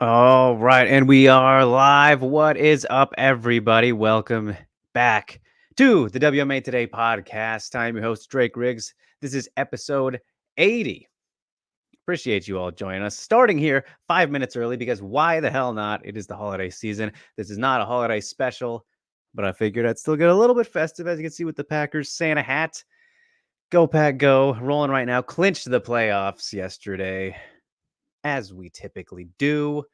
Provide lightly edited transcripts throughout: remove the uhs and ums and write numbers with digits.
All right, and we are live. What is up, everybody? Welcome back to the WMMA Today podcast. I'm your host, Drake Riggs. This is episode 80. Appreciate you all joining us. Starting here 5 minutes early because why the hell not? It is the holiday season. This is not a holiday special, but I figured I'd still get a little bit festive, as you can see with the Packers Santa hat. Go Pack Go, rolling right now. Clinched the playoffs yesterday, as we typically do.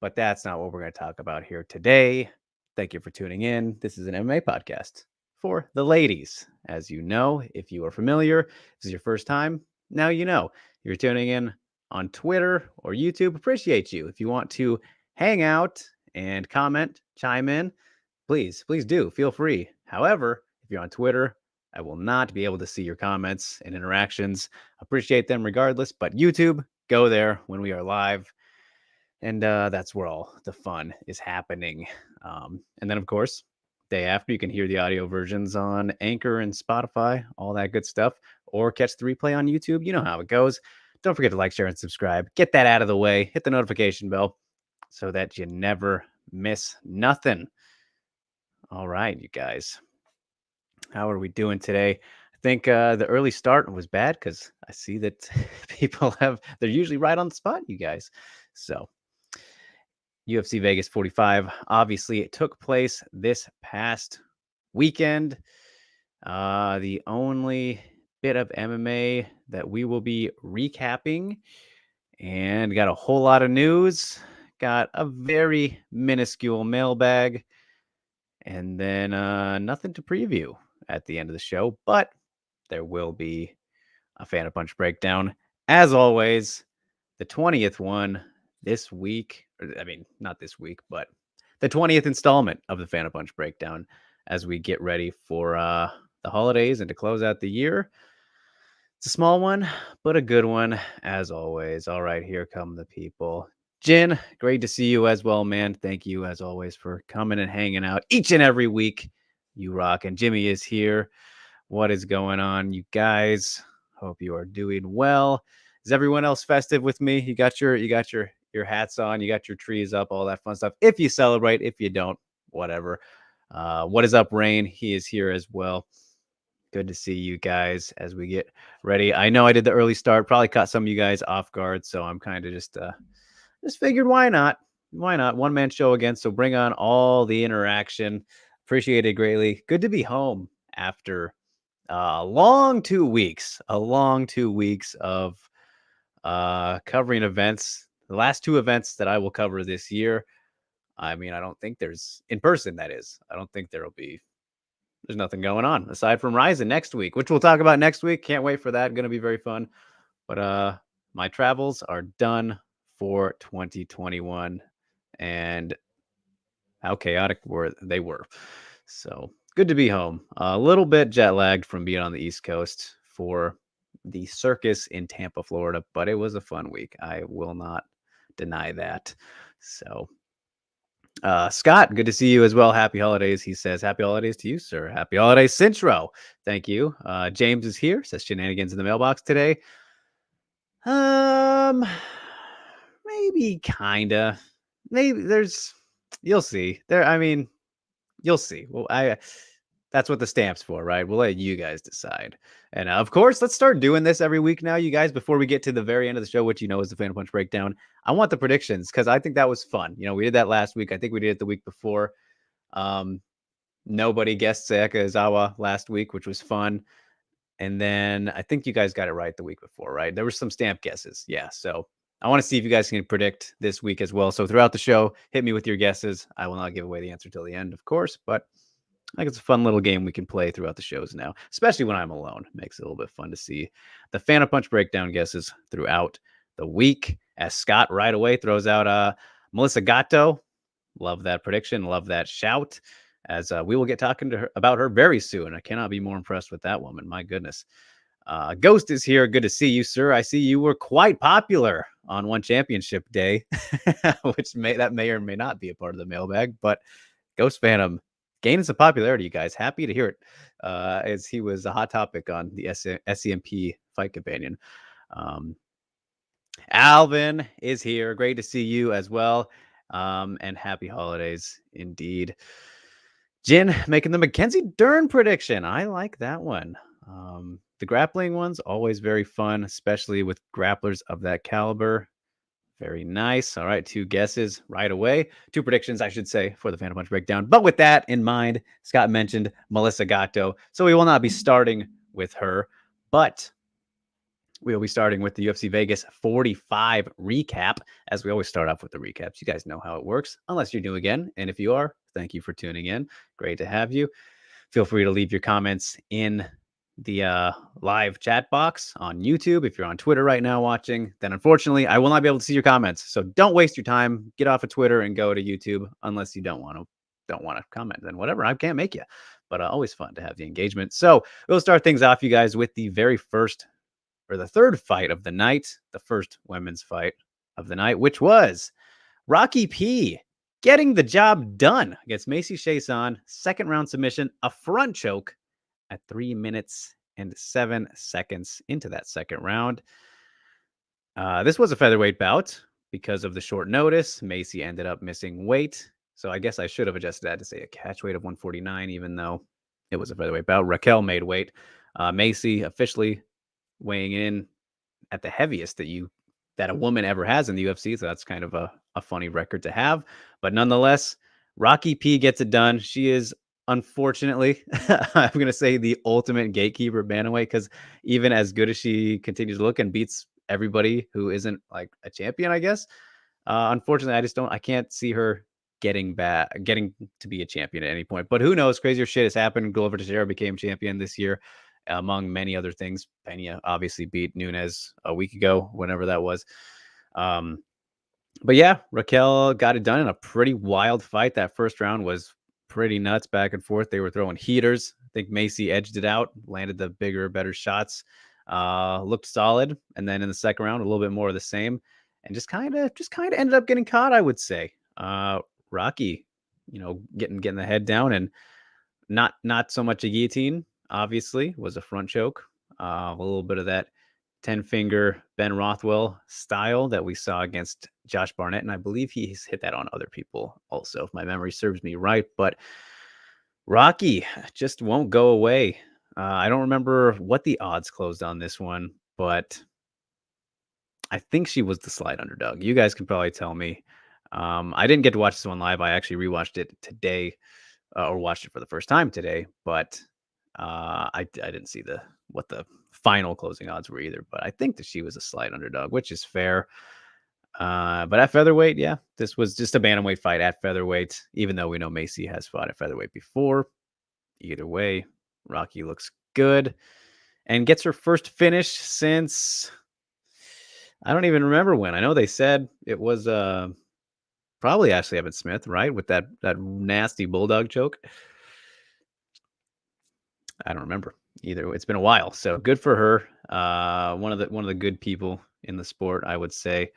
But that's not what we're going to talk about here today. Thank you for tuning in. This is an MMA podcast for the ladies. As you know, if you are familiar, if this is your first time, now you know. If you're tuning in on Twitter or YouTube, appreciate you. If you want to hang out and comment, chime in, please do. Feel free. However, if you're on Twitter, I will not be able to see your comments and interactions. Appreciate them regardless, but YouTube, go there when we are live. And that's where all the fun is happening. And then, of course, day after, you can hear the audio versions on Anchor and Spotify, all that good stuff, or catch the replay on YouTube. You know how it goes. Don't forget to like, share, and subscribe. Get that out of the way. Hit the notification bell so that you never miss nothing. All right, you guys. How are we doing today? I think the early start was bad because I see that people they're usually right on the spot, you guys. So UFC Vegas 45. Obviously, it took place this past weekend. The only bit of MMA that we will be recapping, and got a whole lot of news. Got a very minuscule mailbag, and then nothing to preview at the end of the show, but there will be a Fan of Punch breakdown. As always, the 20th one this week. I mean, not this week, but the 20th installment of the Fan of Punch breakdown as we get ready for the holidays and to close out the year. It's a small one, but a good one as always. All right, here come the people. Jin, great to see you as well, man. Thank you as always for coming and hanging out each and every week. You rock. And Jimmy is here. What is going on, you guys? Hope you are doing well. Is everyone else festive with me? You got your hats on, you got your trees up, all that fun stuff. If you celebrate, if you don't, whatever. What is up, Rain? He is here as well. Good to see you guys as we get ready. I know I did the early start, probably caught some of you guys off guard, so I'm kind of just figured why not? Why not? One man show again, so bring on all the interaction. Appreciate it greatly. Good to be home after a long 2 weeks. A long 2 weeks of covering events. The last two events that I will cover this year. I mean, I don't think there's in person. That is, I don't think there's nothing going on aside from Ryzen next week, which we'll talk about next week. Can't wait for that. Going to be very fun. But my travels are done for 2021, and how chaotic they were. So good to be home. A little bit jet lagged from being on the East Coast for the circus in Tampa, Florida, but it was a fun week. I will not deny that. So Scott, good to see you as well. Happy holidays. He says, happy holidays to you, sir. Happy holidays, Centro. Thank you. James is here. Says shenanigans in the mailbox today. Maybe kinda. Maybe you'll see. You'll see. Well, that's what the stamp's for, right? We'll let you guys decide. And of course, let's start doing this every week now, you guys, before we get to the very end of the show, which is the Fan Punch breakdown. I want the predictions because I think that was fun. We did that last week. I think we did it the week before. Nobody guessed Sayaka Izawa last week, which was fun. And then I think you guys got it right the week before, right? There were some stamp guesses. Yeah. So I want to see if you guys can predict this week as well. So throughout the show, hit me with your guesses. I will not give away the answer till the end, of course, but I think it's a fun little game we can play throughout the shows now, especially when I'm alone. It makes it a little bit fun to see the Fan of Punch breakdown guesses throughout the week. As Scott right away throws out Melissa Gatto. Love that prediction. Love that shout. As we will get talking to her about her very soon. I cannot be more impressed with that woman. My goodness. Ghost is here. Good to see you, sir. I see you were quite popular on one championship day, which may or may not be a part of the mailbag. But Ghost Phantom gaining some popularity, you guys. Happy to hear it, as he was a hot topic on the SCMP Fight Companion. Alvin is here. Great to see you as well. And happy holidays indeed. Jin making the Mackenzie Dern prediction. I like that one. The grappling one's always very fun, especially with grapplers of that caliber. Very nice. All right, two guesses right away. Two predictions, I should say, for the Phantom Punch breakdown. But with that in mind, Scott mentioned Melissa Gatto, so we will not be starting with her, but we will be starting with the UFC Vegas 45 recap, as we always start off with the recaps. You guys know how it works, unless you're new again. And if you are, thank you for tuning in. Great to have you. Feel free to leave your comments in the live chat box on YouTube. If you're on Twitter right now watching, then unfortunately I will not be able to see your comments. So don't waste your time. Get off of Twitter and go to YouTube, unless you don't want to comment. Then whatever, I can't make you. But always fun to have the engagement. So we'll start things off, you guys, with the very first, or the third fight of the night, the first women's fight of the night, which was Rocky P getting the job done against Macy Chiasson. Second round submission, a front choke at 3 minutes and 7 seconds into that second round. This was a featherweight bout because of the short notice. Macy ended up missing weight. So I guess I should have adjusted that to say a catch weight of 149, even though it was a featherweight bout. Raquel made weight. Macy officially weighing in at the heaviest that a woman ever has in the UFC. So that's kind of a funny record to have. But nonetheless, Rocky P gets it done. She is, unfortunately, I'm going to say the ultimate gatekeeper bantamweight, because even as good as she continues to look and beats everybody who isn't like a champion, I guess, unfortunately, I can't see her getting to be a champion at any point. But who knows? Crazier shit has happened. Glover Teixeira became champion this year, among many other things. Pena obviously beat Nunes a week ago, whenever that was. But yeah, Raquel got it done in a pretty wild fight. That first round was pretty nuts, back and forth. They were throwing heaters. I think Macy edged it out, landed the bigger, better shots, looked solid. And then in the second round, a little bit more of the same, and just kind of ended up getting caught, I would say. Rocky, getting the head down, and not so much a guillotine. Obviously, was a front choke. A little bit of that 10-finger Ben Rothwell style that we saw against Josh Barnett. And I believe he's hit that on other people also, if my memory serves me right. But Rocky just won't go away. I don't remember what the odds closed on this one, but I think she was the slight underdog. You guys can probably tell me. I didn't get to watch this one live. I actually rewatched it today, or watched it for the first time today, but I didn't see what the final closing odds were either, but I think that she was a slight underdog, which is fair. But at featherweight, yeah, this was just a bantamweight fight at featherweight, even though we know Macy has fought at featherweight before. Either way, Rocky looks good and gets her first finish since, I don't even remember when. I know they said it was probably Ashley Evans Smith, right? With that nasty bulldog choke. I don't remember either. It's been a while, so good for her. One of the good people in the sport, I would say.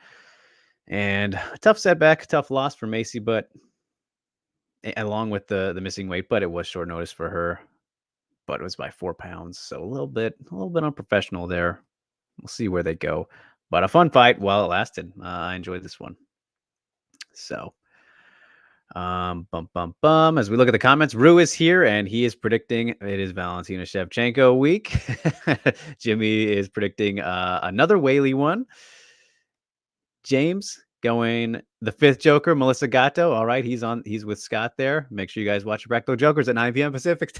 And a tough setback, tough loss for Macy, but along with the missing weight, but it was short notice for her. But it was by 4 pounds, so a little bit unprofessional there. We'll see where they go, but a fun fight while it lasted. I enjoyed this one. So, as we look at the comments, Rue is here and he is predicting it is Valentina Shevchenko week. Jimmy is predicting another Whaley one. James going the fifth Joker, Melissa Gatto. All right, he's with Scott there. Make sure you guys watch Impractical Jokers at 9 p.m. Pacific.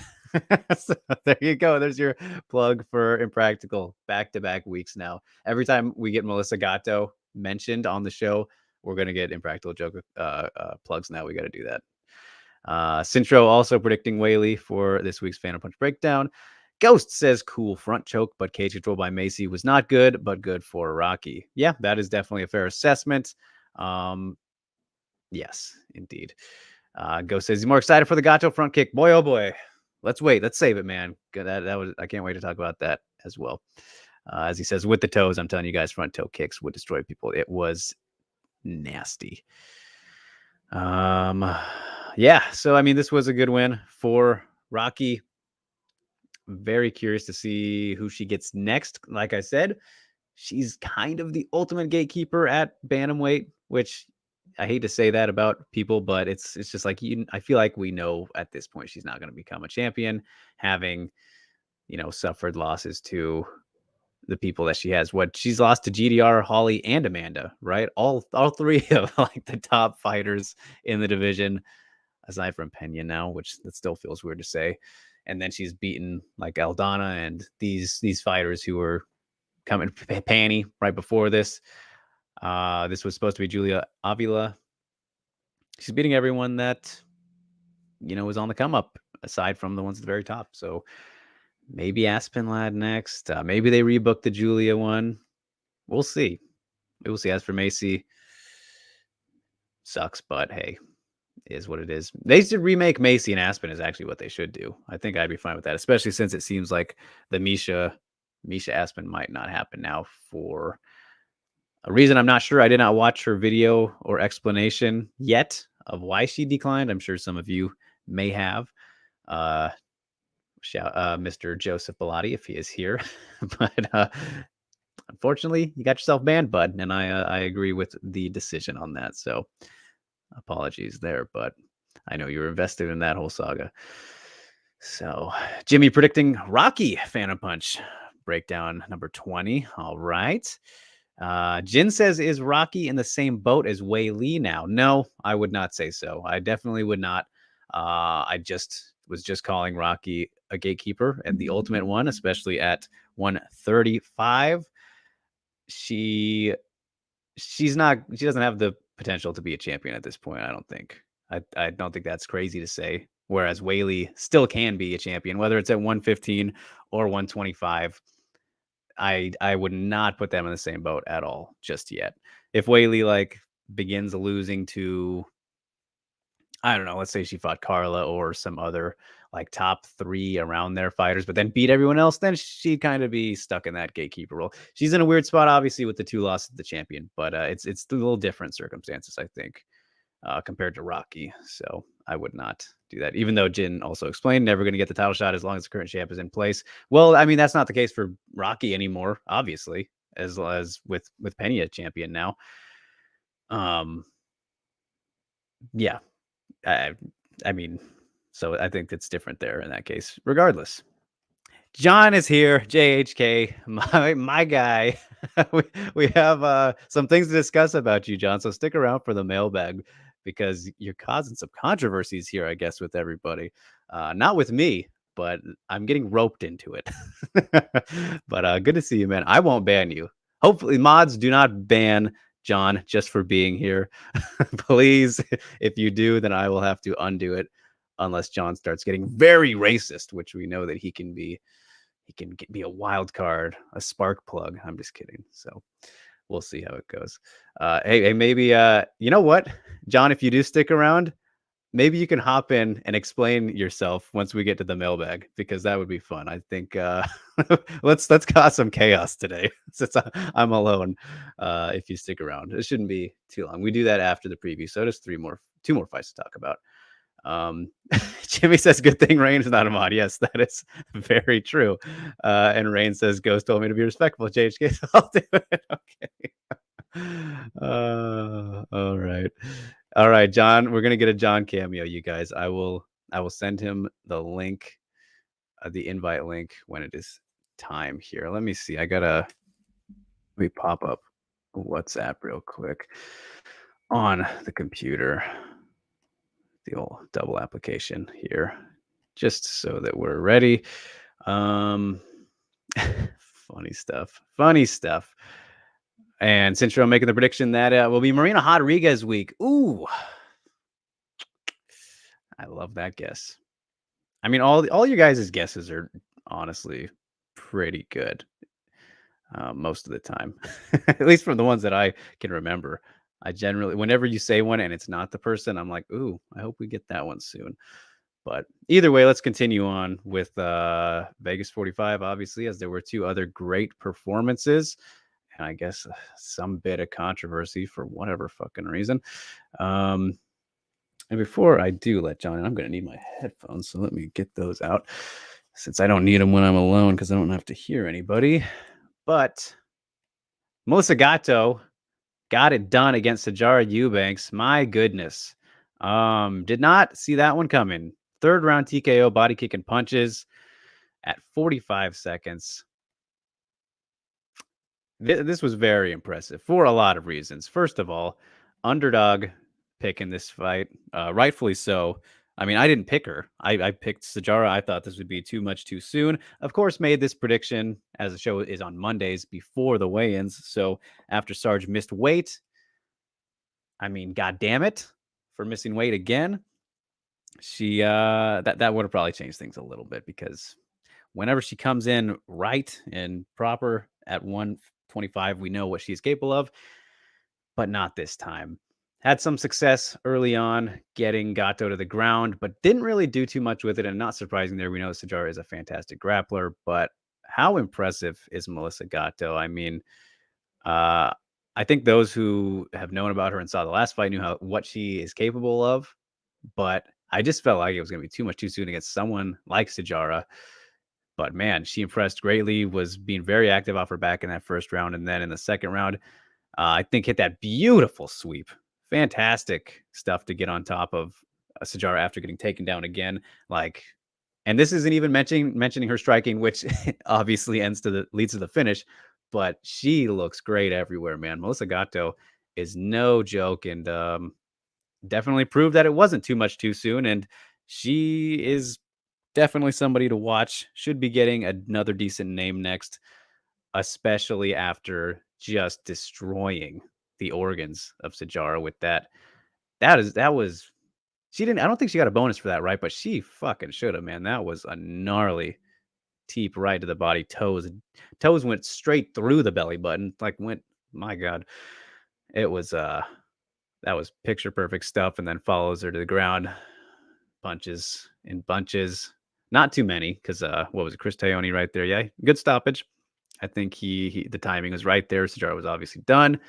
So there you go. There's your plug for Impractical, back-to-back weeks now. Every time we get Melissa Gatto mentioned on the show, we're going to get Impractical Joker plugs now. We got to do that. Cintro also predicting Whaley for this week's Phantom Punch breakdown. Ghost says cool front choke, but cage control by Macy was not good, but good for Rocky. Yeah, that is definitely a fair assessment. Yes, indeed. Ghost says he's more excited for the Gato front kick. Boy, oh boy. Let's wait. Let's save it, man. That was, I can't wait to talk about that as well. As he says, with the toes, I'm telling you guys, front toe kicks would destroy people. It was nasty. Yeah, so I mean, this was a good win for Rocky. Very curious to see who she gets next. Like I said, she's kind of the ultimate gatekeeper at bantamweight, which I hate to say that about people, but it's just like I feel like we know at this point she's not going to become a champion, having suffered losses to the people that she has. What she's lost to GDR, Holly, and Amanda, right? All three of like the top fighters in the division, aside from Pena now, which that still feels weird to say. And then she's beaten like Aldana and these fighters who were coming Panny right before this. This was supposed to be Julia Avila. She's beating everyone that was on the come up, aside from the ones at the very top. So maybe Aspen Ladd next. Maybe they rebook the Julia one. We'll see. We'll see. As for Macy, sucks, but hey, is what it is. They should remake Macy and Aspen is actually what they should do. I think I'd be fine with that, especially since it seems like the Misha Aspen might not happen now for a reason I'm not sure. I did not watch her video or explanation yet of why she declined. I'm sure some of you may have. Shout Mr. Joseph Bellotti if he is here. But unfortunately, you got yourself banned, bud. And I agree with the decision on that. So apologies there, but I know you were invested in that whole saga. So Jimmy predicting Rocky Phantom Punch breakdown number 20. All right. Jin says, is Rocky in the same boat as Wei Li now? No, I would not say so. I definitely would not. I was just calling Rocky a gatekeeper and the ultimate one, especially at 135. She doesn't have the potential to be a champion at this point. I don't think. I don't think that's crazy to say. Whereas Wei Li still can be a champion, whether it's at 115 or 125. I would not put them in the same boat at all just yet. If Wei Li like begins losing to, I don't know, let's say she fought Carla or some other like top 3 around their fighters, but then beat everyone else, then she'd kind of be stuck in that gatekeeper role. She's in a weird spot, obviously, with the 2 losses to the champion, but it's a little different circumstances, I think, compared to Rocky. So I would not do that, even though Jin also explained never going to get the title shot as long as the current champ is in place. Well, I mean, that's not the case for Rocky anymore, obviously, as with Pena champion now. Yeah, I mean, so I think it's different there in that case. Regardless, John is here. JHK, my guy. we have some things to discuss about you, John. So stick around for the mailbag because you're causing some controversies here, I guess, with everybody. Not with me, but I'm getting roped into it. But good to see you, man. I won't ban you. Hopefully, mods do not ban John just for being here. Please, if you do, then I will have to undo it unless John starts getting very racist, which we know that he can be. He can be a wild card, a spark plug. I'm just kidding. So we'll see how it goes. Hey, maybe, you know what, John, if you do stick around, maybe you can hop in and explain yourself once we get to the mailbag, because that would be fun. I think let's cause some chaos today since I'm alone. If you stick around, it shouldn't be too long. We do that after the preview, so just 2 more fights to talk about. Jimmy says, good thing Rain is not a mod. Yes, that is very true. And Rain says, Ghost told me to be respectful. JHK, so I'll do it. Okay. All right, John, we're gonna get a John cameo, you guys. I will send him the link, the invite link when it is time here. Let me see. Let me pop up WhatsApp real quick on the computer. The old double application here, just so that we're ready. Funny stuff. And since you're making the prediction that will be Marina Rodriguez week. Ooh, I love that guess. I mean, all you guys' guesses are honestly pretty good most of the time, at least from the ones that I can remember. I generally, whenever you say one and it's not the person, I'm like, ooh, I hope we get that one soon. But either way, let's continue on with Vegas 45, obviously, as there were 2 other great performances. And I guess some bit of controversy for whatever fucking reason. And before I do let John in, I'm going to need my headphones. So let me get those out, since I don't need them when I'm alone because I don't have to hear anybody. But Melissa Gatto got it done against Sajara Eubanks. My goodness. Did not see that one coming. Third round TKO, body kick and punches at 45 seconds. This was very impressive for a lot of reasons. First of all, underdog pick in this fight, rightfully so. I mean, I didn't pick her. I picked Sajara. I thought this would be too much too soon. Of course, made this prediction as the show is on Mondays before the weigh-ins. So after Sarge missed weight, I mean, god damn it, for missing weight again. She that would have probably changed things a little bit, because whenever she comes in right and proper at 125, we know what she's capable of, but not this time. Had some success early on getting Gatto to the ground, but didn't really do too much with it. And not surprising there, we know Sajara is a fantastic grappler, but how impressive is Melissa Gatto? I mean, I think those who have known about her and saw the last fight knew what she is capable of, but I just felt like it was going to be too much too soon against someone like Sajara. But man, she impressed greatly, was being very active off her back in that first round. And then in the second round, I think hit that beautiful sweep. Fantastic stuff to get on top of Sajara after getting taken down again. Like, and this isn't even mentioning her striking, which obviously leads to the finish. But she looks great everywhere, man. Melissa Gatto is no joke, and definitely proved that it wasn't too much too soon. And she is definitely somebody to watch. Should be getting another decent name next, especially after just destroying the organs of Sajara with that. That was she didn't. I don't think she got a bonus for that, right? But she fucking should have, man. That was a gnarly teep right to the body. Toes went straight through the belly button. Like, my God. It was that was picture perfect stuff, and then follows her to the ground. Punches in bunches. Not too many, because what was it? Chris Taoni right there. Yeah, good stoppage. I think the timing was right there. Sajara was obviously done.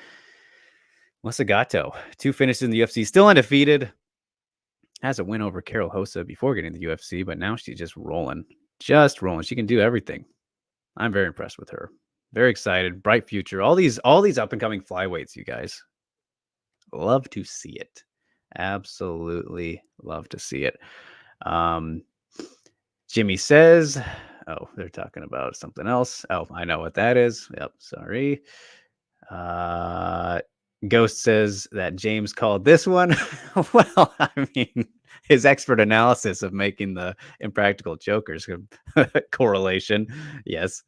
Melissa Gatto, 2 finishes in the UFC, still undefeated. Has a win over Carol Hossa before getting the UFC, but now she's just rolling. Just rolling. She can do everything. I'm very impressed with her. Very excited. Bright future. All these up and coming flyweights, you guys. Love to see it. Absolutely love to see it. Jimmy says, oh, they're talking about something else. Oh, I know what that is. Yep, sorry. Ghost says that James called this one. Well, I mean, his expert analysis of making the impractical jokers correlation. Yes.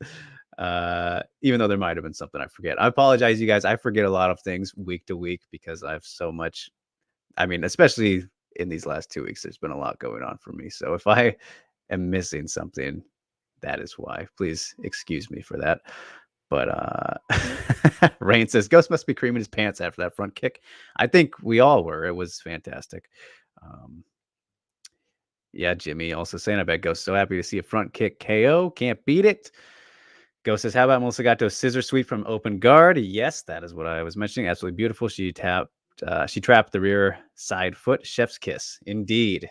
Even though there might have been something I forget. I apologize, you guys. I forget a lot of things week to week because I have so much. I mean, especially in these last 2 weeks, there's been a lot going on for me. So if I am missing something, that is why. Please excuse me for that. But Rain says Ghost must be creaming his pants after that front kick. I think we all were. It was fantastic. Yeah, Jimmy also saying, I bet Ghost so happy to see a front kick KO. Can't beat it. Ghost says, how about Melissa Gatto's scissor sweep from open guard? Yes, that is what I was mentioning. Absolutely beautiful. She trapped the rear side foot. Chef's kiss. Indeed.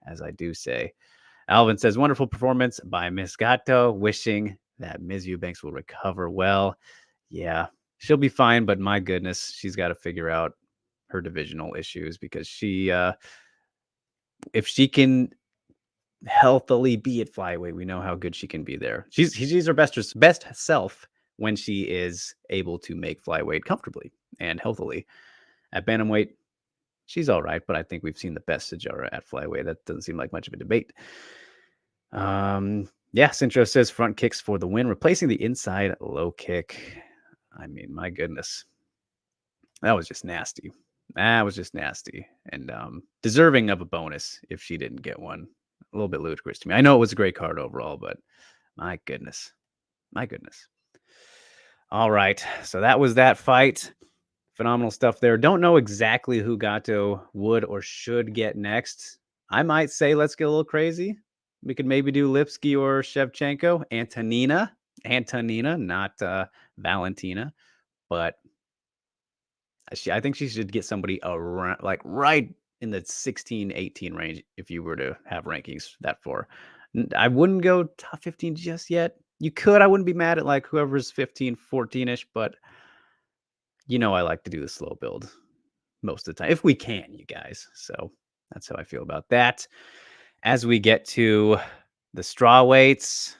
As I do say. Alvin says, wonderful performance by Miss Gatto. Wishing that Ms. Eubanks will recover well. Yeah, she'll be fine, but my goodness, she's got to figure out her divisional issues, because if she can healthily be at flyweight, we know how good she can be there. She's her best self when she is able to make flyweight comfortably and healthily. At bantamweight, she's all right, but I think we've seen the best Sajara at flyweight. That doesn't seem like much of a debate. Yeah, Centro says front kicks for the win, replacing the inside low kick. I mean, my goodness. That was just nasty. And deserving of a bonus if she didn't get one. A little bit ludicrous to me. I know it was a great card overall, but my goodness. All right, so that was that fight. Phenomenal stuff there. Don't know exactly who Gatto would or should get next. I might say let's get a little crazy. We could maybe do Lipsky or Shevchenko. Antonina, not Valentina. But I think she should get somebody around, like right in the 16, 18 range if you were to have rankings that far. I wouldn't go top 15 just yet, You could. I wouldn't be mad at like whoever's 15, 14-ish, but I like to do the slow build most of the time if we can, you guys. So that's how I feel about that. As we get to the strawweights,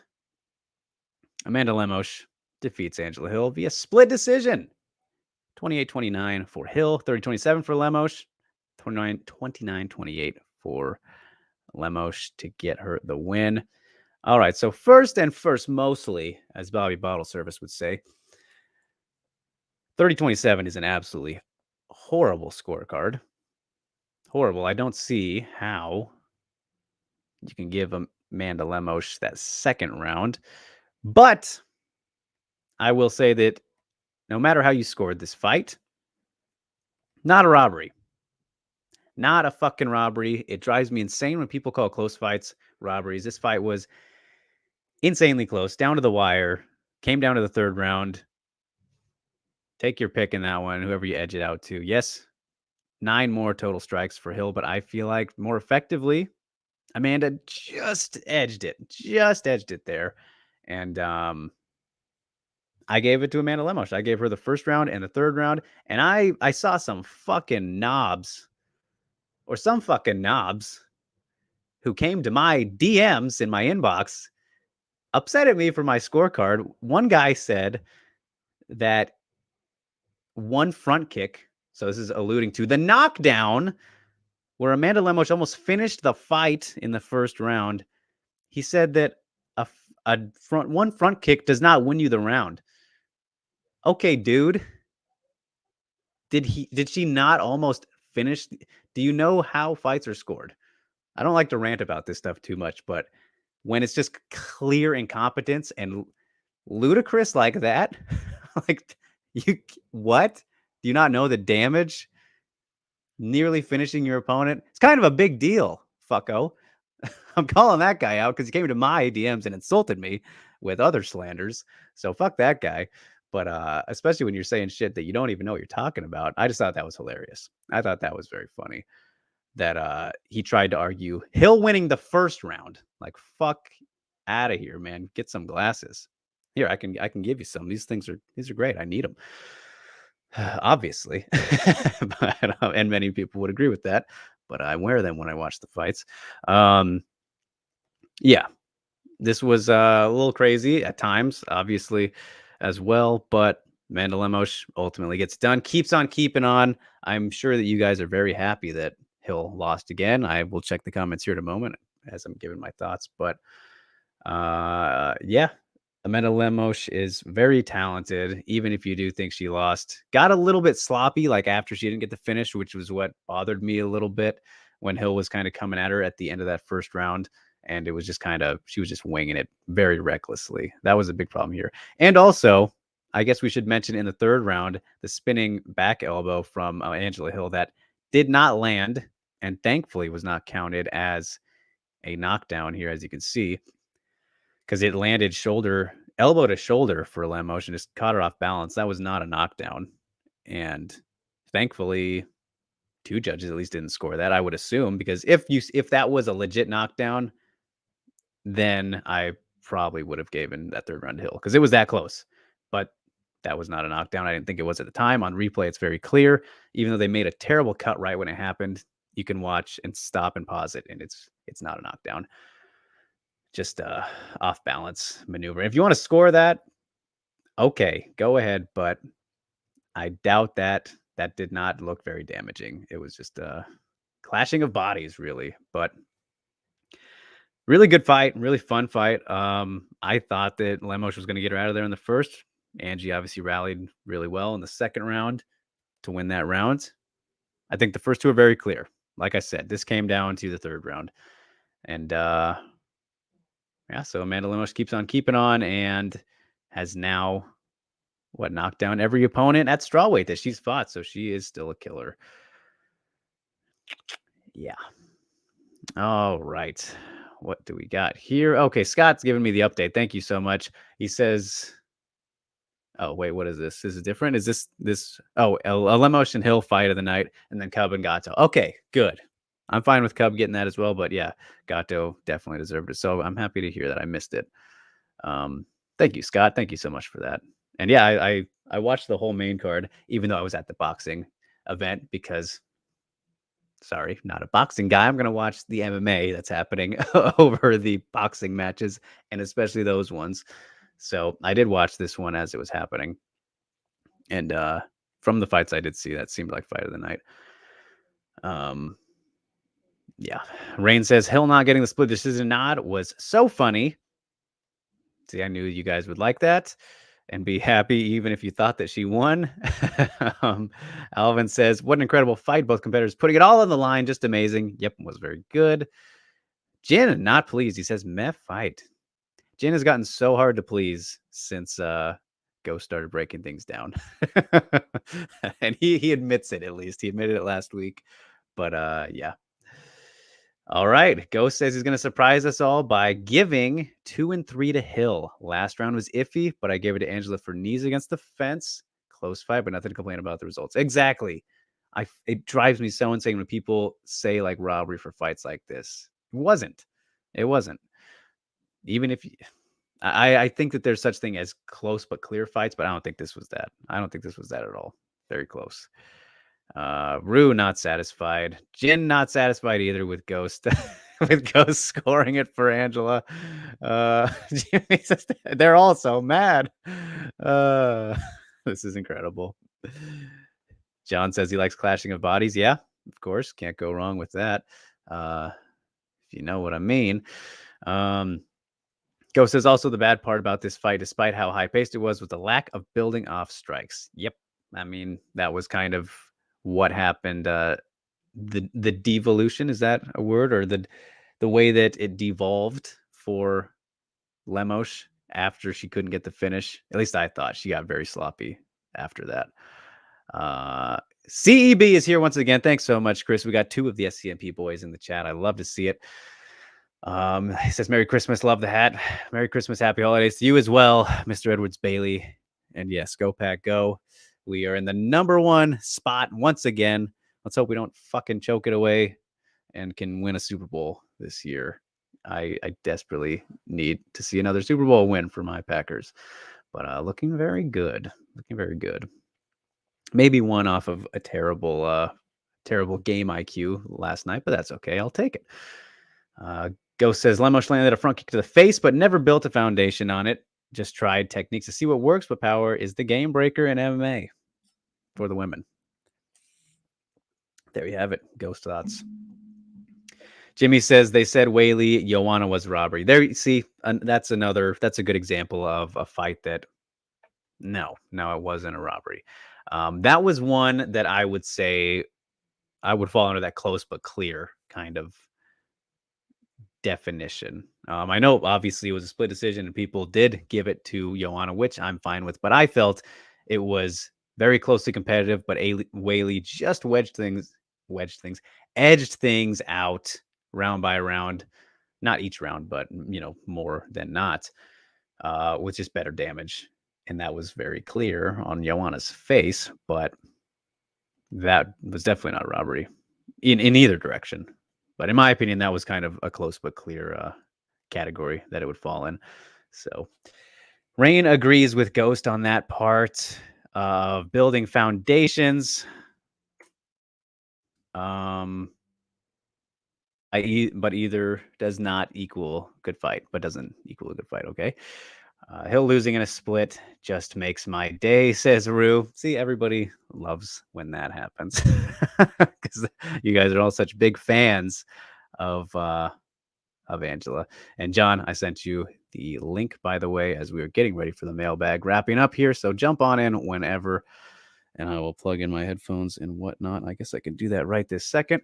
Amanda Lemos defeats Angela Hill via split decision. 28-29 for Hill, 30-27 for Lemos, 29-28 for Lemos to get her the win. All right, so first and first, mostly, as Bobby Bottle Service would say, 30-27 is an absolutely horrible scorecard. Horrible. I don't see how you can give Amanda Lemos that second round. But I will say that no matter how you scored this fight, not a robbery. Not a fucking robbery. It drives me insane when people call close fights robberies. This fight was insanely close, down to the wire, came down to the third round. Take your pick in that one, whoever you edge it out to. Yes, 9 more total strikes for Hill, but I feel like more effectively, Amanda just edged it there. And I gave it to Amanda Lemos. I gave her the first round and the third round. And I saw some fucking knobs who came to my DMs in my inbox upset at me for my scorecard. One guy said that one front kick, so this is alluding to the knockdown where Amanda Lemos almost finished the fight in the first round. He said that one front kick does not win you the round. Okay, dude. Did she not almost finish? Do you know how fights are scored? I don't like to rant about this stuff too much, but when it's just clear incompetence and ludicrous like that, like what? Do you not know the damage? Nearly finishing your opponent? It's kind of a big deal, fucko. I'm calling that guy out because he came to my DMs and insulted me with other slanders. So fuck that guy. But especially when you're saying shit that you don't even know what you're talking about. I just thought that was hilarious. I thought that was very funny that he tried to argue Hill winning the first round. Like, fuck out of here, man. Get some glasses. Here, I can give you some. These are great. I need them. Obviously. And many people would agree with that. But I wear them when I watch the fights. Yeah, this was a little crazy at times, obviously, as well. But Amanda Lemos ultimately gets done, keeps on keeping on. I'm sure that you guys are very happy that Hill lost again. I will check the comments here in a moment as I'm giving my thoughts. But yeah, Amanda Lemos is very talented, even if you do think she lost. Got a little bit sloppy, like after she didn't get the finish, which was what bothered me a little bit when Hill was kind of coming at her at the end of that first round. And it was just she was just winging it very recklessly. That was a big problem here. And also, I guess we should mention in the third round, the spinning back elbow from Angela Hill that did not land and thankfully was not counted as a knockdown here, as you can see, because it landed elbow to shoulder for Lemos and just caught her off balance. That was not a knockdown. And thankfully, 2 judges at least didn't score that, I would assume, because if that was a legit knockdown, then I probably would have given that third round to Hill because it was that close. But that was not a knockdown. I didn't think it was at the time. On replay, it's very clear. Even though they made a terrible cut right when it happened, you can watch and stop and pause it, and it's not a knockdown. Just a off balance maneuver. If you want to score that, okay, go ahead. But I doubt that did not look very damaging. It was just a clashing of bodies, really. But really good fight, really fun fight. I thought that Lemos was going to get her out of there in the first. Angie obviously rallied really well in the second round to win that round. I think the first 2 are very clear. Like I said, this came down to the third round. And yeah, so Amanda Lemos keeps on keeping on and has now knocked down every opponent at strawweight that she's fought. So she is still a killer. Yeah. All right. What do we got here? Okay, Scott's giving me the update. Thank you so much. He says, oh, wait, what is this? This is different. Is this? Oh, a Lemos and Hill fight of the night, and then Cub and Gatto. Okay, good. I'm fine with Cub getting that as well, but yeah, Gatto definitely deserved it. So I'm happy to hear that. I missed it. Thank you, Scott. Thank you so much for that. And yeah, I watched the whole main card, even though I was at the boxing event because sorry, not a boxing guy. I'm gonna watch the MMA that's happening over the boxing matches and especially those ones. So I did watch this one as it was happening. And from the fights I did see, that seemed like fight of the night. Um yeah. Rain says Hill not getting the split decision nod was so funny. See, I knew you guys would like that and be happy even if you thought that she won. um, Alvin says, what an incredible fight. Both competitors putting it all on the line. Just amazing. Yep, was very good. Jin, not pleased. He says, meh fight. Jin has gotten so hard to please since Ghost started breaking things down. And he admits it, at least. He admitted it last week. But yeah. All right. Ghost says he's going to surprise us all by giving 2 and 3 to Hill. Last round was iffy, but I gave it to Angela for knees against the fence. Close fight, but nothing to complain about the results. Exactly. It drives me so insane when people say like robbery for fights like this. It wasn't. It wasn't. Even if I think that there's such thing as close but clear fights, but I don't think this was that. I don't think this was that at all. Very close. Rue not satisfied. Jin not satisfied either with Ghost. With Ghost scoring it for Angela. Jimmy says they're all so mad. This is incredible. John says he likes clashing of bodies. Yeah, of course. Can't go wrong with that. If you know what I mean. Ghost says also the bad part about this fight, despite how high paced it was the lack of building off strikes. Yep. I mean, that was kind of what happened. The devolution, is that a word? Or the way that it devolved for Lemos after she couldn't get the finish. At least I thought she got very sloppy after that. CEB is here once again. Thanks so much, Chris. We got 2 of the SCMP boys in the chat. I love to see it. He says, Merry Christmas, love the hat. Merry Christmas, happy holidays to you as well, Mr. Edwards Bailey. And yes, go Pack, go. We are in the #1 spot once again. Let's hope we don't fucking choke it away and can win a Super Bowl this year. I desperately need to see another Super Bowl win for my Packers. But looking very good. Looking very good. Maybe one off of a terrible game IQ last night, but that's okay. I'll take it. Ghost says Lemos landed a front kick to the face, but never built a foundation on it. Just tried techniques to see what works, but power is the game breaker in MMA for the women. There you have it. Ghost thoughts. Jimmy says they said Whaley Joanna was robbery. There you see, that's a good example of a fight that no, it wasn't a robbery. That was one that I would say I would fall under that close but clear kind of definition. I know obviously it was a split decision and people did give it to Joanna, which I'm fine with, but I felt it was very closely competitive, but Whaley just edged things out round by round, not each round, but more than not, with just better damage. And that was very clear on Joanna's face, but that was definitely not a robbery in either direction. But in my opinion, that was kind of a close but clear category that it would fall in. So Rain agrees with Ghost on that part of building foundations. But either does not equal good fight, but doesn't equal a good fight. Okay. Hill losing in a split just makes my day, says Rue. See, everybody loves when that happens because you guys are all such big fans of Angela. And John, I sent you the link, by the way, as we were getting ready for the mailbag wrapping up here. So jump on in whenever, and I will plug in my headphones and whatnot. I guess I can do that right this second.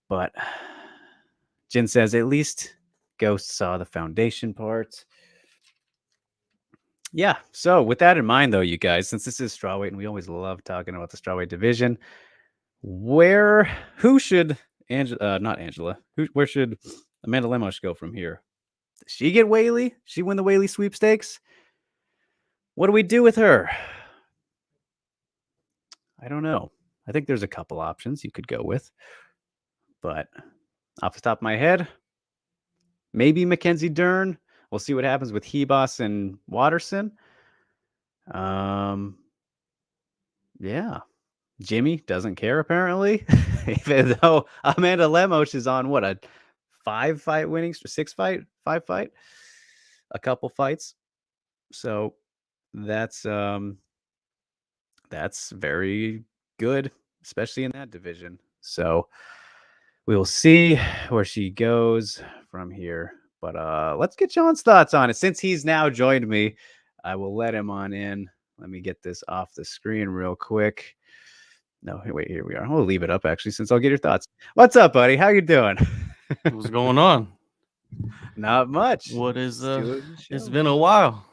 But Jin says at least Ghost saw the foundation part. Yeah. So with that in mind, though, you guys, since this is strawweight and we always love talking about the strawweight division, where should Amanda Lemos go from here? Does she get Whaley? She win the Whaley sweepstakes? What do we do with her? I don't know. I think there's a couple options you could go with, but off the top of my head, maybe Mackenzie Dern. we'll see what happens with Hebos and Watterson. Yeah. Jimmy doesn't care apparently, even though Amanda Lemos is on what, a 5-fight winning, 5 fight, a couple fights. So that's very good, especially in that division. So we will see where she goes from here. But let's get John's thoughts on it. Since he's now joined me, I will let him on in. Let me get this off the screen real quick. No, wait, here we are. We'll leave it up actually, since I'll get your thoughts. What's up, buddy? How you doing? What's going on? Not much. What is It's been a while.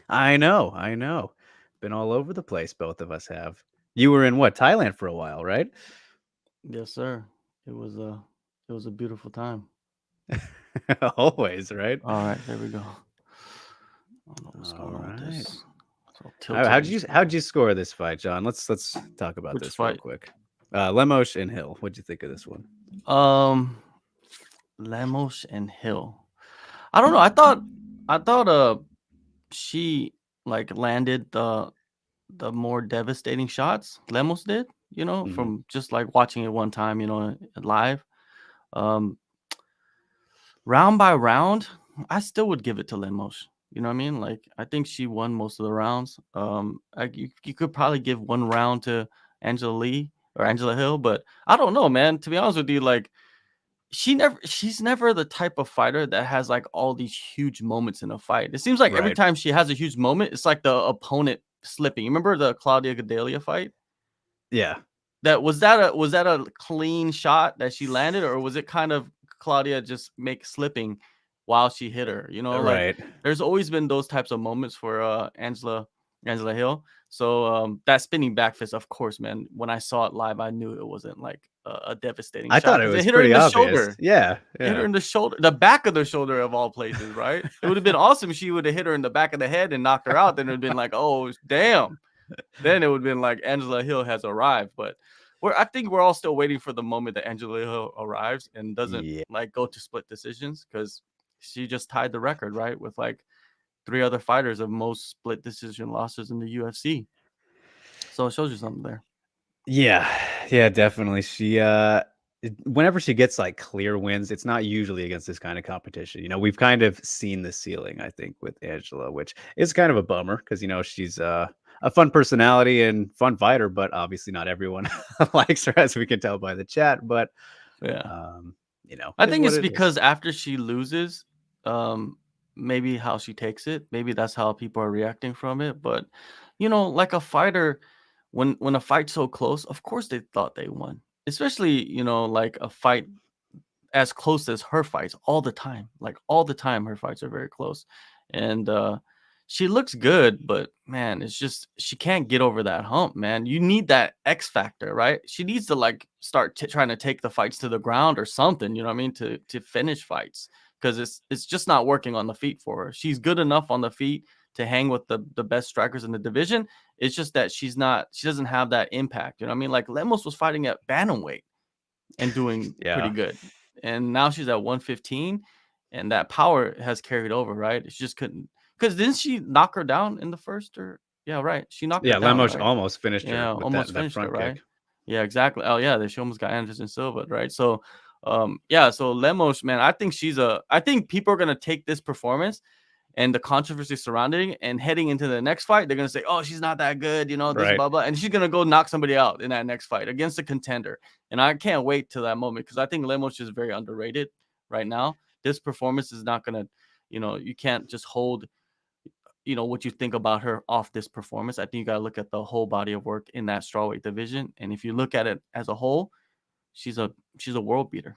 I know. Been all over the place, both of us have. You were in what, Thailand for a while, right? Yes, sir. It was a beautiful time. Always, right? All right, there we go. I don't know what's going on with this. How'd you score this fight, John? Let's talk about Which this fight? real quick. Lemos and Hill. What'd you think of this one? Lemos and Hill. I don't know. I thought she like landed the more devastating shots. Lemos did, from just like watching it one time, live. Round by round, I still would give it to Lemos. You know what I mean? Like, I think she won most of the rounds. You could probably give one round to Angela Hill, but I don't know, man. To be honest with you, like, she's never the type of fighter that has like all these huge moments in a fight. It seems like every time she has a huge moment, it's like the opponent slipping. You remember the Claudia Gadelha fight? Yeah. Was that a clean shot that she landed, or was it kind of Claudia just slipping while she hit her? Like, there's always been those types of moments for Angela Hill. So that spinning back fist, of course, man. When I saw it live, I knew it wasn't like a devastating shot. I thought it was hit her in the obvious. shoulder. Yeah. Hit her in the shoulder, the back of the shoulder of all places, right? It would have been awesome if she would have hit her in the back of the head and knocked her out. Then it would have been like, oh, damn. Then it would have been like Angela Hill has arrived. But I think we're all still waiting for the moment that Angela Hill arrives and doesn't like go to split decisions, because she just tied the record, right, with like 3 other fighters of most split decision losses in the UFC. So it shows you something there. Yeah, definitely. She whenever she gets like clear wins, it's not usually against this kind of competition. We've kind of seen the ceiling, I think, with Angela, which is kind of a bummer because she's a fun personality and fun fighter, but obviously not everyone likes her, as we can tell by the chat. But yeah, I think it's because after she loses, maybe how she takes it, maybe that's how people are reacting from it. But like a fighter, when a fight's so close, of course they thought they won. Especially, like a fight as close as her fights all the time. Like all the time, her fights are very close. And she looks good, but man, it's just she can't get over that hump, man. You need that X factor, right? She needs to like start trying to take the fights to the ground or something, you know what I mean, to finish fights, because it's just not working on the feet for her. She's good enough on the feet to hang with the best strikers in the division. It's just that she doesn't have that impact. You know what I mean? Like Lemos was fighting at bantamweight and doing pretty good. And now she's at 115, and that power has carried over, right? She just couldn't, because didn't she knock her down in the first? Or yeah, right. She knocked her down. Yeah, Lemos almost finished her. Yeah, with almost that finished front her, right? kick. Yeah, exactly. Oh yeah, she almost got Anderson Silva, right? So so Lemos, man, I think I think people are gonna take this performance and the controversy surrounding and heading into the next fight, they're going to say, oh, she's not that good, this blah, blah. And she's going to go knock somebody out in that next fight against a contender. And I can't wait till that moment, because I think Lemos is very underrated right now. This performance is not going to, you can't just hold, what you think about her off this performance. I think you got to look at the whole body of work in that strawweight division. And if you look at it as a whole, she's a world beater.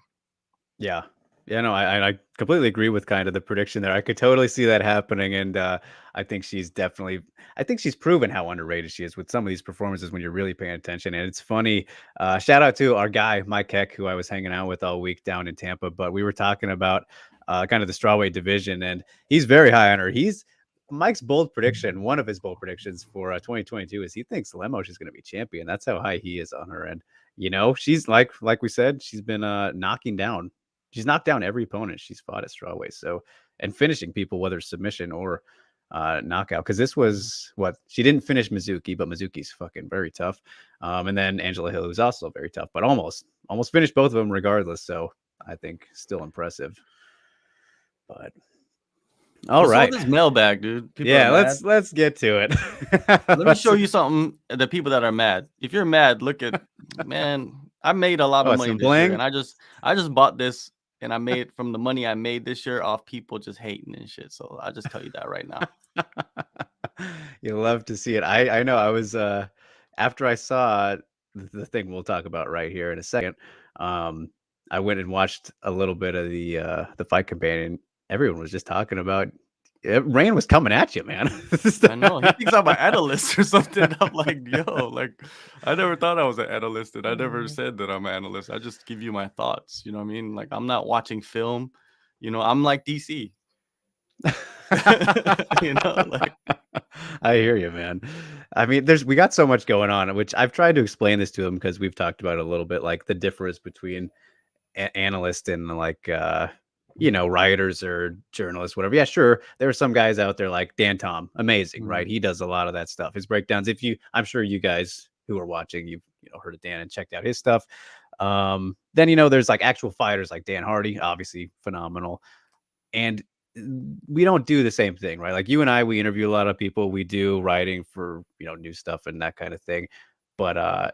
Yeah. Yeah, no, I completely agree with kind of the prediction there. I could totally see that happening. And I think she's proven how underrated she is with some of these performances when you're really paying attention. And it's funny, shout out to our guy, Mike Heck, who I was hanging out with all week down in Tampa. But we were talking about kind of the strawweight division, and he's very high on her. Mike's bold prediction, one of his bold predictions for 2022 is he thinks Lemos is going to be champion. That's how high he is on her. And, she's like we said, she's been knocking down. She's knocked down every opponent she's fought at strawweight. So and finishing people, whether submission or knockout. Because this was what she didn't finish Mizuki, but Mizuki's fucking very tough. And then Angela Hill, who's also very tough, but almost finished both of them regardless. So I think still impressive. But all right, this mailbag, dude. People let's get to it. Let me show you something. The people that are mad. If you're mad, look at man. I made a lot of money this year, and I just bought this, and I made from the money I made this year off people just hating and shit. So I just tell you that right now. You love to see it. I know. I was after I saw the thing we'll talk about right here in a second. I went and watched a little bit of the Fight Companion. Everyone was just talking about Rain was coming at you, man. I know. He thinks I'm an analyst or something. I'm like, yo, like, I never thought I was an analyst, and I never said that I'm an analyst. I just give you my thoughts. You know what I mean? Like, I'm not watching film. You know, I'm like DC. You know, like. I hear you, man. I mean, we got so much going on, which I've tried to explain this to them because we've talked about it a little bit, like the difference between analyst and like writers or journalists, whatever. Yeah, sure. There are some guys out there like Dan Tom, amazing, right? He does a lot of that stuff. His breakdowns. I'm sure you guys who are watching, you've heard of Dan and checked out his stuff. Then there's like actual fighters like Dan Hardy, obviously phenomenal, and we don't do the same thing, right? Like you and I, we interview a lot of people. We do writing for new stuff and that kind of thing, but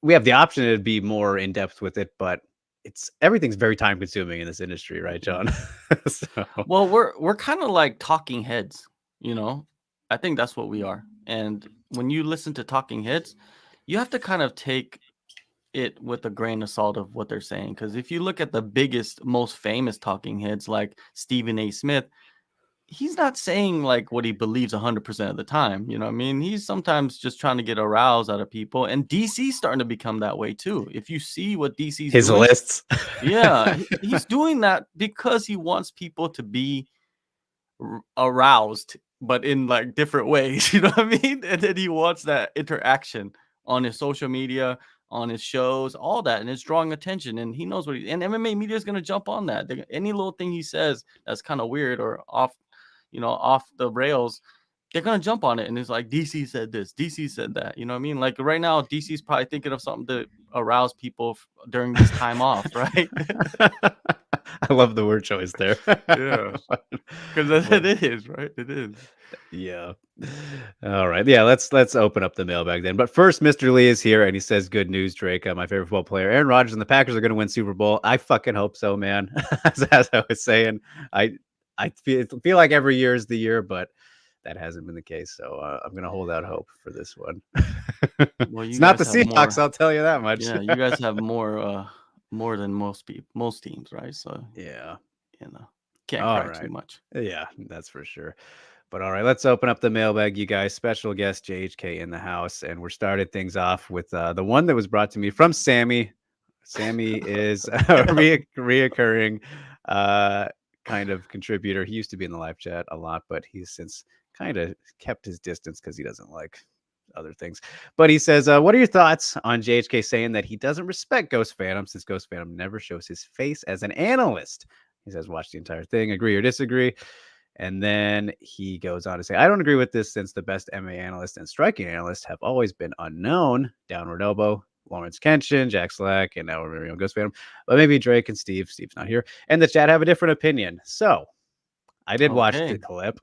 we have the option to be more in depth with it, but everything's very time consuming in this industry, right, John? So. Well, we're kind of like talking heads, I think that's what we are. And when you listen to talking heads, you have to kind of take it with a grain of salt of what they're saying. Because if you look at the biggest, most famous talking heads like Stephen A. Smith, he's not saying like what he believes 100% of the time. You know what I mean? He's sometimes just trying to get a rouse out of people. And DC's starting to become that way too. If you see what DC's his doing, lists. Yeah, he's doing that because he wants people to be aroused, but in like different ways. You know what I mean? And then he wants that interaction on his social media, on his shows, all that, and it's drawing attention. And he knows what and MMA media is going to jump on that. Any little thing he says that's kind of weird or off the rails, they're going to jump on it. And it's like, DC said this, DC said that. You know what I mean? Like right now, DC's probably thinking of something to arouse people during this time off, right? I love the word choice there. Yeah, because it is, right? It is. Yeah. All right. Yeah, let's open up the mailbag then. But first, Mr. Lee is here and he says, good news, Drake. My favorite football player, Aaron Rodgers and the Packers are going to win Super Bowl. I fucking hope so, man. As I was saying, I feel like every year is the year, but that hasn't been the case. So I'm going to hold out hope for this one. Well, it's not the Seahawks, I'll tell you that much. Yeah, you guys have more than most teams, right? So yeah, can't cry too much. Yeah, that's for sure. But all right, let's open up the mailbag, you guys. Special guest JHK in the house, and we're started things off with the one that was brought to me from Sammy. Sammy is a reoccurring kind of contributor. He used to be in the live chat a lot, but he's since kind of kept his distance because he doesn't like other things. But he says, what are your thoughts on JHK saying that he doesn't respect Ghost Phantom since Ghost Phantom never shows his face as an analyst? He says, watch the entire thing, agree or disagree. And then he goes on to say, I don't agree with this since the best MMA analyst and striking analyst have always been unknown. Downward elbow, Lawrence Kenshin, Jack Slack, and now we're Ghost Phantom. But maybe Drake and Steve. Steve's not here. And the chat have a different opinion. So I did watch the clip.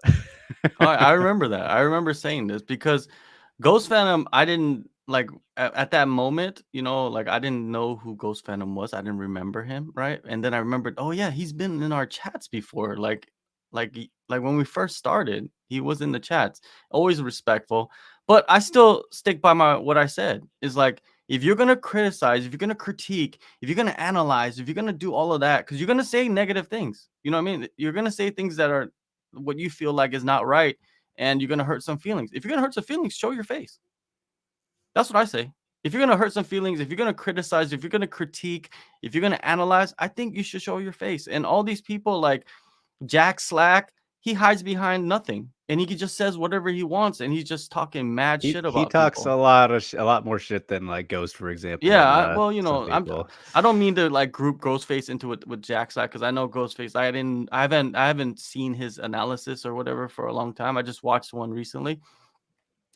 I remember that. I remember saying this because Ghost Phantom, I didn't like at that moment, like I didn't know who Ghost Phantom was. I didn't remember him, right? And then I remembered, oh yeah, he's been in our chats before. Like when we first started, he was in the chats. Always respectful, but I still stick by what I said. Is like, if you're gonna criticize, if you're gonna critique, if you're gonna analyze, if you're gonna do all of that, because you're gonna say negative things. You know what I mean? You're gonna say things that are what you feel like is not right, and you're gonna hurt some feelings. If you're gonna hurt some feelings, show your face. That's what I say. If you're gonna hurt some feelings, if you're gonna criticize, if you're gonna critique, if you're gonna analyze, I think you should show your face. And all these people like Jack Slack, he hides behind nothing. and he just says whatever he wants, and he's just talking mad shit He about talks people. a lot more shit than like Ghost, for example. Yeah, And, well, you some know, people. I don't mean to like group Ghostface into it with Jack Slack, because I know Ghostface. I haven't seen his analysis or whatever for a long time. I just watched one recently,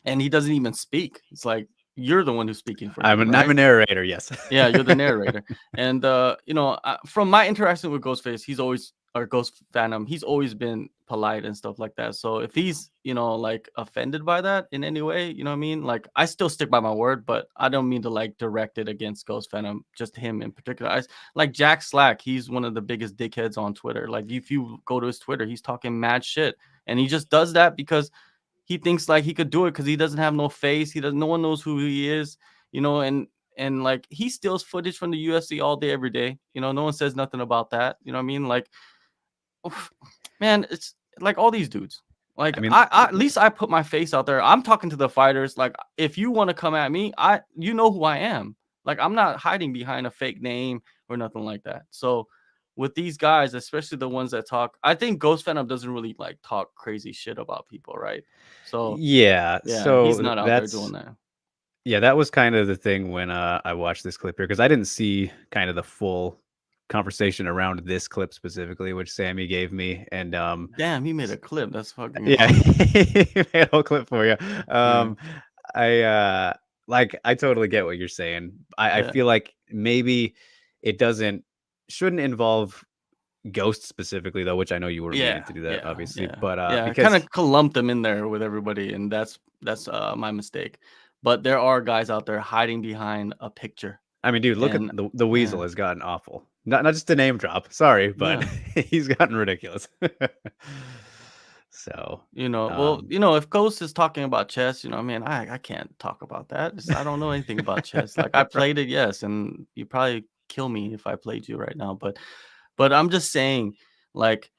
and he doesn't even speak. It's like, you're the one who's speaking for him, I'm right? a narrator, yes. Yeah, you're the narrator. And you know, from my interaction with Ghostface, he's always, or Ghost Phantom, he's always been polite and stuff like that. So if he's, you know, like offended by that in any way, you know what I mean? Like, I still stick by my word, but I don't mean to like direct it against Ghost Phantom, just him in particular. Like Jack Slack, he's one of the biggest dickheads on Twitter. Like, if you go to his Twitter, he's talking mad shit, and he just does that because he thinks like he could do it, because he doesn't have no face. No one knows who he is, you know. And like, he steals footage from the UFC all day, every day. You know, no one says nothing about that. You know what I mean? Like, oof, man, it's like all these dudes. Like, I mean, I at least I put my face out there. I'm talking to the fighters. Like, if you want to come at me, you know who I am. Like, I'm not hiding behind a fake name or nothing like that. So with these guys, especially the ones that talk, I think Ghost Phantom doesn't really like talk crazy shit about people, right? So yeah. yeah, he's So not out there doing that. yeah, that was kind of the thing when I watched this clip here, because I didn't see kind of the full conversation around this clip specifically, which Sammy gave me. And Damn, he made a clip. That's fucking yeah, awesome. he made a whole clip for you. Yeah. I totally get what you're saying. I Yeah. feel like maybe it shouldn't involve Ghost specifically, though, which I know you were meaning to do that, obviously. But I kind because of lumped them in there with everybody, and that's my mistake. But there are guys out there hiding behind a picture, I mean, dude, look at and the yeah, Weasel has gotten awful. Not just a name drop. Sorry, but yeah. he's gotten ridiculous. So, You know, well, um, you know, if Ghost is talking about chess, you know, I mean, I can't talk about that. I don't know anything about chess. Like, I played it, yes, and you probably kill me if I played you right now. But I'm just saying, like,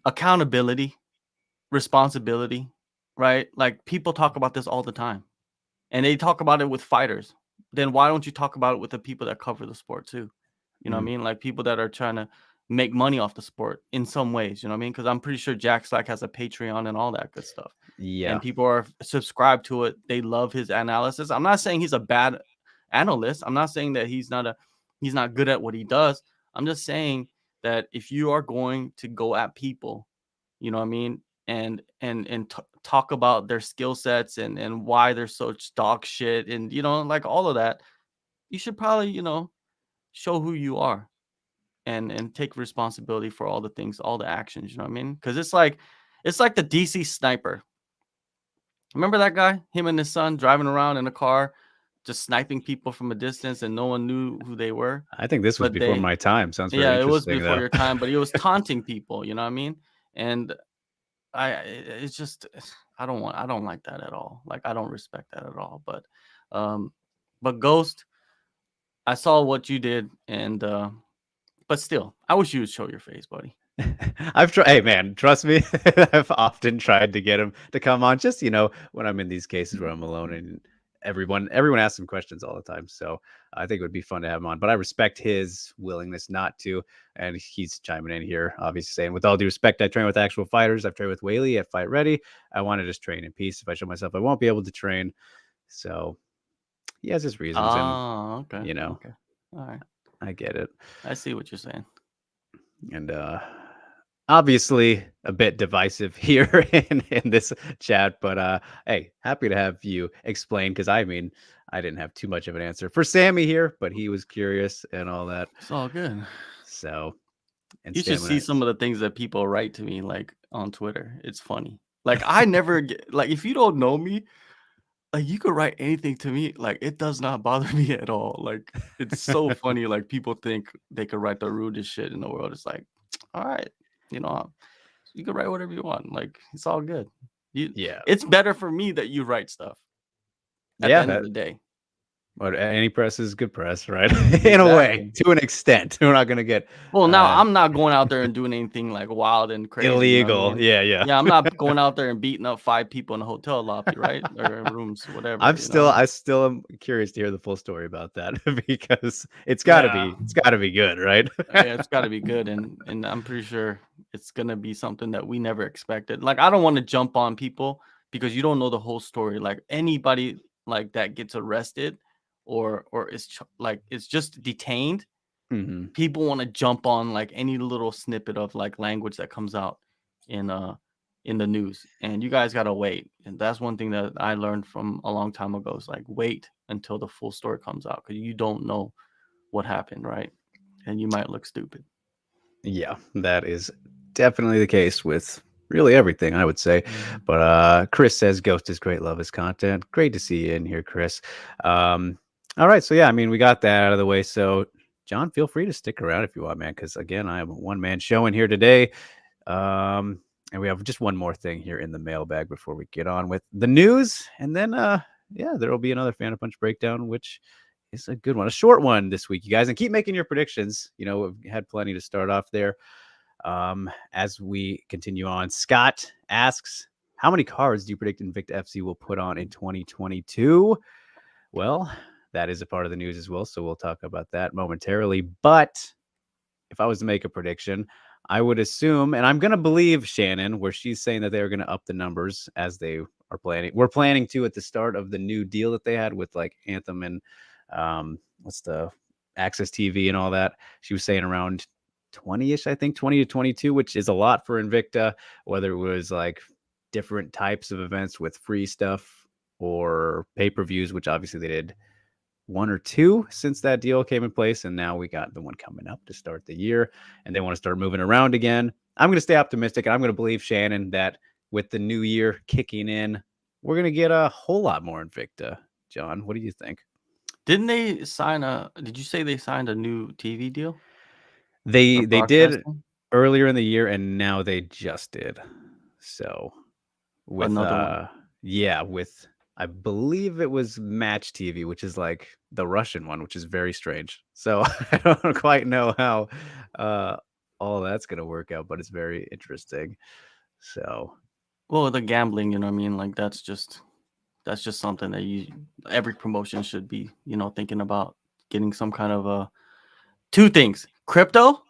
accountability, responsibility, right? Like, people talk about this all the time, and they talk about it with fighters. Then why don't you talk about it with the people that cover the sport too? You know what I mm, mean? Like, people that are trying to make money off the sport in some ways, you know what I mean? Because I'm pretty sure Jack Slack has a Patreon and all that good stuff. yeah, And people are subscribed to it. They love his analysis. I'm not saying he's a bad analyst. I'm not saying that he's not good at what he does. I'm just saying that if you are going to go at people, you know what I mean, and talk about their skill sets and why they're such dog shit, and you know, like all of that, you should probably, you know, show who you are, and take responsibility for all the things, all the actions, you know what I mean? Because it's like the DC sniper. Remember that guy? Him and his son driving around in a car, just sniping people from a distance, and no one knew who they were. I think this was But before my time. Sounds very yeah, it was interesting, before though. your time, but he was taunting people, you know what I mean? And it's just, I don't like that at all. Like, I don't respect that at all. Um, but Ghost, I saw what you did, and but still, I wish you would show your face, buddy. I've tried. Hey, man, trust me. I've often tried to get him to come on. Just when I'm in these cases where I'm alone, and everyone asks him questions all the time. So I think it would be fun to have him on. But I respect his willingness not to, and he's chiming in here, obviously saying, "With all due respect, I train with actual fighters. I've trained with Whaley at Fight Ready. I want to just train in peace. If I show myself, I won't be able to train." So he has his reasons, and Oh, okay, you know, okay, all right. I get it. I see what you're saying. And obviously a bit divisive here in this chat, but hey, happy to have you explain, because I mean, I didn't have too much of an answer for Sammy here, but he was curious and all that. It's all good. So, and You should see some of the things that people write to me, like on Twitter. It's funny. Like, I never get, like, if you don't know me, like, you could write anything to me. Like, it does not bother me at all. Like, it's so funny. Like, people think they could write the rudest shit in the world. It's like, all right, you know, you can write whatever you want. Like, it's all good. yeah, It's better for me that you write stuff at the yeah, end of the day. But any press is good press, right? In a way, to an extent. We're not going to get well, now I'm not going out there and doing anything like wild and crazy. illegal. You know I mean? Yeah. Yeah, I'm not going out there and beating up 5 people in a hotel lobby, right? Or rooms, whatever. I still am curious to hear the full story about that because it's got to be good, right? Yeah, it's got to be good, and I'm pretty sure it's gonna be something that we never expected. Like, I don't want to jump on people because you don't know the whole story. Like, anybody like that gets arrested or is just detained, people want to jump on like any little snippet of like language that comes out in the news, and you guys gotta wait. And that's one thing that I learned from a long time ago, is like, wait until the full story comes out, because you don't know what happened, right? And you might look stupid. Yeah, that is definitely the case with really everything, I would say. But Chris says Ghost is great, love his content. Great to see you in here, Chris. All right, so yeah, I mean, we got that out of the way. So John, feel free to stick around if you want, man, because again, I am a one-man show in here today. And we have just one more thing here in the mailbag before we get on with the news, and then yeah, there will be another Fan of Punch breakdown, which is a good one, a short one this week, you guys, and keep making your predictions. You know, we've had plenty to start off there. As we continue on, Scott asks, how many cards do you predict Invicta FC will put on in 2022? Well, that is a part of the news as well, so we'll talk about that momentarily. But if I was to make a prediction, I would assume, and I'm going to believe Shannon, where she's saying that they're going to up the numbers as they are planning. We're planning to at the start of the new deal that they had with like Anthem and what's the Access TV and all that. She was saying around 20-ish, I think 20 to 22, which is a lot for Invicta, whether it was like different types of events with free stuff or pay-per-views, which obviously they did 1 or 2 since that deal came in place, and now we got the one coming up to start the year, and they want to start moving around again. I'm going to stay optimistic, and I'm going to believe Shannon that with the new year kicking in, we're going to get a whole lot more Invicta. John, what do you think? Didn't they sign did you say they signed a new TV deal? They did earlier in the year, and now they just did. So with another one. Yeah, with I believe it was Match TV, which is like the Russian one, which is very strange. So I don't quite know how all that's going to work out, but it's very interesting. So, well, the gambling, you know what I mean? Like that's just something that every promotion should be, thinking about getting some kind of 2 things. Crypto?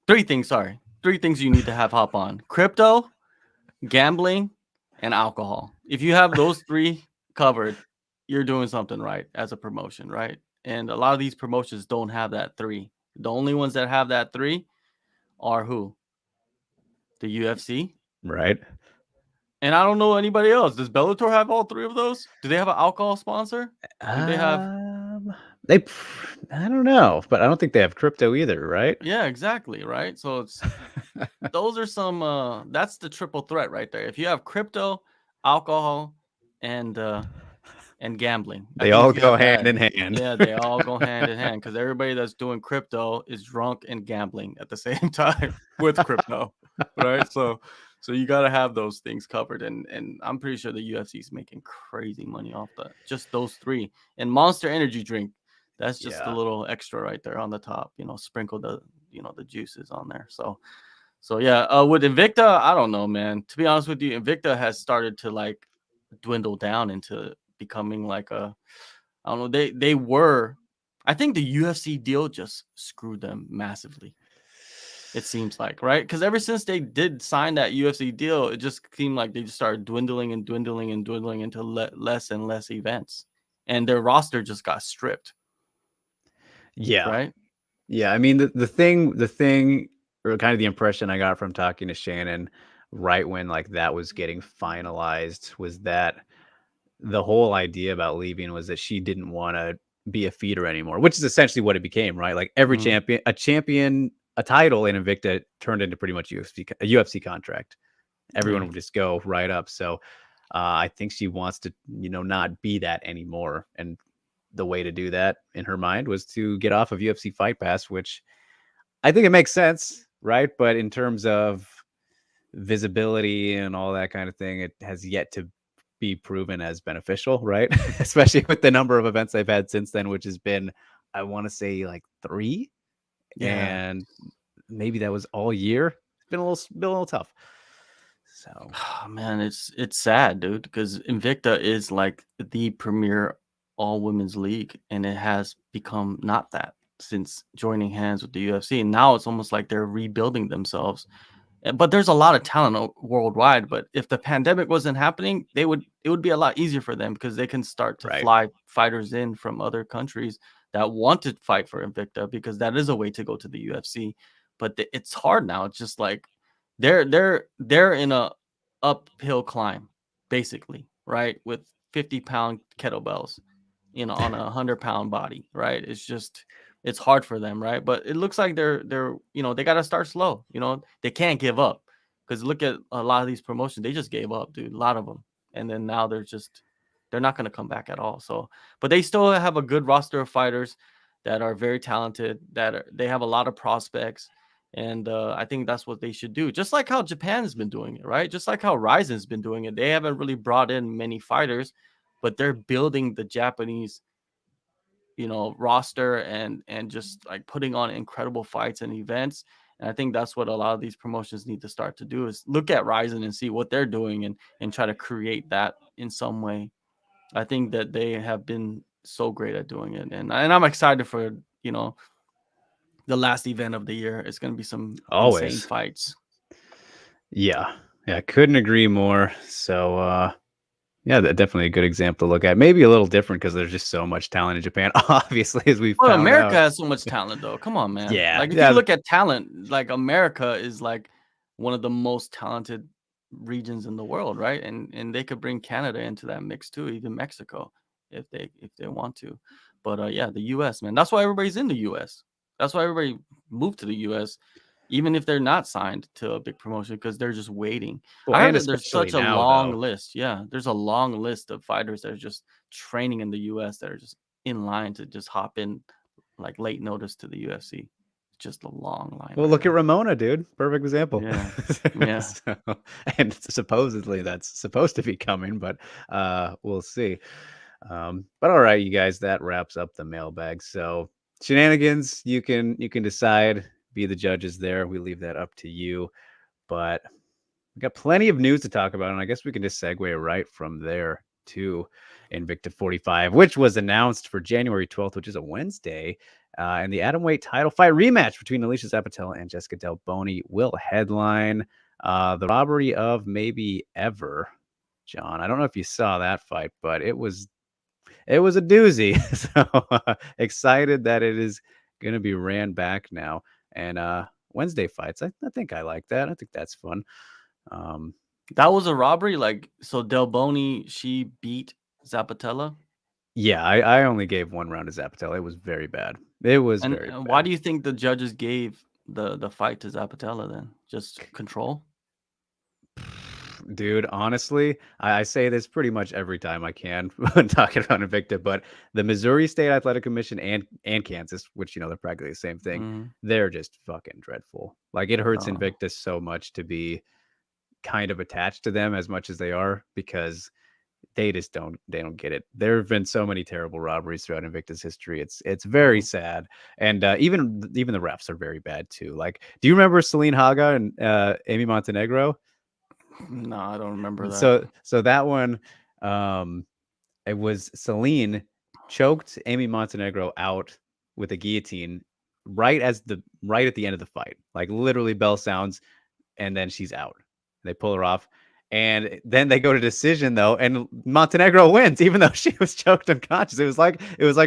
3 things, sorry. 3 things you need to hop on. Crypto, gambling, and alcohol. If you have those 3 covered, you're doing something right as a promotion, right? And a lot of these promotions don't have that 3. The only ones that have that 3 are who? The UFC. right. And I don't know anybody else. Does Bellator have all 3 of those? Do they have an alcohol sponsor? Do they have? I don't know, but I don't think they have crypto either, right? Yeah, exactly, right? So it's those are some that's the triple threat right there. If you have crypto, alcohol, and gambling, they all go hand in hand. Yeah, they all go hand in hand, because everybody that's doing crypto is drunk and gambling at the same time with crypto, right? So you got to have those things covered, and I'm pretty sure the UFC is making crazy money off that. Just those 3, and Monster Energy drink. That's just a little extra right there on the top. Sprinkle the the juices on there. So yeah. With Invicta, I don't know, man. To be honest with you, Invicta has started to like dwindle down into becoming like I don't know. They were. I think the UFC deal just screwed them massively. It seems like, right? Because ever since they did sign that UFC deal, it just seemed like they just started dwindling and dwindling and dwindling into less and less events, and their roster just got stripped. Yeah. Right. Yeah. I mean, the thing, or kind of the impression I got from talking to Shannon right when like that was getting finalized was that the whole idea about leaving was that she didn't want to be a feeder anymore, which is essentially what it became, right? Like every champion, a title in Invicta turned into pretty much a UFC contract. Everyone would just go right up. So I think she wants to, not be that anymore. And the way to do that in her mind was to get off of UFC Fight Pass, which I think it makes sense, right? But in terms of visibility and all that kind of thing, it has yet to be proven as beneficial, right? Especially with the number of events they've had since then, which has been, I want to say, like 3, and maybe that was all year. It's been a little tough. So, man, it's sad, dude, because Invicta is like the premier all women's league, and it has become not that since joining hands with the UFC. And now it's almost like they're rebuilding themselves. But there's a lot of talent worldwide. But if the pandemic wasn't happening, it would be a lot easier for them because they can start to fly fighters in from other countries that want to fight for Invicta, because that is a way to go to the UFC. But it's hard now. It's just like they're in a uphill climb, basically, right? With 50-pound kettlebells, on a 100-pound body, right? It's hard for them, right? But it looks like they're they got to start slow. They can't give up, because look at a lot of these promotions. They just gave up, dude. A lot of them, and then now they're not going to come back at all. So, but they still have a good roster of fighters that are very talented. They have a lot of prospects. And I think that's what they should do. Just like how Japan has been doing it, right? Just like how Ryzen has been doing it. They haven't really brought in many fighters, but they're building the Japanese, roster and just like putting on incredible fights and events. And I think that's what a lot of these promotions need to start to do, is look at Ryzen and see what they're doing and try to create that in some way. I think that they have been so great at doing it. And I'm excited for, the last event of the year. It's going to be some insane fights. Yeah, I couldn't agree more. So, yeah, that's definitely a good example to look at. Maybe a little different because there's just so much talent in Japan, obviously, as we've found America out. has so much talent, though. Come on, man. Yeah. Like, if you look at talent, like, America is like one of the most talented regions in the world, right? And they could bring Canada into that mix too, even Mexico, if they want to. But yeah, the US, man. That's why everybody's in the US. That's why everybody moved to the US, even if they're not signed to a big promotion, because they're just waiting. Well, I heard and that there's especially such a now, long though. list. Yeah, there's a long list of fighters that are just training in the US that are just in line to just hop in like late notice to the UFC. It's just a long line. Well, look at Ramona, dude. Perfect example. Yeah. Yeah. So, and supposedly that's supposed to be coming, but we'll see. But all right, you guys, that wraps up the mailbag. So shenanigans, you can decide, be the judges there. We leave that up to you. But we got plenty of news to talk about, and I guess we can just segue right from there to Invicta 45, which was announced for January 12th, which is a Wednesday. And the atomweight title fight rematch between Alicia Zapatella and Jessica Del Boni will headline the robbery of maybe ever. John, I don't know if you saw that fight, but it was a doozy. So excited that it is going to be ran back now. And Wednesday fights, I think I like that. I think that's fun. That was a robbery. Like, so Del Boni, she beat Zapatella. Yeah, I only gave one round to Zapatella. It was very bad. It was very bad. Why do you think the judges gave the fight to Zapatella then? Just control? Dude, honestly, I say this pretty much every time I can when talking about Invicta, but the Missouri State Athletic Commission and Kansas, which, they're practically the same thing, they're just fucking dreadful. Like, it hurts Invicta so much to be kind of attached to them as much as they are, because they don't get it. There have been so many terrible robberies throughout Invicta's history. It's very sad. And even the refs are very bad too. Like, do you remember Celine Haga and Amy Montenegro? No, I don't remember that. So that one, it was Celine choked Amy Montenegro out with a guillotine right at the end of the fight. Like, literally bell sounds, and then she's out. They pull her off, and then they go to decision though, and Montenegro wins, even though she was choked unconscious. It was like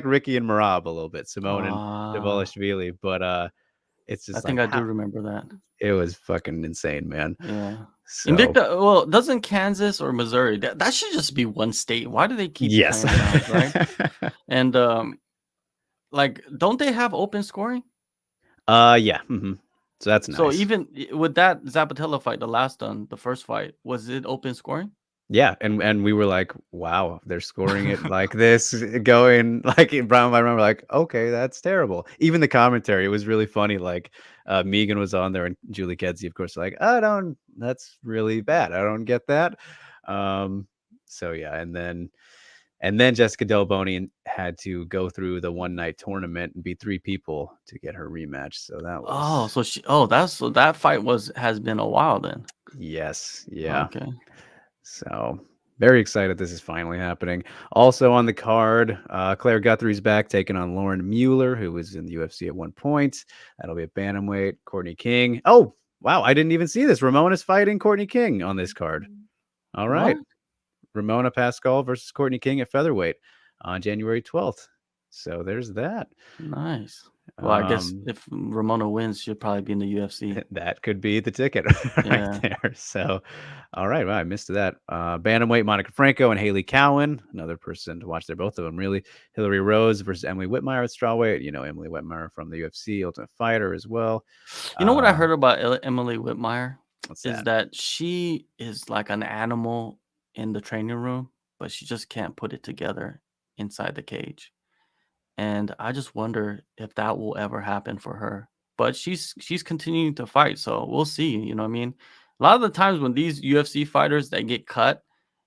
Ricky and Marab a little bit, Simone and Davolishvili, but it's just. I think I do remember that. It was fucking insane, man. Yeah. So. Invicta, well, doesn't Kansas or Missouri, that should just be one state. Why do they keep yes around, right? And like, don't they have open scoring? Yeah. Mm-hmm. So that's nice. So even with that Zapatella fight, the first fight, was it open scoring? Yeah, and we were like, wow, they're scoring it like this, going like Brown. I remember like, okay, that's terrible. Even the commentary, it was really funny. Like Megan was on there, and Julie Kedzie, of course, like, that's really bad. I don't get that. So yeah, and then Jessica Del Boni had to go through the one night tournament and beat 3 people to get her rematch. So that Oh, was so that fight has been a while then. yes, yeah. Okay. So very excited this is finally happening. Also on the card, Claire Guthrie's back taking on Lauren Mueller, who was in the UFC at one point. That'll be at bantamweight. Courtney King. Oh, wow, I didn't even see this. Ramona's fighting Courtney King on this card. All right. What? Ramona Pascal versus Courtney King at featherweight on January 12th. So there's that. Nice. Well, I guess Um, if Ramona wins, she'll probably be in the UFC. that could be the ticket right Yeah. there. So, all right. Well, I missed that. Bantamweight, Monica Franco and Haley Cowan, another person to watch there. Both of them really. Hillary Rose versus Emily Whitmire at strawweight. You know, Emily Whitmire from the UFC, Ultimate Fighter as well. You know what I heard about Emily Whitmire? What's Is that she is like an animal in the training room, but she just can't put it together inside the cage. And I just wonder if that will ever happen for her. But she's continuing to fight, so we'll see. You know what I mean? A lot of the times when these UFC fighters that get cut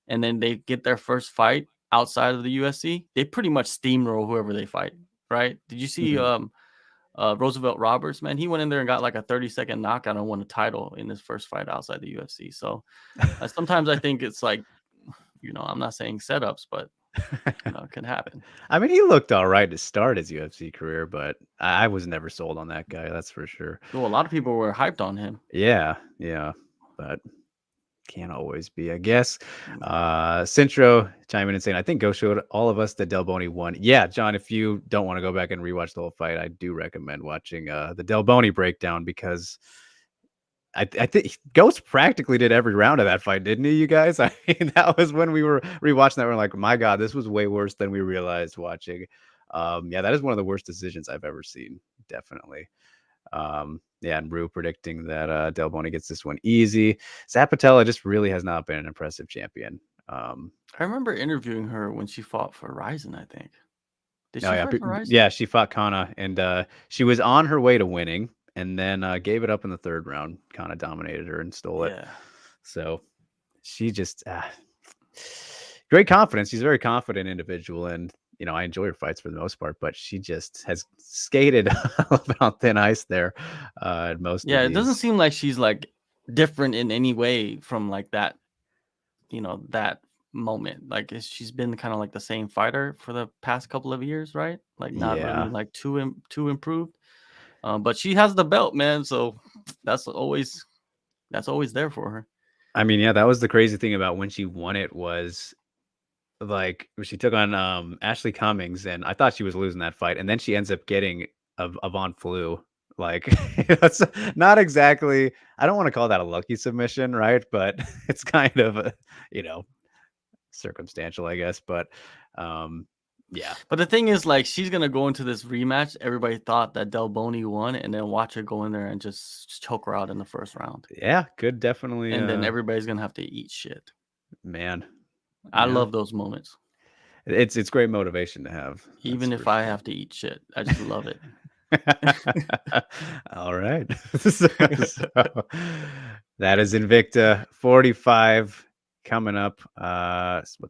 and then they get their first fight outside of the UFC, they pretty much steamroll whoever they fight, right? Did you see Roosevelt Roberts, man? He went in there and got like a 30-second knockout and won a title in his first fight outside the UFC. So sometimes I think it's like, I'm not saying setups, but it can happen. I mean, he looked all right to start his UFC career, but I was never sold on that guy. That's for sure. Well, a lot of people were hyped on him. Yeah, but can't always be, I guess. Centro chiming in and saying, I think Go showed all of us that Del Boni won. Yeah, John, if you don't want to go back and rewatch the whole fight, I do recommend watching the Del Boni breakdown because I think Ghost practically did every round of that fight, didn't he, you guys? I mean, that was when we were rewatching that. We're like, my God, this was way worse than we realized watching. Yeah, that is one of the worst decisions I've ever seen, definitely. Yeah, and Rue predicting that Del Boni gets this one easy. Zapatella just really has not been an impressive champion. I remember interviewing her when she fought for Ryzen, I think. Did she fight for Ryzen? Yeah, she fought Kana, and she was on her way to winning, and then gave it up in the third round. Kana dominated her and stole it. Yeah. So she just great confidence. She's a very confident individual, and I enjoy her fights for the most part, but she just has skated on thin ice there. Most it doesn't seem like she's like different in any way from like that, that moment. Like she's been kind of like the same fighter for the past couple of years, right? Like not really like too improved. But she has the belt, man. So that's always there for her. I mean, yeah, that was the crazy thing about when she won it was like she took on Ashley Cummings, and I thought she was losing that fight, and then she ends up getting a Von Flue. Like that's not exactly. I don't want to call that a lucky submission, right? But it's kind of circumstantial, I guess. But yeah. But the thing is, like, she's gonna go into this rematch. Everybody thought that Del Boni won, and then watch her go in there and just choke her out in the first round. Yeah, could definitely. And then everybody's gonna have to eat shit. Man, I love those moments. It's great motivation to have. Even if I have to eat shit, I just love it. All right. So, that is Invicta 45 coming up.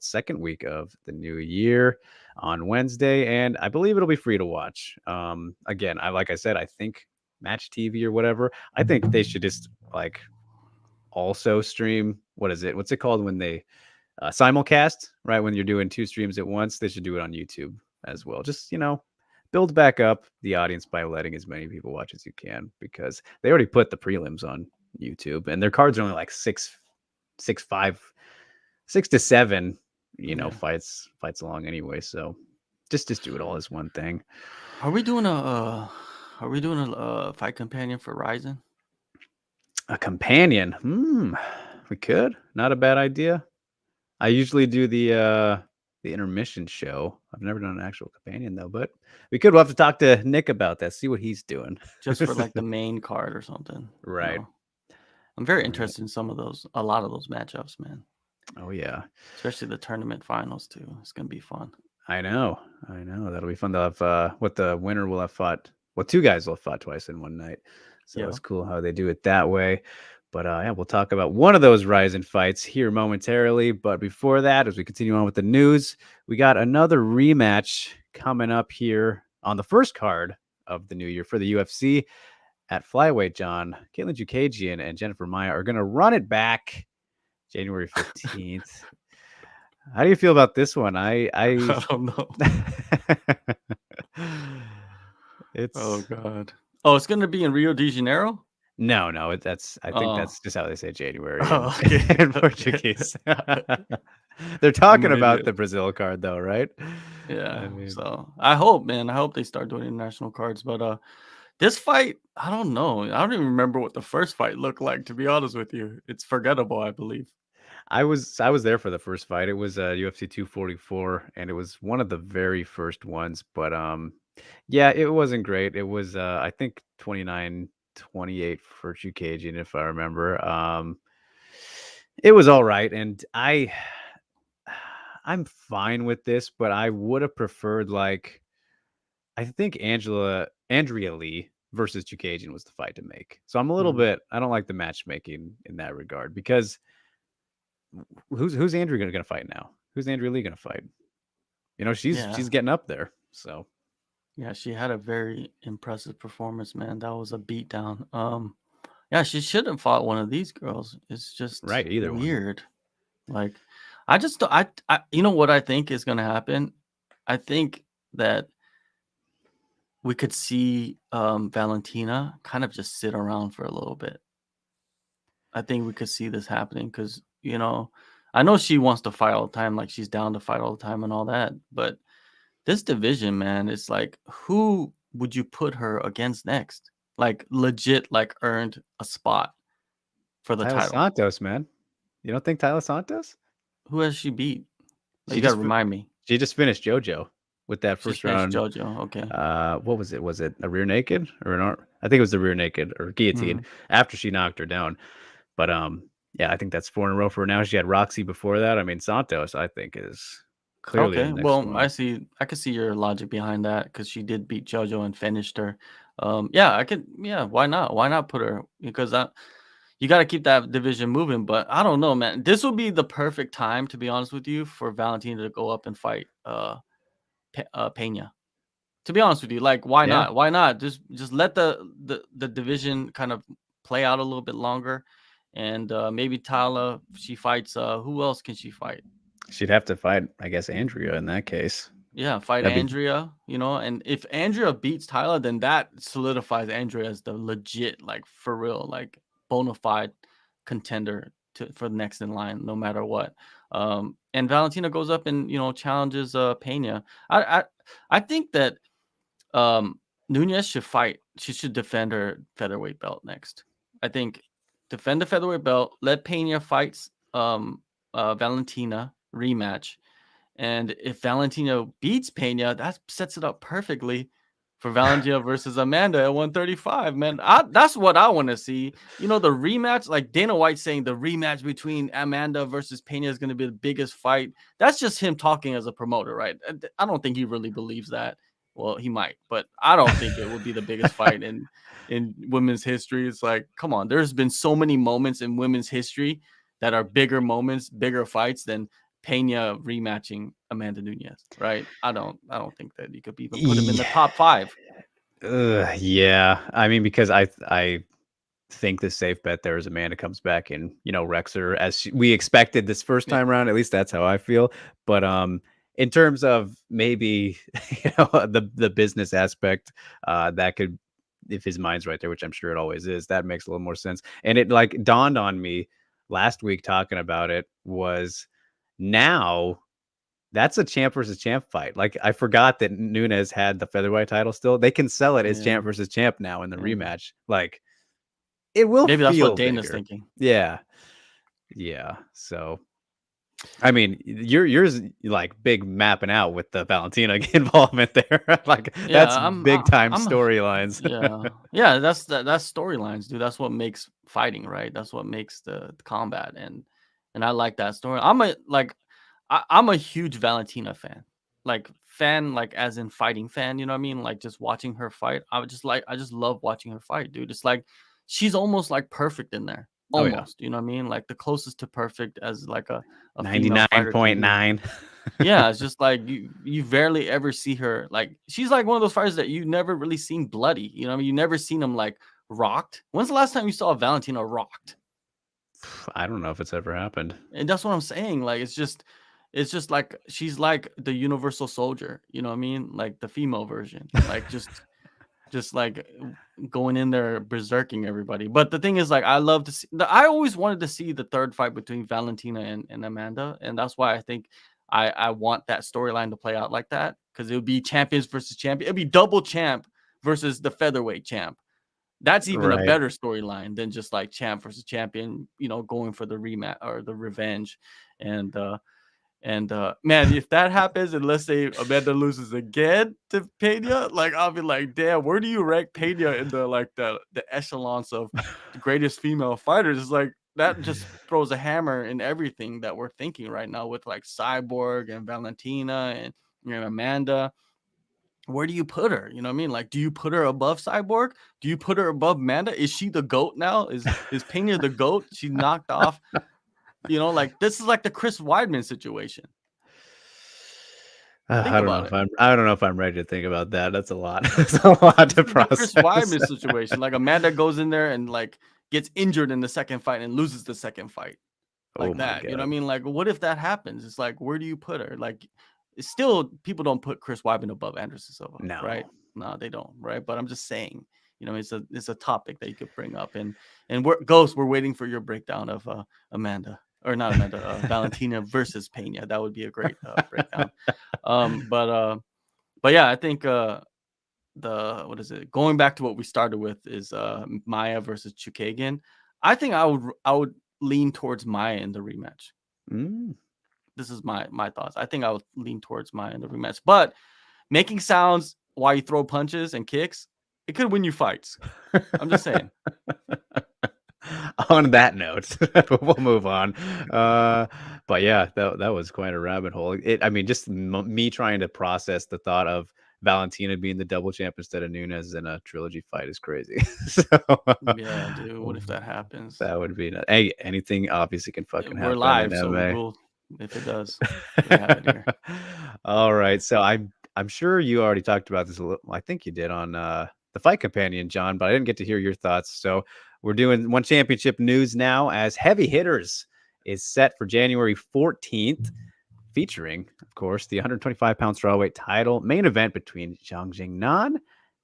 Second week of the new year on Wednesday, and I believe it'll be free to watch. Again, like I said, I think Match TV or whatever. I think they should just like also stream. What is it? What's it called when they simulcast? Right, when you're doing 2 streams at once, they should do it on YouTube as well. Just build back up the audience by letting as many people watch as you can, because they already put the prelims on YouTube, and their cards are only like 6 to 7, fights long anyway. So just do it all as one thing. Are we doing a fight companion for Ryzen? A companion? We could. Not a bad idea. I usually do the intermission show. I've never done an actual companion though, but we'll have to talk to Nick about that, see what he's doing. Just for like the main card or something. Right. I'm very interested in a lot of those matchups, man. Oh yeah. Especially the tournament finals too. It's gonna be fun. I know. That'll be fun. They'll have what the winner will have fought. Well, 2 guys will have fought twice in one night. So it's cool how they do it that way. But yeah, we'll talk about one of those rising fights here momentarily. But before that, as we continue on with the news, we got another rematch coming up here on the first card of the new year for the UFC at flyweight. John, Caitlin Jukagian and Jennifer Maia are going to run it back January 15th. How do you feel about this one? I don't know. It's oh god. Oh, it's gonna be in Rio de Janeiro? No, I think that's just how they say January okay. in Portuguese. They're talking about the Brazil card though, right? Yeah. So I hope, man. I hope they start doing international cards. But this fight, I don't know. I don't even remember what the first fight looked like, to be honest with you. It's forgettable, I believe. I was there for the first fight. It was UFC 244, and it was one of the very first ones. But yeah, it wasn't great. It was I think 29-28 for Chukagian, if I remember. It was all right, and I'm fine with this, but I would have preferred I think Andrea Lee versus Chukagian was the fight to make. So I'm a little bit I don't like the matchmaking in that regard because who's Andrea going to fight now? Who's Andrea Lee going to fight? She's getting up there. So yeah, she had a very impressive performance, man. That was a beatdown. Yeah, she shouldn't fought one of these girls. It's just either weird. Like, I you know what I think is going to happen? I think that we could see Valentina kind of just sit around for a little bit. I think we could see this happening because, I know she wants to fight all the time, like she's down to fight all the time and all that. But this division, man, it's like, who would you put her against next? Like, legit, like, earned a spot for the Tyler title. Santos, man. You don't think Tyler Santos? Who has she beat? You got to remind me. She just finished JoJo with that first round. JoJo, okay. What was it? Was it a rear naked or an arm? I think it was the rear naked or guillotine after she knocked her down. But yeah, I think that's 4 in a row for her now. She had Roxy before that. I mean, Santos, I think, is clearly okay. The next Well, one. I could see your logic behind that because she did beat JoJo and finished her. Yeah, I could. Yeah, why not? Why not put her? Because you got to keep that division moving. But I don't know, man. This would be the perfect time, to be honest with you, for Valentina to go up and fight Pena. To be honest with you, like, why not? Why not? Just let the division kind of play out a little bit longer. And maybe Tyler, she fights. Who else can she fight? She'd have to fight, I guess, Andrea in that case. Yeah, fight Andrea, and if Andrea beats Tyler, then that solidifies Andrea as the legit, like, for real, like, bona fide contender for the next in line, no matter what. And Valentina goes up and, challenges Pena. I think that Nunes should fight. She should defend her featherweight belt next. I think defend the featherweight belt, let Pena fight Valentina, rematch. And if Valentina beats Pena, that sets it up perfectly for Valentina versus Amanda at 135, man. That's what I want to see. The rematch, like Dana White saying the rematch between Amanda versus Pena is going to be the biggest fight. That's just him talking as a promoter, right? I don't think he really believes that. Well, he might, but I don't think it would be the biggest fight in women's history. It's like, come on, there's been so many moments in women's history that are bigger moments, bigger fights than Pena rematching Amanda Nunes, right? I don't think that you could even put him in the top 5. Yeah, I mean, because I think the safe bet there is Amanda comes back and wrecks her as we expected this first time around. At least that's how I feel. But in terms of maybe the business aspect, that could, if his mind's right there, which I'm sure it always is, that makes a little more sense. And it like dawned on me last week talking about it was now that's a champ versus champ fight. Like, I forgot that Nunes had the featherweight title still. They can sell it as champ versus champ now in the rematch. Like, it will maybe that's what Dana's bigger. thinking. Yeah. So, I mean, yours like big mapping out with the Valentina involvement there. Like, that's big time storylines. Yeah, that's storylines, dude. That's what makes fighting, right? That's what makes the combat, and I like that story. I'm a huge Valentina fan. Like as in fighting fan, you know what I mean? Like, just watching her fight. I just love watching her fight, dude. It's like she's almost like perfect in there. almost. You know what I mean? Like the closest to perfect as like a female fighter can be. 99.9. Yeah, it's just like you rarely ever see her like she's like one of those fighters that you never really seen bloody. You know what I mean? You never seen them like rocked. When's the last time you saw Valentina rocked? I don't know if it's ever happened. And that's what I'm saying. Like it's just like she's like the universal soldier, you know what I mean? Like the female version. Like just like going in there berserking everybody. But the thing is, like, I love to see I always wanted to see the third fight between Valentina and Amanda, and that's why I think I want that storyline to play out like that, because it would be champions versus champion. It'd be double champ versus the featherweight champ. That's even a better storyline than just like champ versus champion, you know, going for the rematch or the revenge. And man, if that happens, and let's say Amanda loses again to Pena, like I'll be like, damn, where do you rank Pena in the echelons of the greatest female fighters? It's like that just throws a hammer in everything that we're thinking right now with like Cyborg and Valentina and Amanda. Where do you put her? You know what I mean? Like, do you put her above Cyborg? Do you put her above Amanda? Is she the GOAT now? Is Pena the GOAT? She knocked off. You know, like this is like the Chris Weidman situation. I don't know if I'm ready to think about that. That's a lot. That's a lot to process. Chris Weidman situation. Like Amanda goes in there and like gets injured in the second fight and loses the second fight. Like that. You know what I mean? Like, what if that happens? It's like, where do you put her? Like, it's still people don't put Chris Weidman above Anderson Silva. No. Right? No, they don't. Right. But I'm just saying, you know, it's a topic that you could bring up. And we're waiting for your breakdown of Amanda. Or not Amanda, Valentina versus Pena. That would be a great breakdown. But yeah, I think what is it? Going back to what we started with is Maia versus Chookagian. I think I would lean towards Maia in the rematch. This is my thoughts. I think I would lean towards Maia in the rematch. But making sounds while you throw punches and kicks, it could win you fights. I'm just saying. On that note, we'll move on. But yeah, that was quite a rabbit hole. Just me trying to process the thought of Valentina being the double champ instead of Nunes in a trilogy fight is crazy. Yeah, dude. What if that happens? That would be hey, anything obviously can fucking happen. We're live, so if it does, we have it here. All right, so I'm sure you already talked about this a little. I think you did on the Fight Companion, John, but I didn't get to hear your thoughts. So we're doing one championship news now, as Heavy Hitters is set for January 14th, featuring, of course, the 125-pound strawweight title main event between Zhang Jingnan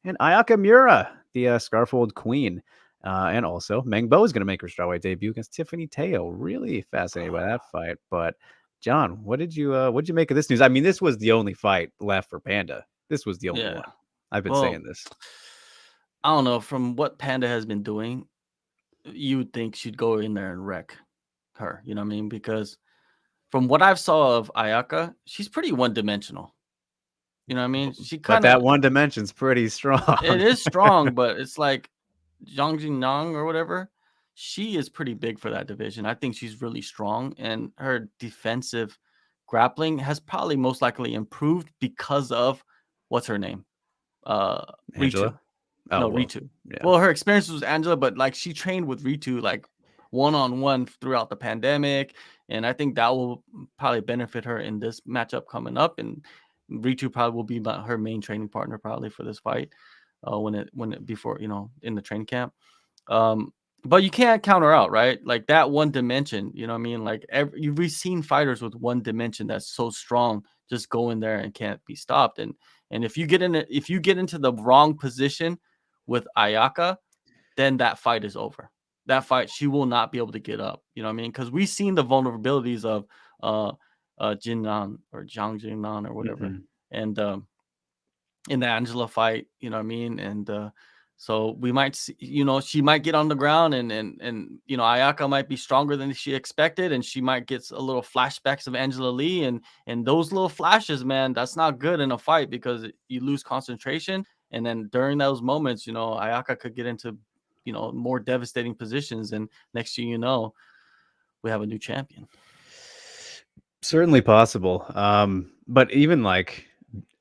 and Ayaka Miura, the Scarfold Queen. And also, Meng Bo is going to make her strawweight debut against Tiffany Teo. Really fascinated by that fight. But John, what did you make of this news? I mean, this was the only fight left for Panda. This was the only one. I've been saying this. I don't know. From what Panda has been doing, you would think she'd go in there and wreck her. You know what I mean? Because from what I've saw of Ayaka, she's pretty one-dimensional. You know what I mean? But that one dimension's pretty strong. It is strong, but it's like Zhang Jingnan or whatever. She is pretty big for that division. I think she's really strong, and her defensive grappling has probably most likely improved because of what's her name? Angela? Ritu. Ritu. Yeah. Well, her experience was Angela, but like she trained with Ritu like one-on-one throughout the pandemic, and I think that will probably benefit her in this matchup coming up. And Ritu probably will be her main training partner probably for this fight when it before in the training camp. But you can't count her out, right? Like that one dimension, you know what I mean? Like we've seen fighters with one dimension that's so strong just go in there and can't be stopped. And if you get into the wrong position with Ayaka, then that fight is over. That fight, she will not be able to get up. You know what I mean? Because we've seen the vulnerabilities of Jingnan or Zhang Jingnan or whatever. Mm-hmm. And in the Angela fight, you know what I mean? And so we might see, she might get on the ground and Ayaka might be stronger than she expected, and she might get a little flashbacks of Angela Lee, and those little flashes, man, that's not good in a fight because you lose concentration. And then during those moments, Ayaka could get into, more devastating positions. And next thing you know, we have a new champion. Certainly possible. But even like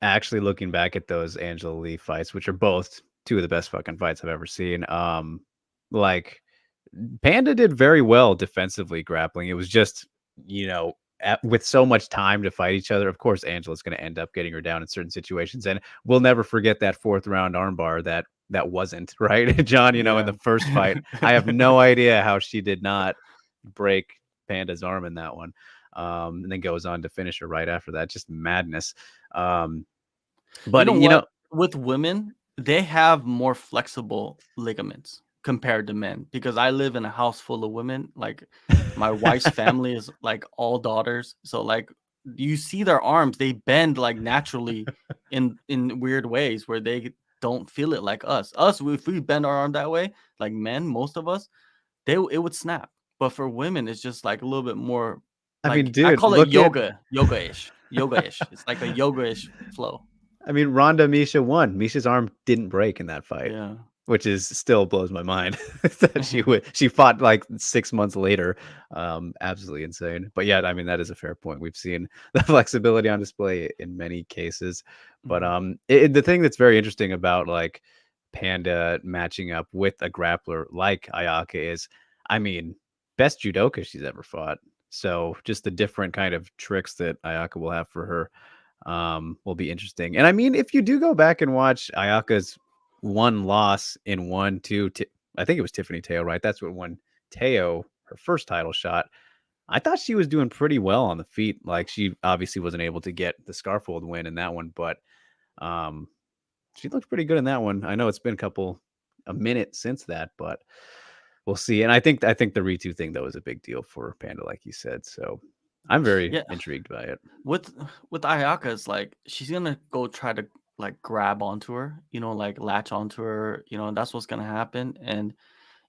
actually looking back at those Angela Lee fights, which are both two of the best fucking fights I've ever seen. Like Panda did very well defensively grappling. It was just, with so much time to fight each other, of course, Angela's going to end up getting her down in certain situations. And we'll never forget that 4th round armbar that wasn't, right? John, in the first fight, I have no idea how she did not break Panda's arm in that one. And then goes on to finish her right after that. Just madness. But, with women, they have more flexible ligaments compared to men, because I live in a house full of women. Like, my wife's family is like all daughters, so like you see their arms, they bend like naturally in weird ways where they don't feel it like us. If we bend our arm that way, like men, most of us, it would snap. But for women, it's just like a little bit more, like, I mean, dude, I call it yoga-ish. It's like a yoga-ish flow. I mean, Ronda Misha won. Misha's arm didn't break in that fight. Yeah. Which is still blows my mind that she fought like 6 months later. Absolutely insane. But yeah, I mean, that is a fair point. We've seen the flexibility on display in many cases. But the thing that's very interesting about like Panda matching up with a grappler like Ayaka is, I mean, best judoka she's ever fought. So just the different kind of tricks that Ayaka will have for her will be interesting. And I mean, if you do go back and watch Ayaka's one loss in I think it was Tiffany Teo, right? That's what won Teo her first title shot. I thought she was doing pretty well on the feet. Like, she obviously wasn't able to get the Scarfold win in that one, but she looked pretty good in that one. I know it's been a minute since that, but we'll see. And I think the Ritu thing though is a big deal for Panda, like you said. So I'm very intrigued by it. With Ayaka, it's like she's gonna go try to like grab onto her, like latch onto her, and that's what's gonna happen.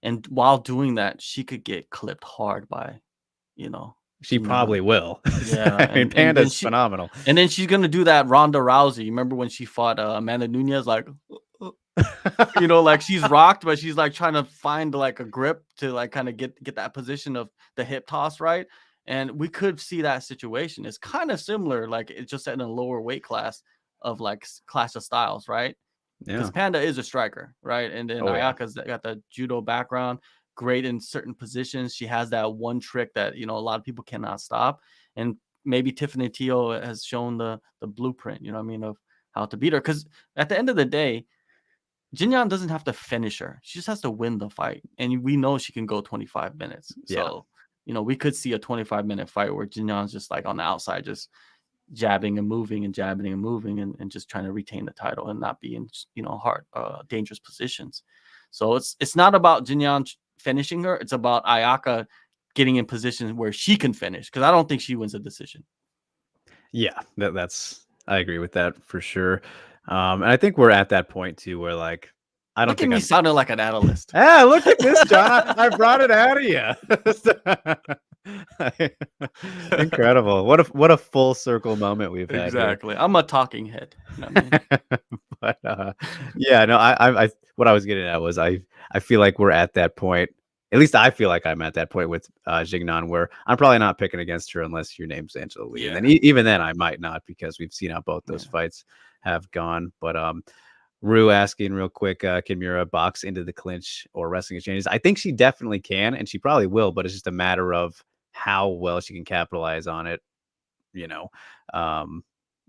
And while doing that, she could get clipped hard by, she probably will. Yeah, I mean, Panda's phenomenal. And then she's gonna do that Ronda Rousey. You remember when she fought Amanda Nunes? Like, like she's rocked, but she's like trying to find like a grip to like kind of get that position of the hip toss right. And we could see that situation. It's kind of similar, like it's just in a lower weight class of like Clash of Styles, right? Because Panda is a striker, right? And then Ayaka's got the judo background, great in certain positions. She has that one trick that a lot of people cannot stop. And maybe Tiffany Teo has shown the blueprint, of how to beat her. Because at the end of the day, Jinyan doesn't have to finish her. She just has to win the fight. And we know she can go 25 minutes. So, we could see a 25-minute fight where Jinyan's just like on the outside, just jabbing and moving and jabbing and moving and just trying to retain the title and not be in, hard, dangerous positions. So it's not about Jinyan finishing her. It's about Ayaka getting in positions where she can finish, because I don't think she wins a decision. Yeah, I agree with that for sure. And I think we're at that point too, where like, I don't think I'm sounding like an analyst. Yeah, look at this, John. I brought it out of you. Incredible. What a full circle moment we've had. Exactly. I'm a talking head. But yeah, no, I what I was getting at was I feel like we're at that point. At least I feel like I'm at that point with Jingnan, where I'm probably not picking against her unless your name's Angela Lee. Yeah. And then even then I might not, because we've seen how both those fights have gone. But Rue asking real quick, can Miura box into the clinch or wrestling exchanges? I think she definitely can, and she probably will, but it's just a matter of how well she can capitalize on it,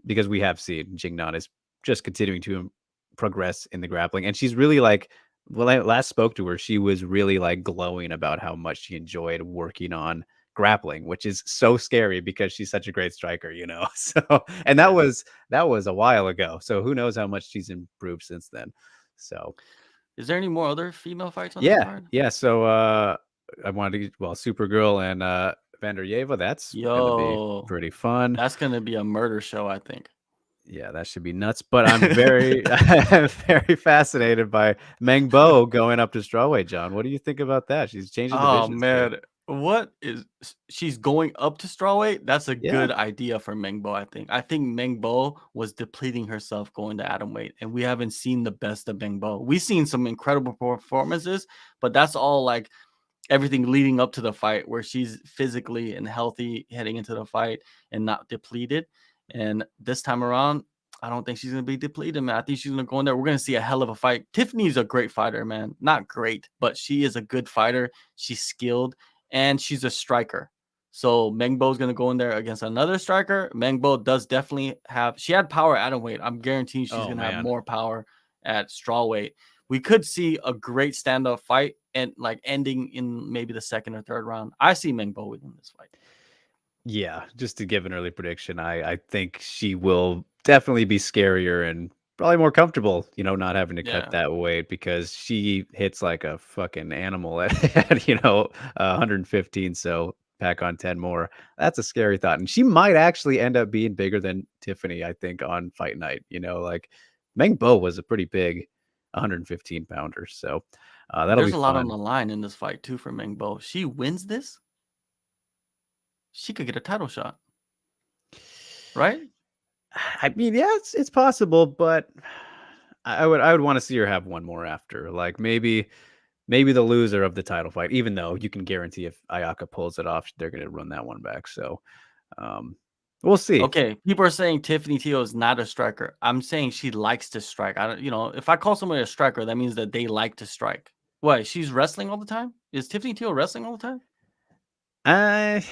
because we have seen Jingnan is just continuing to progress in the grappling. And she's really like, when I last spoke to her, she was really like glowing about how much she enjoyed working on grappling, which is so scary because she's such a great striker, So, and that was a while ago. So who knows how much she's improved since then. So, is there any more other female fights on the card? Yeah. So I wanted to Supergirl and Vanderyeva. That's gonna be pretty fun. That's gonna be a murder show, I think. Yeah, that should be nuts. But I'm very, very fascinated by Meng Bo going up to strawweight. John, what do you think about that? She's changing divisions. Oh man, she's going up to strawweight? That's a good idea for Meng Bo. I think Meng Bo was depleting herself going to atomweight, and we haven't seen the best of Meng Bo. We've seen some incredible performances, but that's all like everything leading up to the fight, where she's physically and healthy heading into the fight and not depleted. And this time around, I don't think she's going to be depleted, man. I think she's going to go in there. We're going to see a hell of a fight. Tiffany's a great fighter, man. Not great, but she is a good fighter. She's skilled, and she's a striker. So Mengbo's going to go in there against another striker. Mengbo does definitely have – she had power at atomweight. I'm guaranteeing she's going to have more power at strawweight. We could see a great stand-up fight and like ending in maybe the second or third round. I see Mengbo winning this fight. Yeah, just to give an early prediction, I think she will definitely be scarier and probably more comfortable, not having to cut that weight, because she hits like a fucking animal at 115. So pack on 10 more. That's a scary thought. And she might actually end up being bigger than Tiffany, I think, on fight night. Like Mengbo was a pretty big 115 pounder. So that'll There's be a fun. lot on the line in this fight too for Mengbo. She wins this, she could get a title shot, right? I mean, yeah, it's possible, but I would want to see her have one more after. Like maybe the loser of the title fight, even though you can guarantee if Ayaka pulls it off, they're going to run that one back. So we'll see. Okay, people are saying Tiffany Teal is not a striker. I'm saying she likes to strike. I don't, if I call somebody a striker, that means that they like to strike. What? She's wrestling all the time? Is Tiffany Teal wrestling all the time? I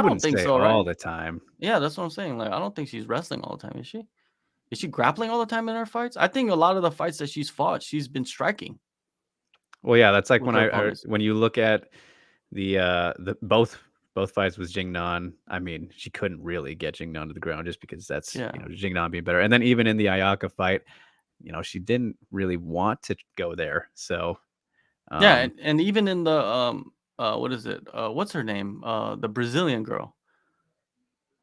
don't think so, all right? the time. Yeah, that's what I'm saying. Like, I don't think she's wrestling all the time. Is she? Is she grappling all the time in her fights? I think a lot of the fights that she's fought, she's been striking. Well, yeah, that's like when you look at the both fights with Jingnan. I mean, she couldn't really get Jingnan to the ground just because that's Jingnan being better. And then even in the Ayaka fight, she didn't really want to go there. So yeah, and even in the what is it? What's her name? The Brazilian girl.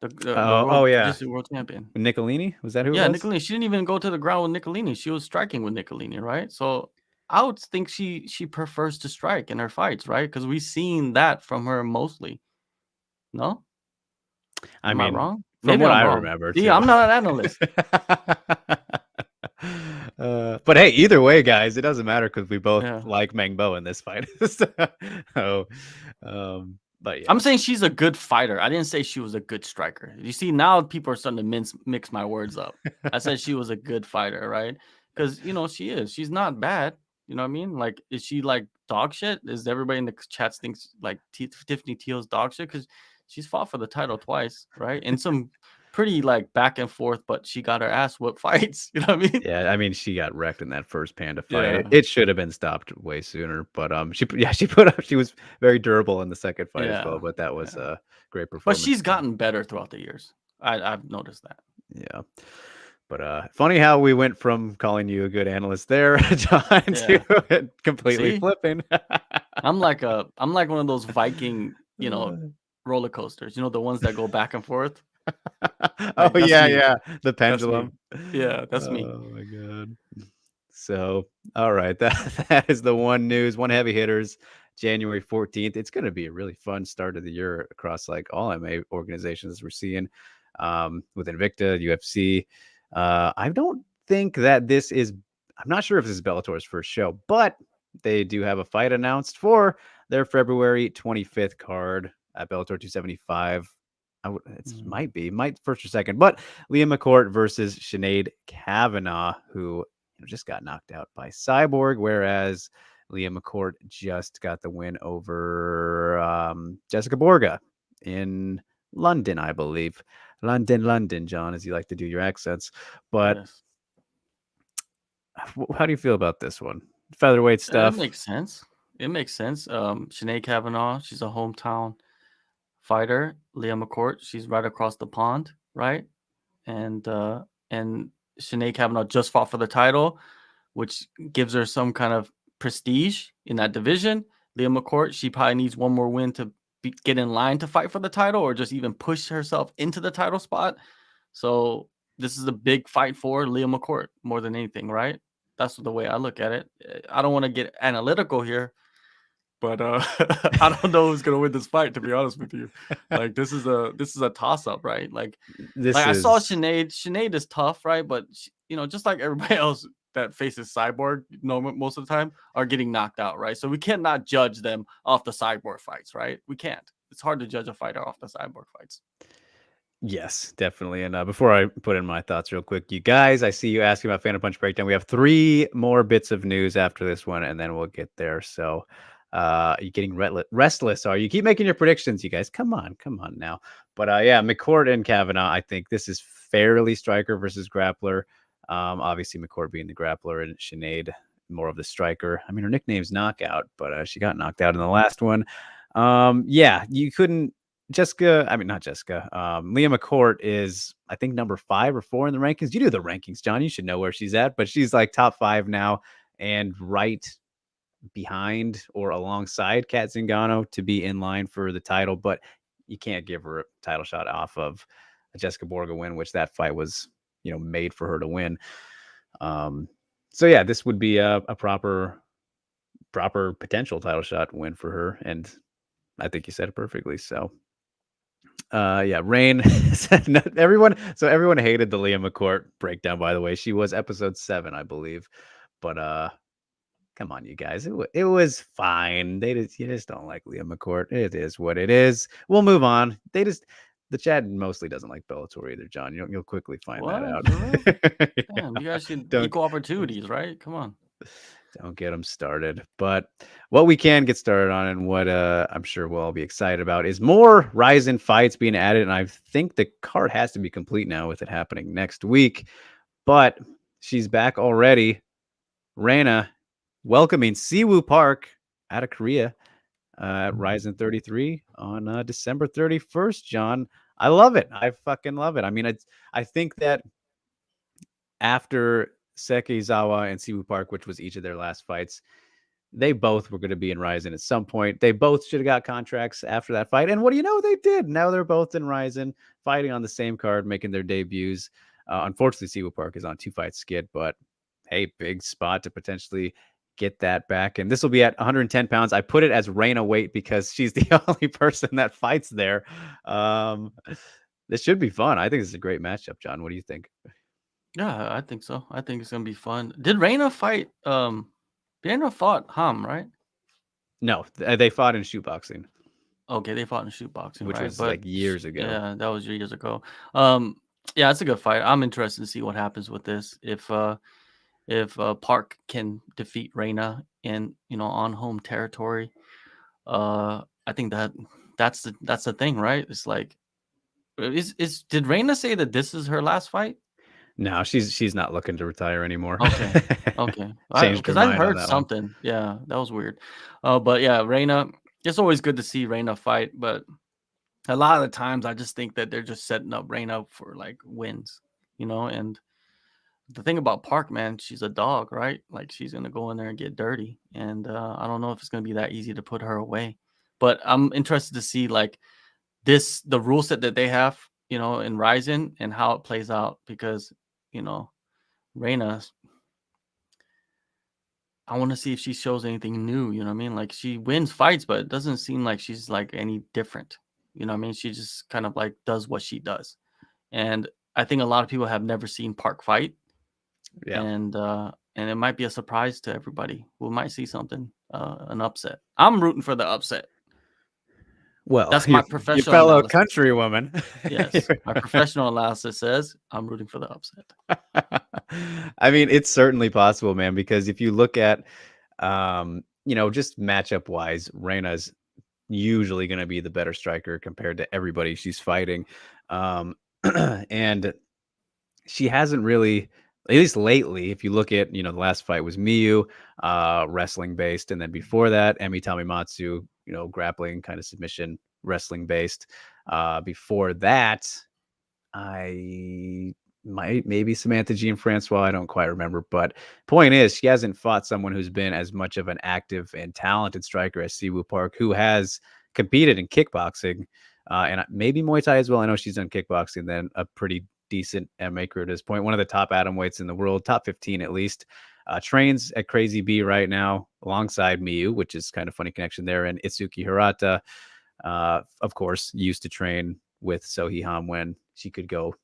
The world champion. Nicolini? Was that who it was? Nicolini. She didn't even go to the ground with Nicolini. She was striking with Nicolini, right? So I would think she prefers to strike in her fights, right? Because we've seen that from her mostly. No? Am I wrong? From what I remember. Yeah, I'm not an analyst. But hey, either way, guys, it doesn't matter because we both like Mengbo in this fight. But yeah. I'm saying she's a good fighter. I didn't say she was a good striker. You see, now people are starting to mix my words up. I said she was a good fighter, right? Because she is. She's not bad. You know what I mean? Like, is she like dog shit? Is everybody in the chats thinks like Tiffany Teal's dog shit? Because she's fought for the title twice, right? And some pretty like back and forth, but she got her ass whooped fights. You know what I mean? Yeah, I mean, she got wrecked in that first Panda fight. Yeah. It should have been stopped way sooner, but she was very durable in the second fight as well. But that was a great performance. But she's gotten better throughout the years. I've noticed that. Yeah. But funny how we went from calling you a good analyst there, John, to completely flipping. I'm like one of those Viking, roller coasters. The ones that go back and forth. Oh yeah, the pendulum. That's me. Oh my god. So, all right, that is the one news, one heavy hitters. January 14th. It's going to be a really fun start of the year across like all MMA organizations we're seeing, with Invicta, UFC. I don't think that I'm not sure if this is Bellator's first show, but they do have a fight announced for their February 25th card at Bellator 275. Might first or second, but Mccourt versus Sinead Kavanaugh, who just got knocked out by Cyborg, whereas Mccourt just got the win over Jessica Borga in London, I believe. London, John, as you like to do your accents. But how do you feel about this one? Featherweight stuff. It makes sense. Sinead Kavanaugh, she's a hometown fighter. Mccourt, she's right across the pond, right? And Sinead Kavanaugh just fought for the title, which gives her some kind of prestige in that division. Mccourt, she probably needs one more win to get in line to fight for the title, or just even push herself into the title spot. So this is a big fight for Mccourt more than anything, right? That's the way I look at it. I don't want to get analytical here, but I don't know who's gonna win this fight, to be honest with you. Like, this is a toss-up, right? I saw Sinead. Sinead is tough, right? But just like everybody else that faces Cyborg, most of the time, are getting knocked out, right? So we cannot judge them off the Cyborg fights, right? We can't. It's hard to judge a fighter off the Cyborg fights. Yes, definitely. And before I put in my thoughts real quick, you guys, I see you asking about Phantom Punch Breakdown. We have 3 more bits of news after this one, and then we'll get there. So, you getting restless? Are you? Keep making your predictions, you guys. Come on now. But yeah, Mccourt and Kavanaugh. I think this is fairly striker versus grappler. Obviously Mccourt being the grappler and Sinead more of the striker. I mean, her nickname's Knockout, but she got knocked out in the last one. Yeah, you couldn't. Not Jessica. Leah Mccourt is, I think, number 5 or 4 in the rankings. You do the rankings, John. You should know where she's at, but she's like top 5 now and right behind or alongside Kat Zingano to be in line for the title. But you can't give her a title shot off of a Jessica Borga win, which that fight was, made for her to win. So yeah, this would be a proper potential title shot win for her, and I think you said it perfectly. So yeah, Rain everyone hated the Leah Mccourt breakdown, by the way. She was episode 7, I believe. But come on, you guys. It was fine. You just don't like Leah Mccourt. It is what it is. We'll move on. The chat mostly doesn't like Bellator either, John. You'll quickly find that out. Damn, you guys should equal opportunities, right? Come on. Don't get them started. But what we can get started on, and what I'm sure we'll all be excited about, is more Ryzen fights being added. And I think the card has to be complete now with it happening next week. But she's back already. Rana welcoming Siwoo Park out of Korea at Ryzen 33 on December 31st, John. I love it. I fucking love it. I mean, I think that after Sekizawa and Siwoo Park, which was each of their last fights, they both were going to be in Ryzen at some point. They both should have got contracts after that fight. And what do you know? They did. Now they're both in Ryzen, fighting on the same card, making their debuts. Unfortunately, Siwoo Park is on 2-fight skid, but hey, big spot to potentially get that back. And this will be at 110 pounds. I put it as Reina weight because she's the only person that fights there. This should be fun. I think this is a great matchup, John. What do you think? Yeah, I think so. I think it's gonna be fun. Did Reina fight? Reina fought Ham, right? No, they fought in shoot boxing. Okay, they fought in shoot boxing, which right? was like years ago. Yeah, that was years ago. Yeah, it's a good fight. I'm interested to see what happens with this. If Park can defeat Reina in on home territory, I think that's the thing, right? It's like, did Reina say that this is her last fight? No, she's not looking to retire anymore. Okay. Because I heard something. Yeah, that was weird. But yeah, Reina. It's always good to see Reina fight, but a lot of the times I just think that they're just setting up Reina for like wins, And the thing about Park, man, she's a dog, right? Like she's gonna go in there and get dirty, and I don't know if it's gonna be that easy to put her away. But I'm interested to see like the rule set that they have, in Ryzen and how it plays out because Reina, I want to see if she shows anything new. You know what I mean? Like she wins fights, but it doesn't seem like she's like any different. You know what I mean? She just kind of like does what she does, and I think a lot of people have never seen Park fight. Yeah. And it might be a surprise to everybody. We might see something, an upset. I'm rooting for the upset. Well, that's my professional your fellow countrywoman. Yes, my professional analysis says I'm rooting for the upset. I mean, it's certainly possible, man, because if you look at, just matchup wise, Reina's usually going to be the better striker compared to everybody she's fighting. And she hasn't really, at least lately, if you look at, the last fight was Miyu, wrestling based. And then before that, Emi Tamimatsu, grappling kind of submission wrestling based. Before that, maybe Samantha Jean Francois. I don't quite remember. But point is, she hasn't fought someone who's been as much of an active and talented striker as Siwoo Park, who has competed in kickboxing and maybe Muay Thai as well. I know she's done kickboxing, then a pretty decent MMA career at this point. One of the top atom weights in the world, top 15 at least. Trains at Crazy B right now alongside Miyu, which is kind of funny connection there. And Itsuki Hirata, of course, used to train with Sohee Ham when she could go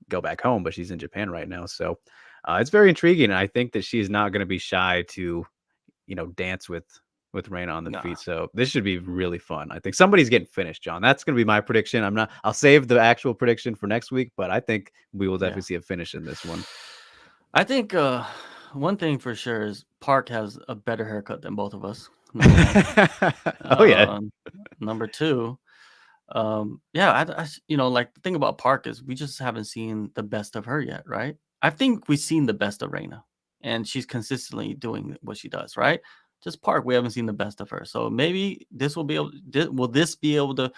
back home, but she's in Japan right now. So it's very intriguing. I think that she's not going to be shy to, dance with with Reina on the feet. So this should be really fun. I think somebody's getting finished, John. That's going to be my prediction. I'll save the actual prediction for next week, but I think we will definitely see a finish in this one. I think one thing for sure is Park has a better haircut than both of us. Oh yeah. Number two, I like the thing about Park is we just haven't seen the best of her yet, right? I think we've seen the best of Reina, and she's consistently doing what she does, right? Just Park, we haven't seen the best of her. So maybe this fight be able to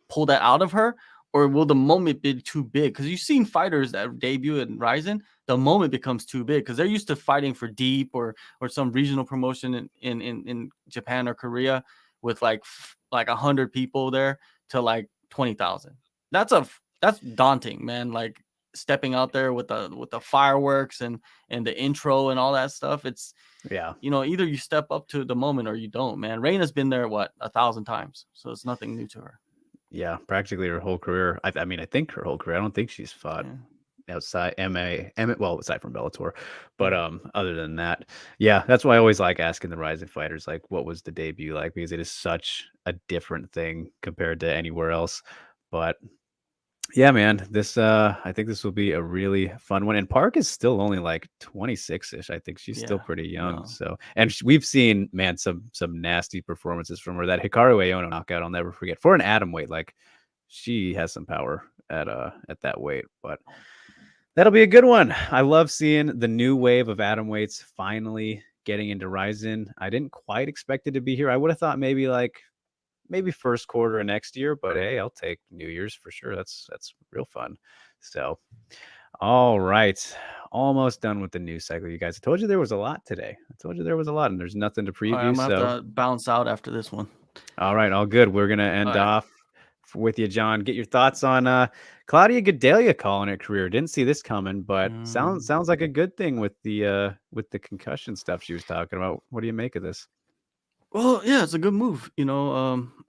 pull that out of her, or will the moment be too big? Because you've seen fighters that debut in Ryzen, the moment becomes too big because they're used to fighting for Deep or some regional promotion in Japan or Korea with like 100 people there to like 20,000. That's daunting, man. Like stepping out there with the fireworks and the intro and all that stuff. It's either you step up to the moment or you don't, man. Reina's been there 1,000 times, so it's nothing new to her. Yeah, practically her whole career. I think her whole career. I don't think she's fought outside well, aside from Bellator, but other than that, that's why I always like asking the rising fighters, like, what was the debut like, because it is such a different thing compared to anywhere else. But yeah, man, I think this will be a really fun one. And Park is still only like 26-ish. I think she's still pretty young. So, and we've seen, man, some nasty performances from her. That Hikaru Aono knockout, I'll never forget. For an atom weight, like, she has some power at that weight. But that'll be a good one. I love seeing the new wave of atom weights finally getting into Ryzen. I didn't quite expect it to be here. I would have thought maybe first quarter of next year, but hey, I'll take New Year's for sure. That's real fun. So, all right, almost done with the news cycle, you guys. I told you there was a lot today. And there's nothing to preview. I'm gonna have to bounce out after this one. All right, all good. We're gonna end off with you, John. Get your thoughts on Claudia Gadelha calling it career. Didn't see this coming, but sounds like a good thing with the concussion stuff she was talking about. What do you make of this? Well, yeah, it's a good move.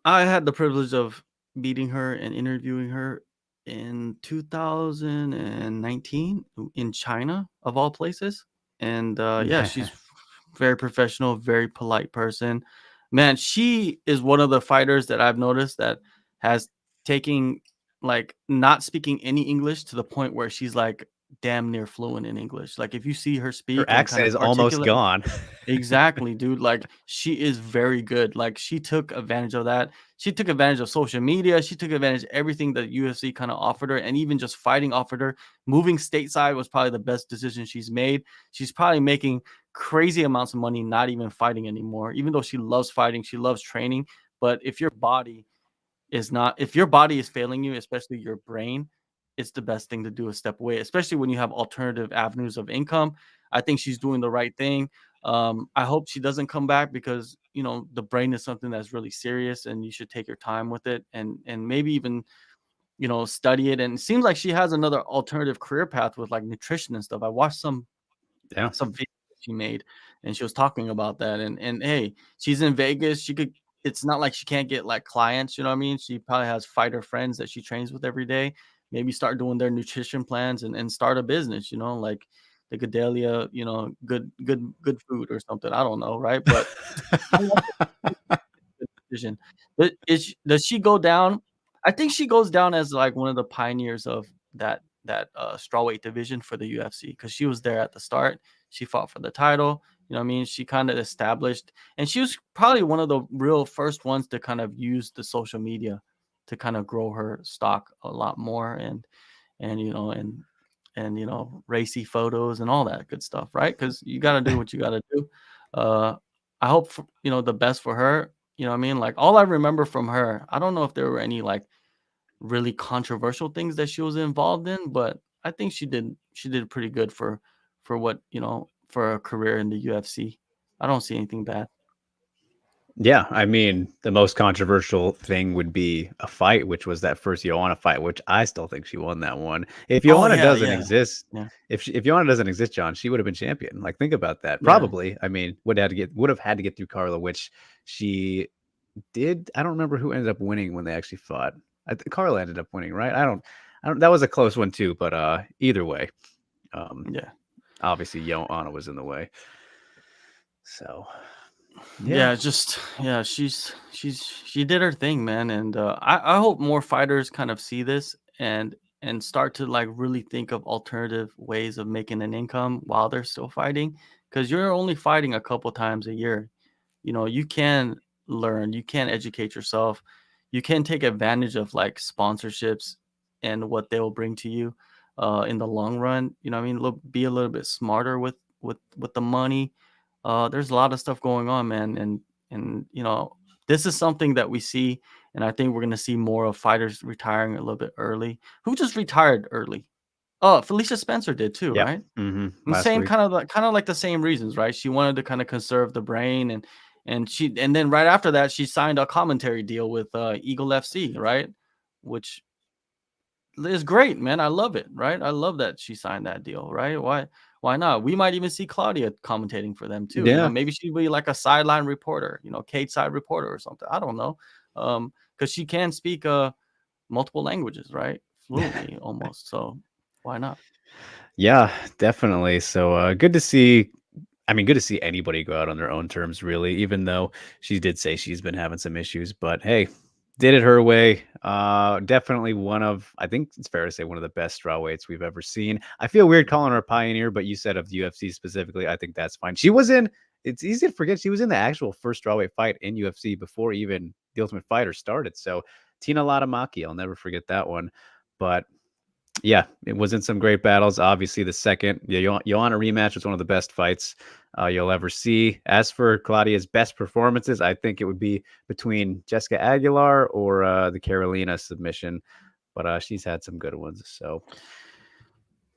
I had the privilege of meeting her and interviewing her in 2019 in China, of all places. And she's very professional, very polite person. Man, she is one of the fighters that I've noticed that has taken like not speaking any English to the point where she's like damn near fluent in English. Like if you see her speak, her accent is almost gone. Exactly, dude. Like she is very good. Like she took advantage of that. She took advantage of social media. She took advantage of everything that UFC kind of offered her, and even just fighting offered her. Moving stateside was probably the best decision she's made. She's probably making crazy amounts of money not even fighting anymore, even though she loves fighting, she loves training. But if your body is failing you, especially your brain, it's the best thing to do, a step away, especially when you have alternative avenues of income. I think she's doing the right thing. I hope she doesn't come back because, the brain is something that's really serious and you should take your time with it and maybe even, study it. And it seems like she has another alternative career path with like nutrition and stuff. I watched some video she made and she was talking about that. And hey, she's in Vegas. It's not like she can't get like clients, you know what I mean? She probably has fighter friends that she trains with every day. Maybe start doing their nutrition plans and start a business, like the Gadelha, good food or something. I don't know, right? But decision. But does she go down? I think she goes down as like one of the pioneers of that strawweight division for the UFC because she was there at the start. She fought for the title. You know what I mean? She kind of established, and she was probably one of the real first ones to kind of use the social media to kind of grow her stock a lot more and racy photos and all that good stuff, right? Because you got to do what you got to do. I hope the best for her. You know what I mean? Like all I remember from her, I don't know if there were any like really controversial things that she was involved in, but I think she did pretty good for what, for a career in the UFC. I don't see anything bad. Yeah, I mean, the most controversial thing would be a fight, which was that first Joanna fight, which I still think she won that one. If Joanna doesn't exist, if Joanna doesn't exist, John, she would have been champion. Like, think about that. Probably. I mean, would have had to get through Carla, which she did. I don't remember who ended up winning when they actually fought. Carla ended up winning, right? I don't. That was a close one too, but either way, obviously Joanna was in the way. So. Yeah, she did her thing, man, and I hope more fighters kind of see this and start to like really think of alternative ways of making an income while they're still fighting, because you're only fighting a couple times a year. You can learn, you can educate yourself, you can take advantage of like sponsorships and what they will bring to you in the long run. I mean, be a little bit smarter with the money. There's a lot of stuff going on, man, and this is something that we see, and I think we're gonna see more of fighters retiring a little bit early. Who just retired early? Oh, Felicia Spencer did too, Yep. right? And Last same week. kind of like the same reasons, right? She wanted to kind of conserve the brain, and then right after that she signed a commentary deal with Eagle FC, right? Which is great, man. I love it, right? I love that she signed that deal, right? Why not? We might even see Claudia commentating for them too. Yeah. Maybe she'd be like a sideline reporter, Kate side reporter or something. I don't know. Because she can speak multiple languages, right? Fluently almost. So why not? Yeah, definitely. So good to see. I mean, good to see anybody go out on their own terms, really, even though she did say she's been having some issues. But hey, did it her way. Definitely I think it's fair to say, one of the best strawweights we've ever seen. I feel weird calling her a pioneer, but you said of the UFC specifically, I think that's fine. It's easy to forget, she was in the actual first strawweight fight in UFC before even The Ultimate Fighter started. So Tina Latamaki, I'll never forget that one. But yeah, it was in some great battles. Obviously, the second Joanna rematch was one of the best fights you'll ever see. As for Claudia's best performances, I think it would be between Jessica Aguilar or the Carolina submission, but she's had some good ones. So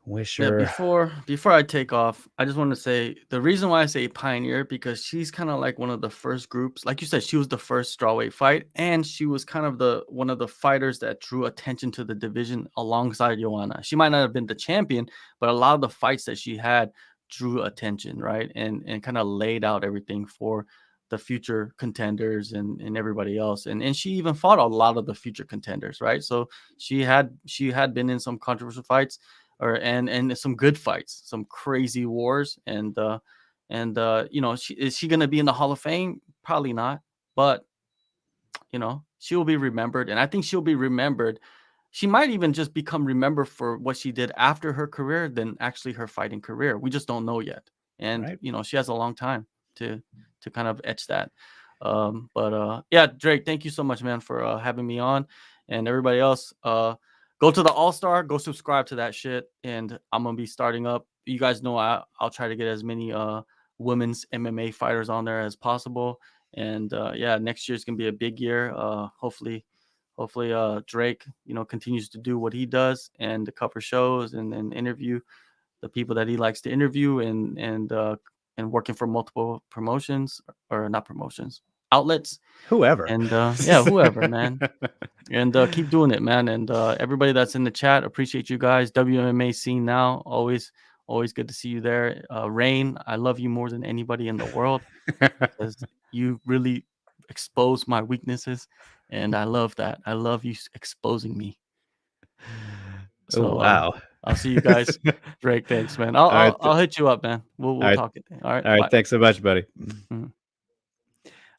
wish Yeah, her. before I take off, I just want to say the reason why I say pioneer, because she's kind of like one of the first groups. Like you said, she was the first strawweight fight, and she was kind of the one of the fighters that drew attention to the division alongside Joanna. She might not have been the champion, but a lot of the fights that she had drew attention, right? And kind of laid out everything for the future contenders and everybody else. And she even fought a lot of the future contenders, right? So she had been in some controversial fights and some good fights, some crazy wars, and is she gonna be in the Hall of Fame? Probably not, but she will be remembered, and I think she'll be remembered. She might even just become remembered for what she did after her career than actually her fighting career. We just don't know yet, and Right. she has a long time to kind of etch that. But yeah, Drake, thank you so much, man, for having me on, and everybody else. Go to the All-Star, go subscribe to that shit, and I'm gonna be starting up. You guys know I'll try to get as many women's MMA fighters on there as possible. And yeah, next year's gonna be a big year. Hopefully Drake, continues to do what he does and to cover shows and interview the people that he likes to interview and working for multiple promotions, or not promotions, outlets. Whoever. And yeah, whoever, man. And keep doing it, man. And everybody that's in the chat, appreciate you guys. WMMA scene now, always good to see you there. Rain, I love you more than anybody in the world, because you really expose my weaknesses, and I love that. I love you exposing me. Oh, So wow. I'll see you guys. Drake, thanks, man. I'll All right. I'll, I'll hit you up, man. We'll All right. talk it. All right, All right. bye. Thanks so much, buddy. Mhm.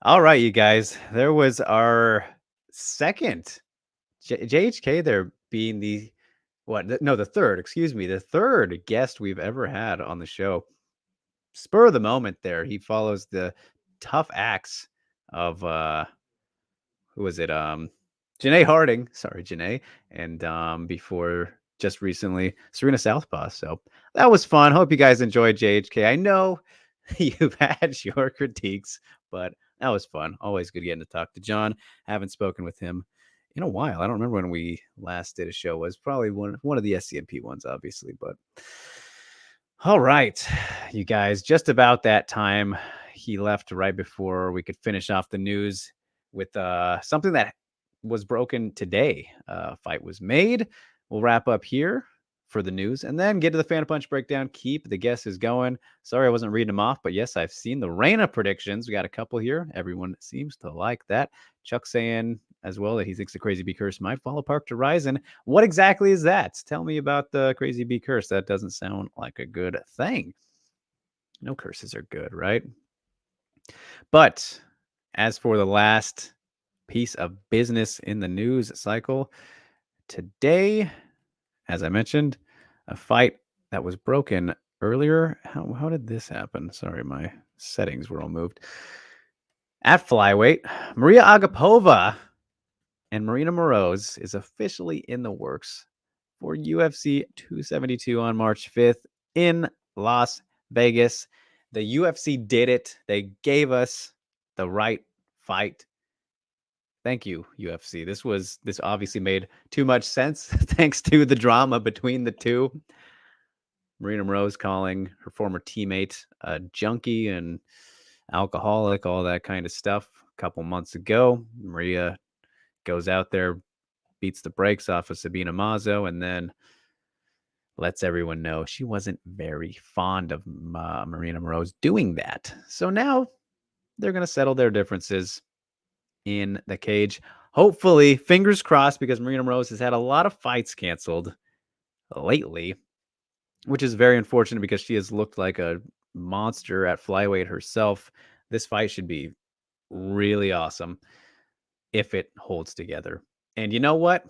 All right, you guys. There was our second JHK there being the third, excuse me, the third guest we've ever had on the show. Spur of the moment there. He follows the tough acts of who was it? Janae Harding. Sorry, Janae. And before just recently, Serena Southpaw. So that was fun. Hope you guys enjoyed JHK. I know you've had your critiques, but that was fun. Always good getting to talk to John. Haven't spoken with him in a while. I don't remember when we last did a show. It was probably one of the SCMP ones, obviously. But all right, you guys, just about that time. He left right before we could finish off the news with something that was broken today. Fight was made. We'll wrap up here for the news and then get to the Fan Punch breakdown. Keep the guesses going. Sorry I wasn't reading them off, but yes, I've seen the Reina predictions. We got a couple here. Everyone seems to like that. Chuck saying as well that he thinks the Crazy Bee Curse might fall apart to Ryzen. What exactly is that? Tell me about the Crazy Bee Curse. That doesn't sound like a good thing. No curses are good, right? But as for the last piece of business in the news cycle, today, as I mentioned, a fight that was broken earlier. How did this happen? Sorry, my settings were all moved. At flyweight, Maria Agapova and Marina Moroz is officially in the works for UFC 272 on March 5th in Las Vegas. The UFC did it. They gave us the right fight. Thank you, UFC. This obviously made too much sense thanks to the drama between the two. Marina Moroz calling her former teammate a junkie and alcoholic, all that kind of stuff. A couple months ago, Maria goes out there, beats the brakes off of Sabina Mazo, and then lets everyone know she wasn't very fond of Marina Moroz doing that. So now they're going to settle their differences in the cage. Hopefully, fingers crossed, because Marina Moroz has had a lot of fights canceled lately, which is very unfortunate because she has looked like a monster at flyweight herself. This fight should be really awesome if it holds together. And you know what?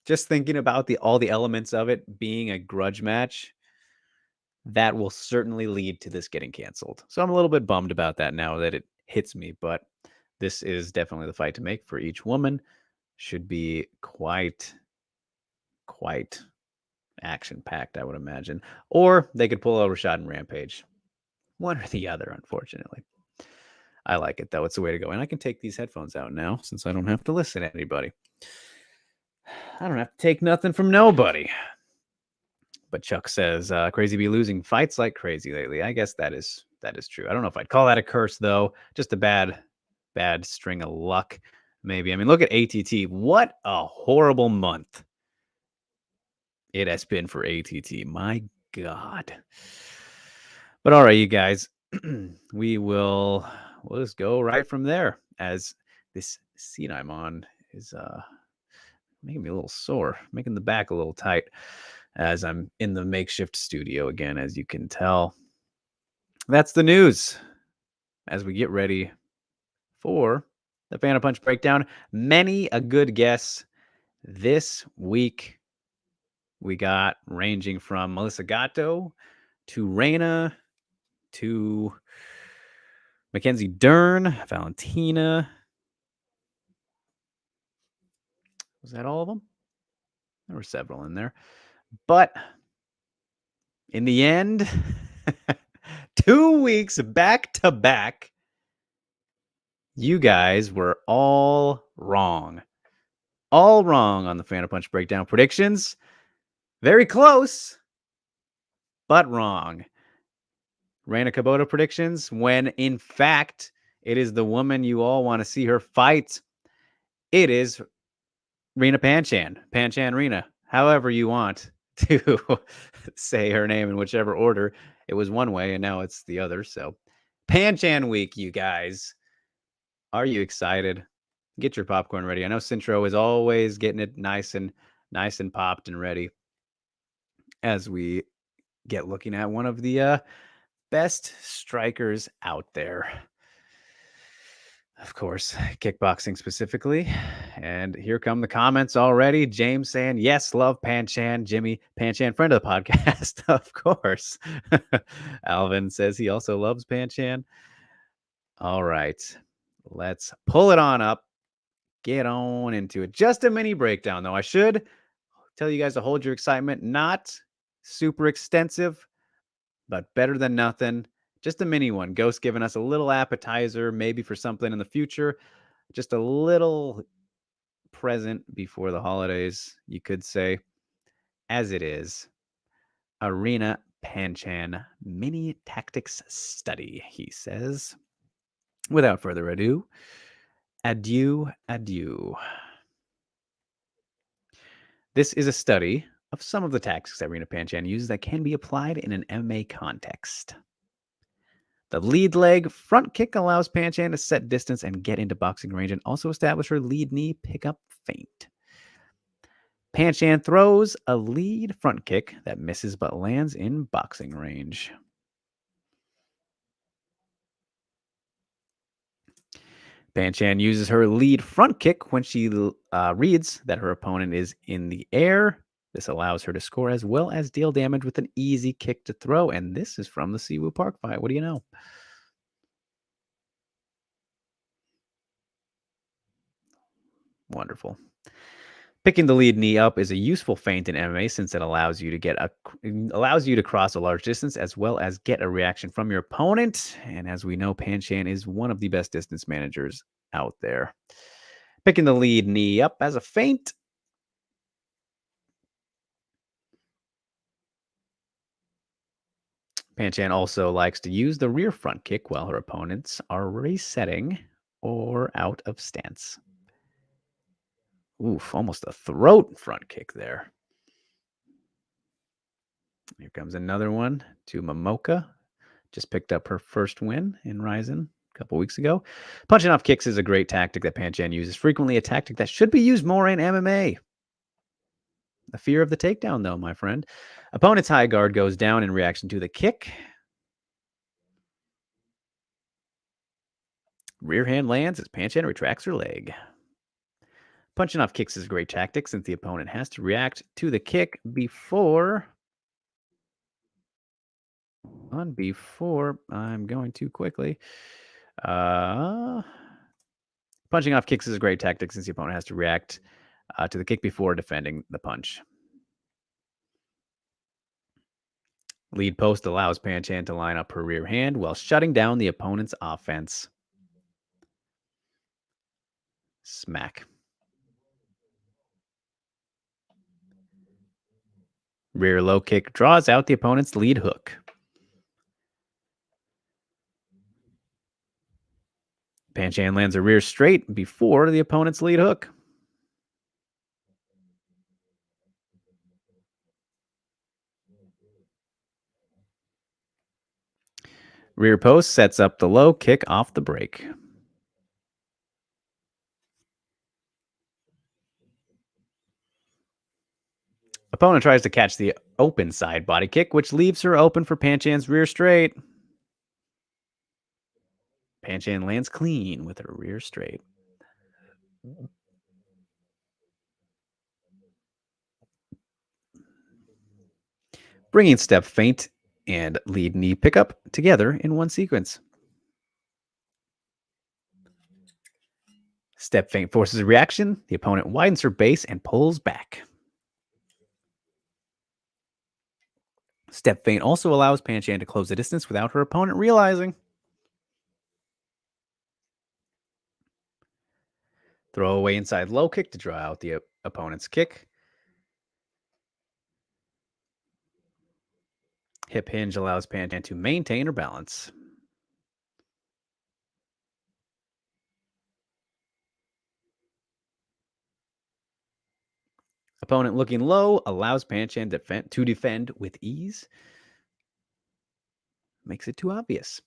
Just thinking about all the elements of it being a grudge match, that will certainly lead to this getting canceled. So I'm a little bit bummed about that now that it hits me, but this is definitely the fight to make for each woman. Should be quite action-packed, I would imagine. Or they could pull out Rashad and Rampage. One or the other, unfortunately. I like it, though. It's the way to go. And I can take these headphones out now since I don't have to listen to anybody. I don't have to take nothing from nobody. But Chuck says, Crazy be losing fights like crazy lately. I guess that is true. I don't know if I'd call that a curse, though. Just a bad string of luck, maybe. I mean, look at ATT. What a horrible month it has been for ATT. My God. But all right, you guys, we'll just go right from there, as this seat I'm on is making me a little sore, making the back a little tight, as I'm in the makeshift studio again, as you can tell. That's the news as we get ready for the Fan of Punch breakdown. Many a good guess this week. We got ranging from Melissa Gatto to Reina to Mackenzie Dern, Valentina. Was that all of them? There were several in there. But in the end, 2 weeks back to back, you guys were all wrong. All wrong on the Fan of Punch breakdown predictions. Very close, but wrong. Reina Kubota predictions, when in fact it is the woman you all want to see her fight. It is Rena Panchan. Panchan Rena. However you want to say her name, in whichever order. It was one way and now it's the other. So Panchan week, you guys. Are you excited? Get your popcorn ready. I know Centro is always getting it nice and popped and ready as we get looking at one of the best strikers out there. Of course, kickboxing specifically. And here come the comments already. James saying, yes, love Panchan. Jimmy Panchan, friend of the podcast, of course. Alvin says he also loves Panchan. All right, let's pull it on up. Get on into it. Just a mini breakdown, though. I should tell you guys to hold your excitement. Not super extensive, but better than nothing. Just a mini one. Ghost giving us a little appetizer, maybe for something in the future. Just a little present before the holidays, you could say. As it is, Arena Panchan mini tactics study, he says. Without further ado, adieu. This is a study of some of the tactics that Rena Panchan uses that can be applied in an MMA context. The lead leg front kick allows Panchan to set distance and get into boxing range, and also establish her lead knee pickup feint. Panchan throws a lead front kick that misses but lands in boxing range. Pan uses her lead front kick when she reads that her opponent is in the air. This allows her to score as well as deal damage with an easy kick to throw. And this is from the Siwoo Park fight. What do you know? Wonderful. Picking the lead knee up is a useful feint in MMA since it allows you to cross a large distance as well as get a reaction from your opponent. And as we know, Pan is one of the best distance managers out there. Picking the lead knee up as a feint. Pan also likes to use the rear front kick while her opponents are resetting or out of stance. Oof, almost a throat front kick there. Here comes another one to Momoka. Just picked up her first win in Ryzen a couple weeks ago. Punching off kicks is a great tactic that Pan uses frequently, a tactic that should be used more in MMA. The fear of the takedown, though, my friend. Opponent's high guard goes down in reaction to the kick. Rear hand lands as Pan retracts her leg. Punching off kicks is a great tactic since the opponent has to react to the kick before I'm going too quickly. Punching off kicks is a great tactic since the opponent has to react to the kick before defending the punch. Lead post allows Pan to line up her rear hand while shutting down the opponent's offense. Smack. Rear low kick draws out the opponent's lead hook. Pan lands a rear straight before the opponent's lead hook. Rear post sets up the low kick off the break. Opponent tries to catch the open side body kick, which leaves her open for Pan rear straight. Pan lands clean with her rear straight. Bringing step feint and lead knee pickup together in one sequence. Step feint forces a reaction. The opponent widens her base and pulls back. Step feint also allows Pan to close the distance without her opponent realizing. Throw away inside low kick to draw out the opponent's kick. Hip hinge allows Pan to maintain her balance. Opponent looking low allows Pan to defend with ease. Makes it too obvious.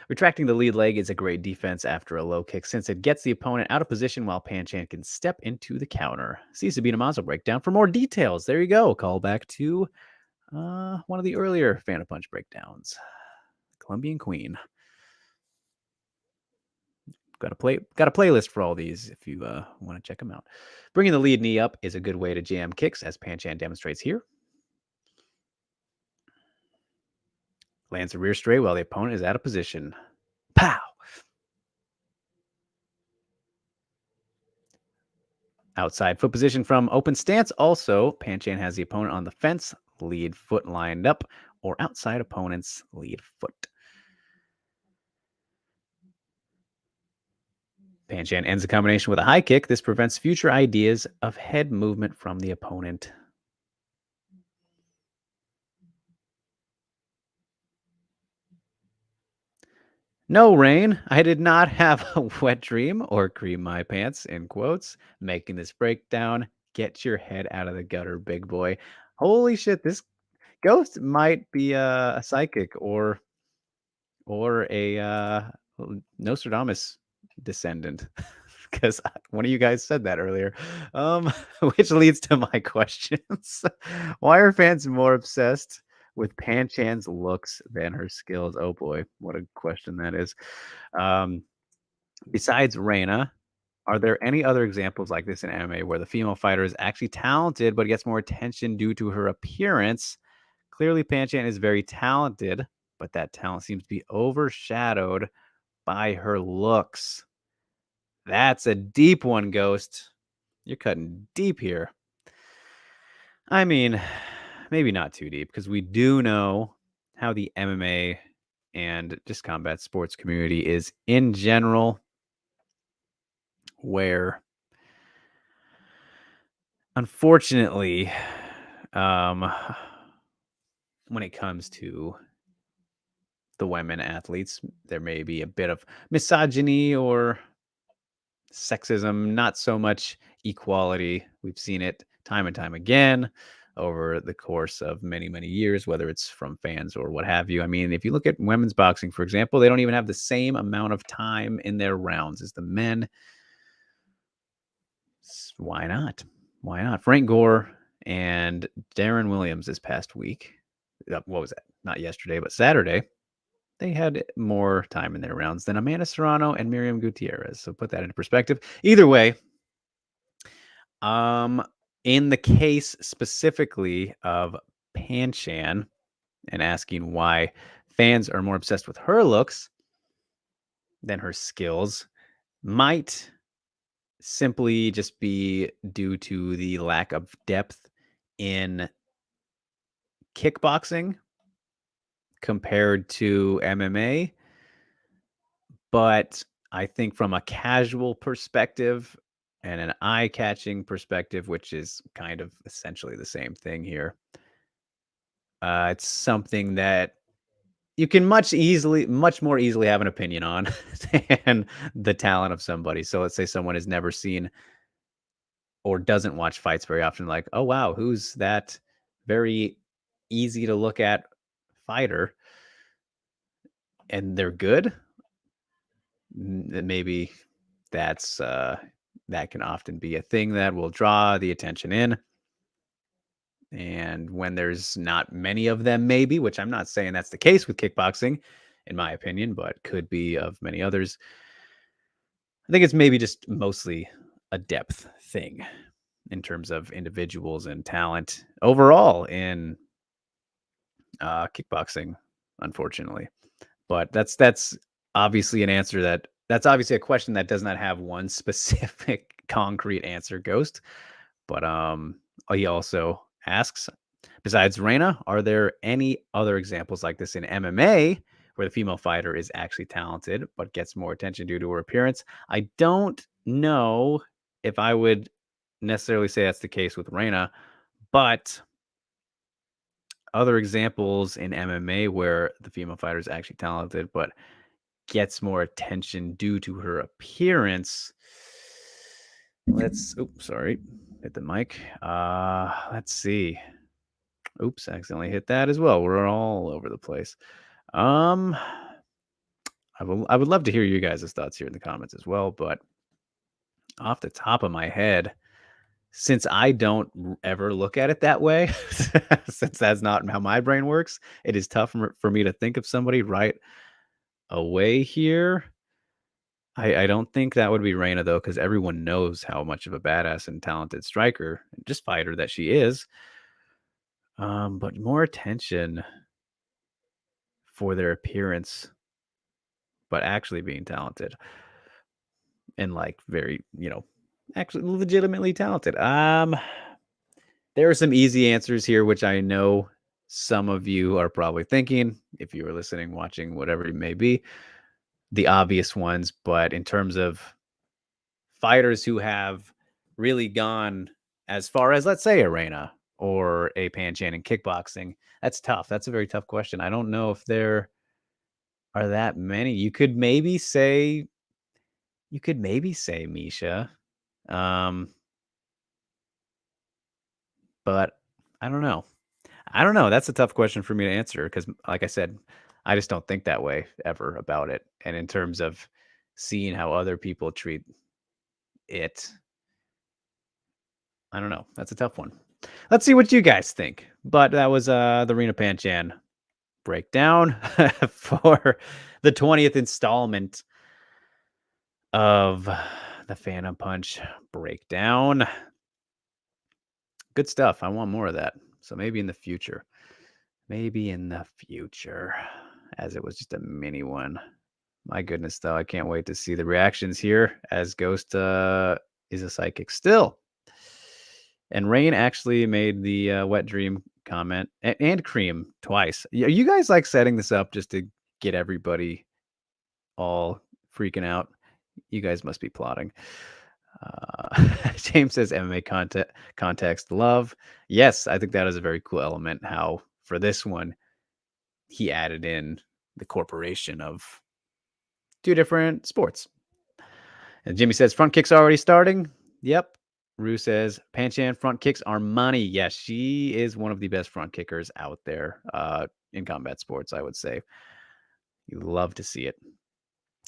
Retracting the lead leg is a great defense after a low kick since it gets the opponent out of position while Pan can step into the counter. See Sabina Mazel breakdown for more details. There you go. Call back to one of the earlier Fan of Punch breakdowns. Colombian Queen. Got a playlist for all these if you want to check them out. Bringing the lead knee up is a good way to jam kicks, as Pan demonstrates here. Lands a rear straight while the opponent is out of position. Pow! Outside foot position from open stance. Also, Pan has the opponent on the fence, lead foot lined up, or outside opponent's lead foot. Pan ends the combination with a high kick. This prevents future ideas of head movement from the opponent. No, Rain, I did not have a wet dream or cream my pants, in quotes, making this breakdown. Get your head out of the gutter, big boy. Holy shit, this ghost might be a psychic or a Nostradamus descendant, because one of you guys said that earlier, which leads to my questions. Why are fans more obsessed with Pan looks than her skills? Oh boy, what a question that is. Besides Reina, are there any other examples like this in MMA where the female fighter is actually talented but gets more attention due to her appearance? Clearly, Panchan is very talented, but that talent seems to be overshadowed by her looks. That's a deep one, Ghost. You're cutting deep here. I mean, maybe not too deep, because we do know how the MMA and just combat sports community is in general, where unfortunately, when it comes to the women athletes, there may be a bit of misogyny or sexism, not so much equality. We've seen it time and time again over the course of many, many years, whether it's from fans or what have you. I mean, if you look at women's boxing, for example, they don't even have the same amount of time in their rounds as the men. Why not? Why not? Frank Gore and Darren Williams this past week. What was that? Not yesterday, but Saturday. They had more time in their rounds than Amanda Serrano and Miriam Gutierrez. So put that into perspective. Either way, in the case specifically of Panchan and asking why fans are more obsessed with her looks than her skills, might simply just be due to the lack of depth in kickboxing compared to MMA. But I think from a casual perspective and an eye-catching perspective, which is kind of essentially the same thing here, it's something that you can much more easily have an opinion on than the talent of somebody. So let's say someone has never seen or doesn't watch fights very often, like, oh wow, who's that very easy to look at fighter? And they're good. Maybe that's that can often be a thing that will draw the attention in. And when there's not many of them, maybe, which I'm not saying that's the case with kickboxing, in my opinion, but could be of many others. I think it's maybe just mostly a depth thing in terms of individuals and talent overall in kickboxing, unfortunately. But that's obviously an answer that's obviously a question that does not have one specific concrete answer, Ghost. But he also asks, besides Reina, are there any other examples like this in MMA where the female fighter is actually talented but gets more attention due to her appearance? I don't know if I would necessarily say that's the case with Reina, but other examples in MMA where the female fighter is actually talented but gets more attention due to her appearance. Sorry, hit the mic. Let's see. Oops, accidentally hit that as well. We're all over the place. I would love to hear you guys' thoughts here in the comments as well, but off the top of my head, since I don't ever look at it that way, since that's not how my brain works, it is tough for me to think of somebody right away here. I don't think that would be Reina, though, because everyone knows how much of a badass and talented striker, and just fighter that she is. But more attention for their appearance, but actually being talented and like very, actually legitimately talented. There are some easy answers here, which I know some of you are probably thinking, if you are listening, watching, whatever it may be, the obvious ones. But in terms of fighters who have really gone as far as, let's say, a Reina or a Panchan in kickboxing, that's tough. That's a very tough question. I don't know if there are that many. You could maybe say Misha. But I don't know. That's a tough question for me to answer because, like I said, I just don't think that way ever about it. And in terms of seeing how other people treat it, I don't know. That's a tough one. Let's see what you guys think. But that was the Rena Panchan breakdown for the 20th installment of the Phantom Punch breakdown. Good stuff. I want more of that. So maybe in the future. Maybe in the future, as it was just a mini one. My goodness, though, I can't wait to see the reactions here as Ghost is a psychic still. And Rain actually made the wet dream comment and Cream twice. Are you guys like setting this up just to get everybody all freaking out? You guys must be plotting. James says MMA context love. Yes, I think that is a very cool element. How for this one, he added in the corporation of two different sports. And Jimmy says front kicks are already starting. Yep. Rue says Panchan front kicks are money. Yes, she is one of the best front kickers out there in combat sports, I would say. You love to see it.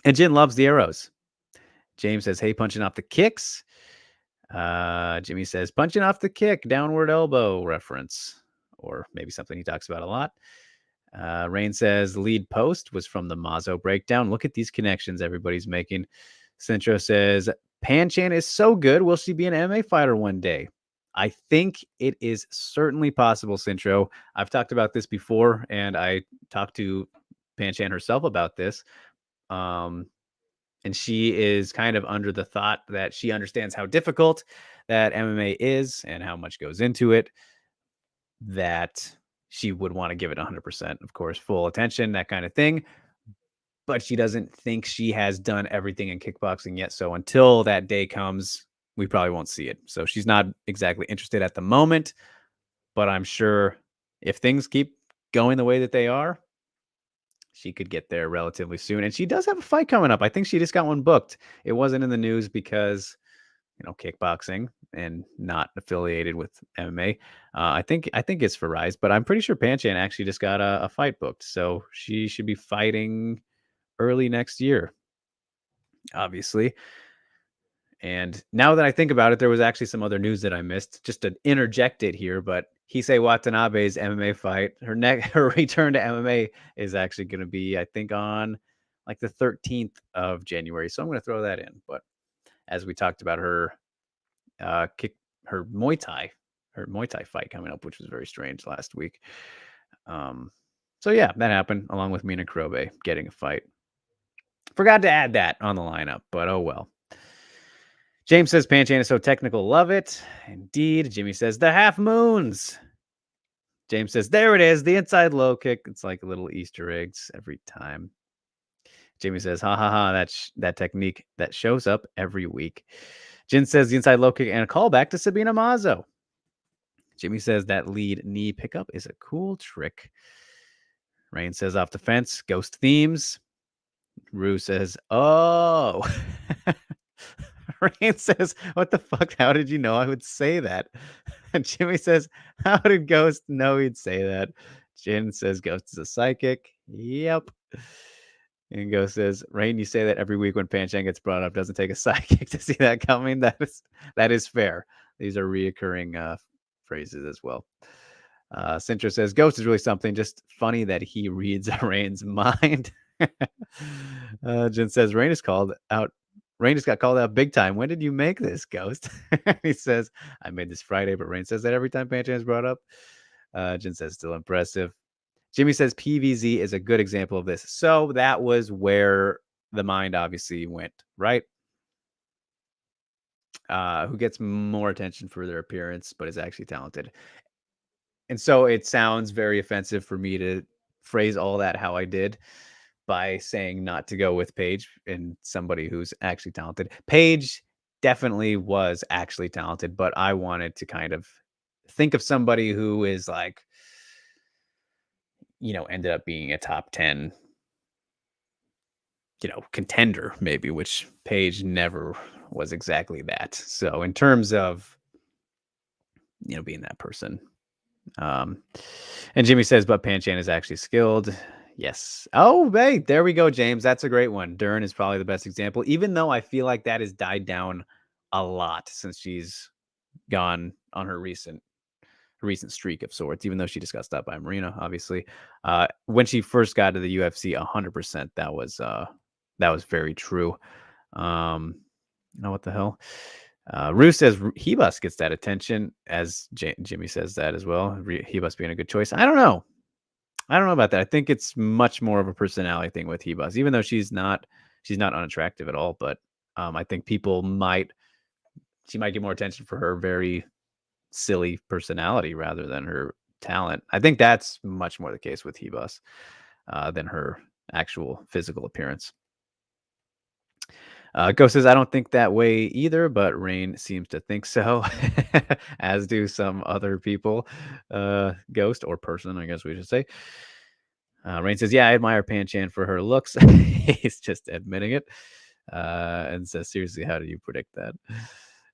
And Jin loves the arrows. James says, hey, punching off the kicks. Jimmy says, punching off the kick, downward elbow reference, or maybe something he talks about a lot. Rain says, lead post was from the Mazo breakdown. Look at these connections everybody's making. Centro says, Panchan is so good. Will she be an MMA fighter one day? I think it is certainly possible, Centro. I've talked about this before, and I talked to Panchan herself about this. And she is kind of under the thought that she understands how difficult that MMA is and how much goes into it, that she would want to give it 100%, of course, full attention, that kind of thing. But she doesn't think she has done everything in kickboxing yet. So until that day comes, we probably won't see it. So she's not exactly interested at the moment, but I'm sure if things keep going the way that they are, she could get there relatively soon. And she does have a fight coming up. I think she just got one booked. It wasn't in the news because, kickboxing and not affiliated with MMA. I think it's for Rise, but I'm pretty sure Panchan actually just got a fight booked. So she should be fighting early next year, obviously. And now that I think about it, there was actually some other news that I missed, just to interject it here. But Hisei Watanabe's MMA fight, her return to MMA is actually going to be, I think, on like the 13th of January. So I'm going to throw that in. But as we talked about her Muay Thai fight coming up, which was very strange last week. So yeah, that happened along with Mina Krobe getting a fight. Forgot to add that on the lineup, but oh well. James says Panchan is so technical, love it. Indeed. Jimmy says the half moons. James says there it is, the inside low kick. It's like little Easter eggs every time. Jimmy says ha ha ha. That technique that shows up every week. Jin says the inside low kick and a callback to Sabina Mazo. Jimmy says that lead knee pickup is a cool trick. Rain says off the fence, ghost themes. Rue says, oh. Rain says, what the fuck? How did you know I would say that? And Jimmy says, how did Ghost know he'd say that? Jin says, Ghost is a psychic. Yep. And Ghost says, Rain, you say that every week when Panchan gets brought up. Doesn't take a psychic to see that coming. That is fair. These are reoccurring phrases as well. Centro says, Ghost is really something. Just funny that he reads Rain's mind. Jin says, Rain just got called out big time. When did you make this, Ghost? He says, I made this Friday, but Rain says that every time Panchan is brought up. Jin says, still impressive. Jimmy says PVZ is a good example of this. So that was where the mind obviously went, right? Who gets more attention for their appearance, but is actually talented. And so it sounds very offensive for me to phrase all that how I did by saying not to go with Paige and somebody who's actually talented. Paige definitely was actually talented, but I wanted to kind of think of somebody who is like, ended up being a top 10, contender maybe, which Paige never was exactly that. So in terms of, being that person. And Jimmy says, but Panchan is actually skilled. Yes. Oh, hey, there we go, James. That's a great one. Dern is probably the best example, even though I feel like that has died down a lot since she's gone on her recent streak of sorts, even though she just got stopped by Marina, obviously. When she first got to the UFC, 100%, that was very true. Oh, what the hell? Rue says Hebus gets that attention, as Jimmy says that as well. Hebus being a good choice. I don't know about that. I think it's much more of a personality thing with Hebus, even though she's not unattractive at all. But I think she might get more attention for her very silly personality rather than her talent. I think that's much more the case with Hebus than her actual physical appearance. Ghost says, I don't think that way either, but Rain seems to think so, as do some other people. Ghost or person, I guess we should say. Rain says, yeah, I admire Pan-Chan for her looks. He's just admitting it. And says, seriously, how do you predict that?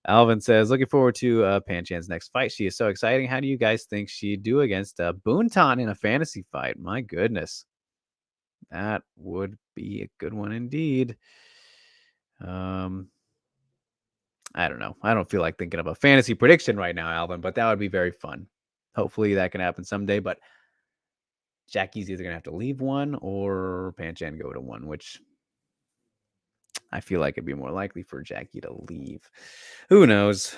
Alvin says, looking forward to Pan-Chan's next fight. She is so exciting. How do you guys think she'd do against Boonton in a fantasy fight? My goodness. That would be a good one indeed. I don't know. I don't feel like thinking of a fantasy prediction right now, Alvin, but that would be very fun. Hopefully that can happen someday, but Jackie's either going to have to leave one or Pan-Chan go to one, which I feel like it'd be more likely for Jackie to leave. Who knows?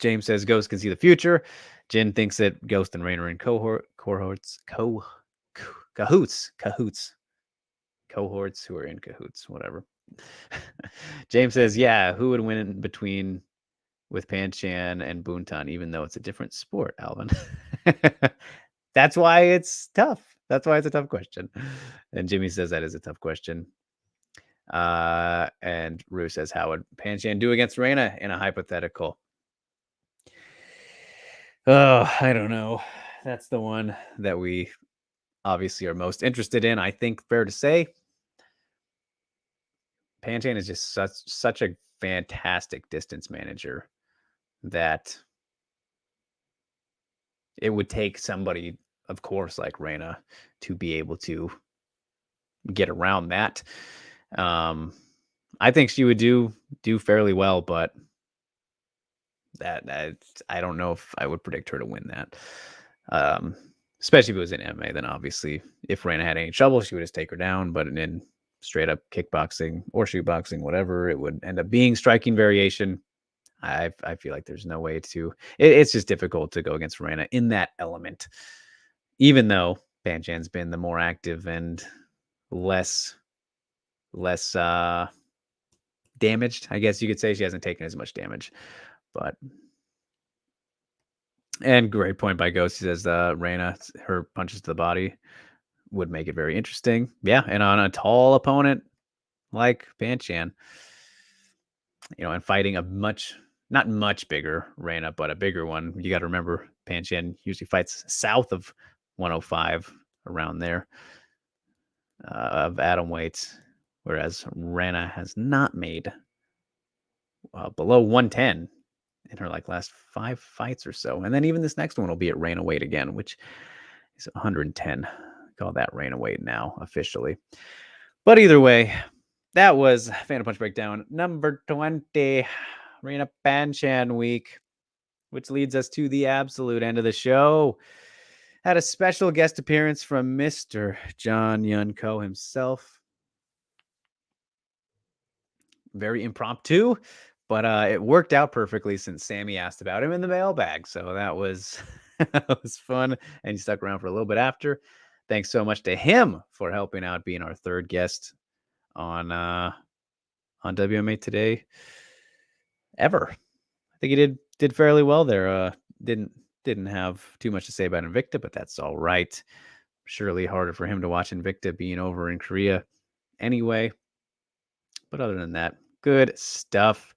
James says Ghost can see the future. Jin thinks that Ghost and Rain are in cohorts who are in cahoots, whatever. James says, yeah, who would win in between with Pan-Chan and Boonton, even though it's a different sport, Alvin? That's why it's tough. That's why it's a tough question. And Jimmy says that is a tough question. And Rue says, how would Pan-Chan do against Reina in a hypothetical? Oh, I don't know. That's the one that we obviously are most interested in. I think fair to say Pan-Chan is just such a fantastic distance manager that it would take somebody, of course, like Reina to be able to get around that. I think she would do fairly well, but that I don't know if I would predict her to win that. Especially if it was in MMA, then obviously if Reina had any trouble, she would just take her down. But in straight up kickboxing or shoot boxing, whatever, it would end up being striking variation. I feel like there's no way to. It's just difficult to go against Reina in that element, even though Pan-Chan's been the more active and less damaged. I guess you could say she hasn't taken as much damage, but. And great point by Ghost. He says Reina, her punches to the body would make it very interesting. Yeah, and on a tall opponent like Pan-Chan, and fighting a not much bigger Reina, but a bigger one. You got to remember, Pan-Chan usually fights south of 105, around there, of atom weights, whereas Reina has not made below 110 in her last 5 fights or so. And then even this next one will be at Reina weight again, which is 110. Call that Reina weight now officially. But either way, that was Phantom Punch Breakdown number 20, Reina Pan-Chan week, which leads us to the absolute end of the show. Had a special guest appearance from Mr. John Yunko himself. Very impromptu, but it worked out perfectly since Sammy asked about him in the mailbag. So that was that was fun, and he stuck around for a little bit after. Thanks so much to him for helping out, being our third guest on WMMA Today ever. I think he did fairly well there. Didn't have too much to say about Invicta, but that's all right. Surely harder for him to watch Invicta being over in Korea anyway. But other than that, good stuff.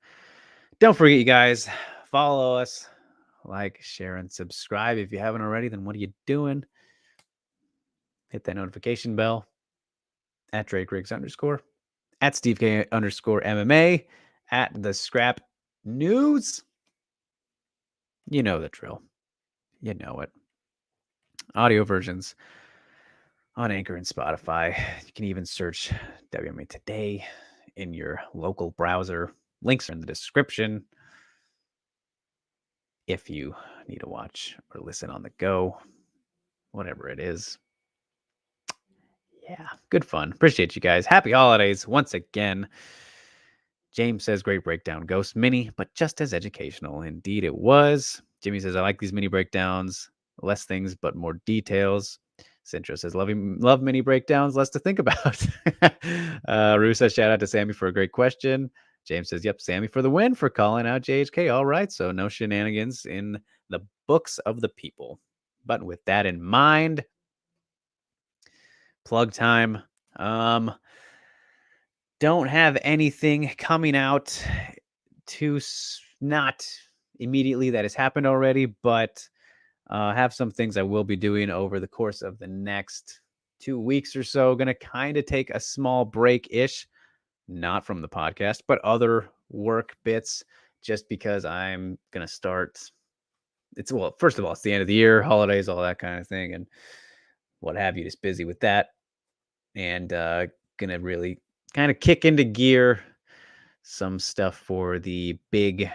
Don't forget, you guys, follow us, like, share, and subscribe. If you haven't already, then what are you doing? Hit that notification bell at Drake Riggs _ at Steve K _ MMA, at The Scrap News. You know the drill. You know it. Audio versions on Anchor and Spotify. You can even search WMMA Today in your local browser. Links are in the description if you need to watch or listen on the go, whatever it is. Yeah, good fun. Appreciate you guys. Happy holidays once again. James says, great breakdown. Ghost mini, but just as educational. Indeed, it was. Jimmy says, I like these mini breakdowns. Less things, but more details. Centro says, love mini breakdowns. Less to think about. Rue says, shout out to Sammy for a great question. James says, yep, Sammy for the win for calling out JHK. All right, so no shenanigans in the books of the people. But with that in mind, plug time. Don't have anything coming out to not immediately that has happened already, but have some things I will be doing over the course of the next 2 weeks or so. Going to kind of take a small break-ish, not from the podcast, but other work bits, just because I'm going to start. First of all, it's the end of the year, holidays, all that kind of thing, and what have you, just busy with that. And going to really kind of kick into gear some stuff for the big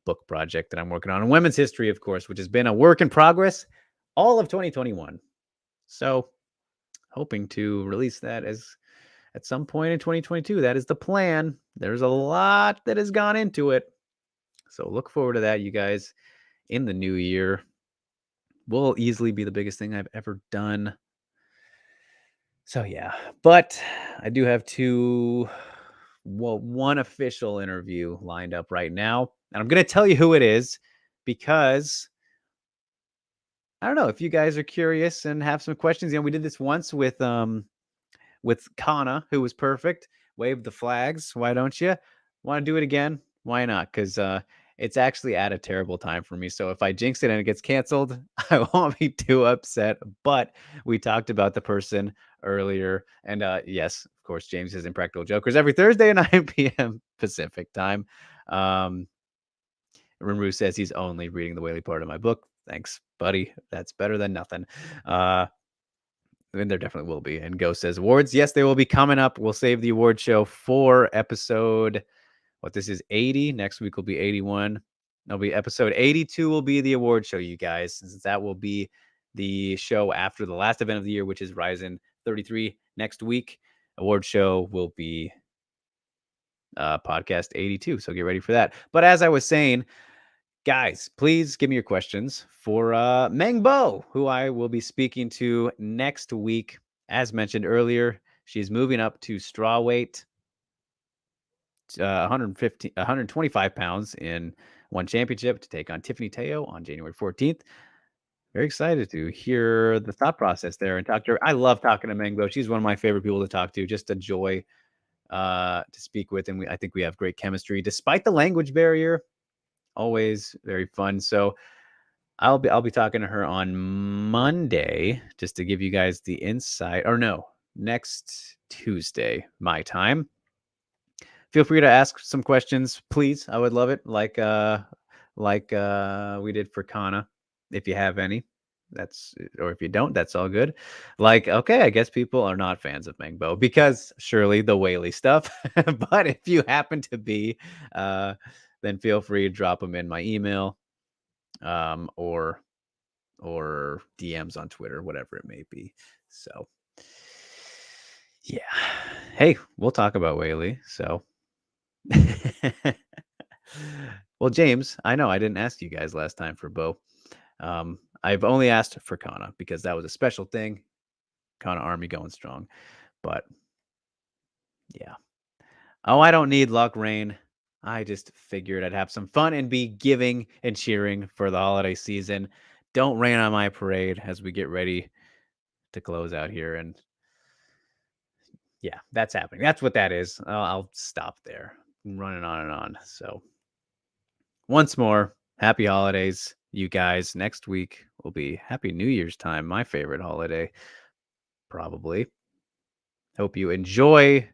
book project that I'm working on in women's history, of course, which has been a work in progress all of 2021. So hoping to release that at some point in 2022. That is the plan. There's a lot that has gone into it. So look forward to that, you guys, in the new year. Will easily be the biggest thing I've ever done. So yeah, but I do have one official interview lined up right now. And I'm going to tell you who it is because I don't know if you guys are curious and have some questions. We did this once with Kana, who was perfect. Wave the flags. Why don't you want to do it again? Why not? Because it's actually at a terrible time for me. So if I jinx it and it gets canceled, I won't be too upset. But we talked about the person earlier. And yes, of course, James is Impractical Jokers every Thursday at 9 p.m. Pacific time. Rimru says he's only reading the Whaley part of my book. Thanks, buddy. That's better than nothing. And there definitely will be. And Ghost says awards. Yes, they will be coming up. We'll save the award show for episode. This is 80. Next week will be 81. That'll be episode 82 will be the award show, you guys. Since that will be the show after the last event of the year, which is Ryzen 33 next week. Award show will be podcast 82. So get ready for that. But as I was saying, guys, please give me your questions for Meng Bo, who I will be speaking to next week. As mentioned earlier, she's moving up to strawweight, 125 pounds in one championship to take on Tiffany Teo on January 14th. Very excited to hear the thought process there and talk to her. I love talking to Meng Bo. She's one of my favorite people to talk to. Just a joy to speak with, and I think we have great chemistry despite the language barrier. Always very fun. So I'll be talking to her on Monday just to give you guys the insight. Or no, next Tuesday, my time. Feel free to ask some questions, please. I would love it. Like we did for Kana. If you have any, or if you don't, that's all good. Okay, I guess people are not fans of Meng Bo because surely the Whaley stuff. But if you happen to be, then feel free to drop them in my email, or DMs on Twitter, whatever it may be. So yeah, hey, we'll talk about Whaley. So, well, James, I know I didn't ask you guys last time for Bo. I've only asked for Kana because that was a special thing. Kana Army going strong, but yeah. Oh, I don't need luck, Rain. I just figured I'd have some fun and be giving and cheering for the holiday season. Don't rain on my parade as we get ready to close out here. And yeah, that's happening. That's what that is. I'll stop there. I'm running on and on. So once more, happy holidays, you guys. Next week will be Happy New Year's time, my favorite holiday, probably. Hope you enjoy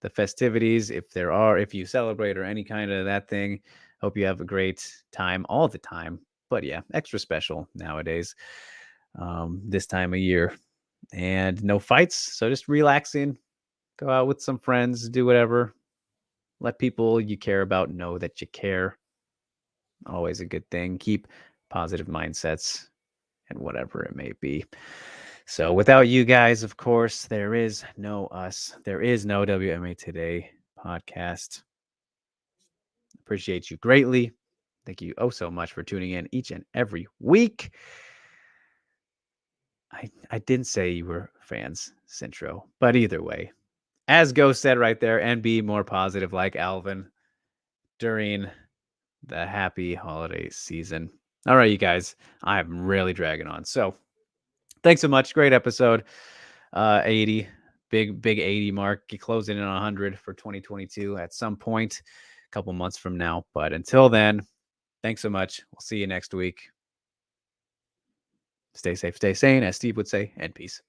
the festivities, if you celebrate or any kind of that thing. Hope you have a great time all the time. But yeah, extra special nowadays, this time of year. And no fights, so just relaxing. Go out with some friends, do whatever. Let people you care about know that you care. Always a good thing. Keep positive mindsets and whatever it may be. So without you guys, of course, there is no us. There is no WMMA Today podcast. Appreciate you greatly. Thank you so much for tuning in each and every week. I didn't say you were fans, Centro, but either way, as Ghost said right there, and be more positive like Alvin during the happy holiday season. All right, you guys, I'm really dragging on. So thanks so much. Great episode. 80, big 80 mark. Closing in on 100 for 2022 at some point, a couple months from now. But until then, thanks so much. We'll see you next week. Stay safe, stay sane, as Steve would say, and peace.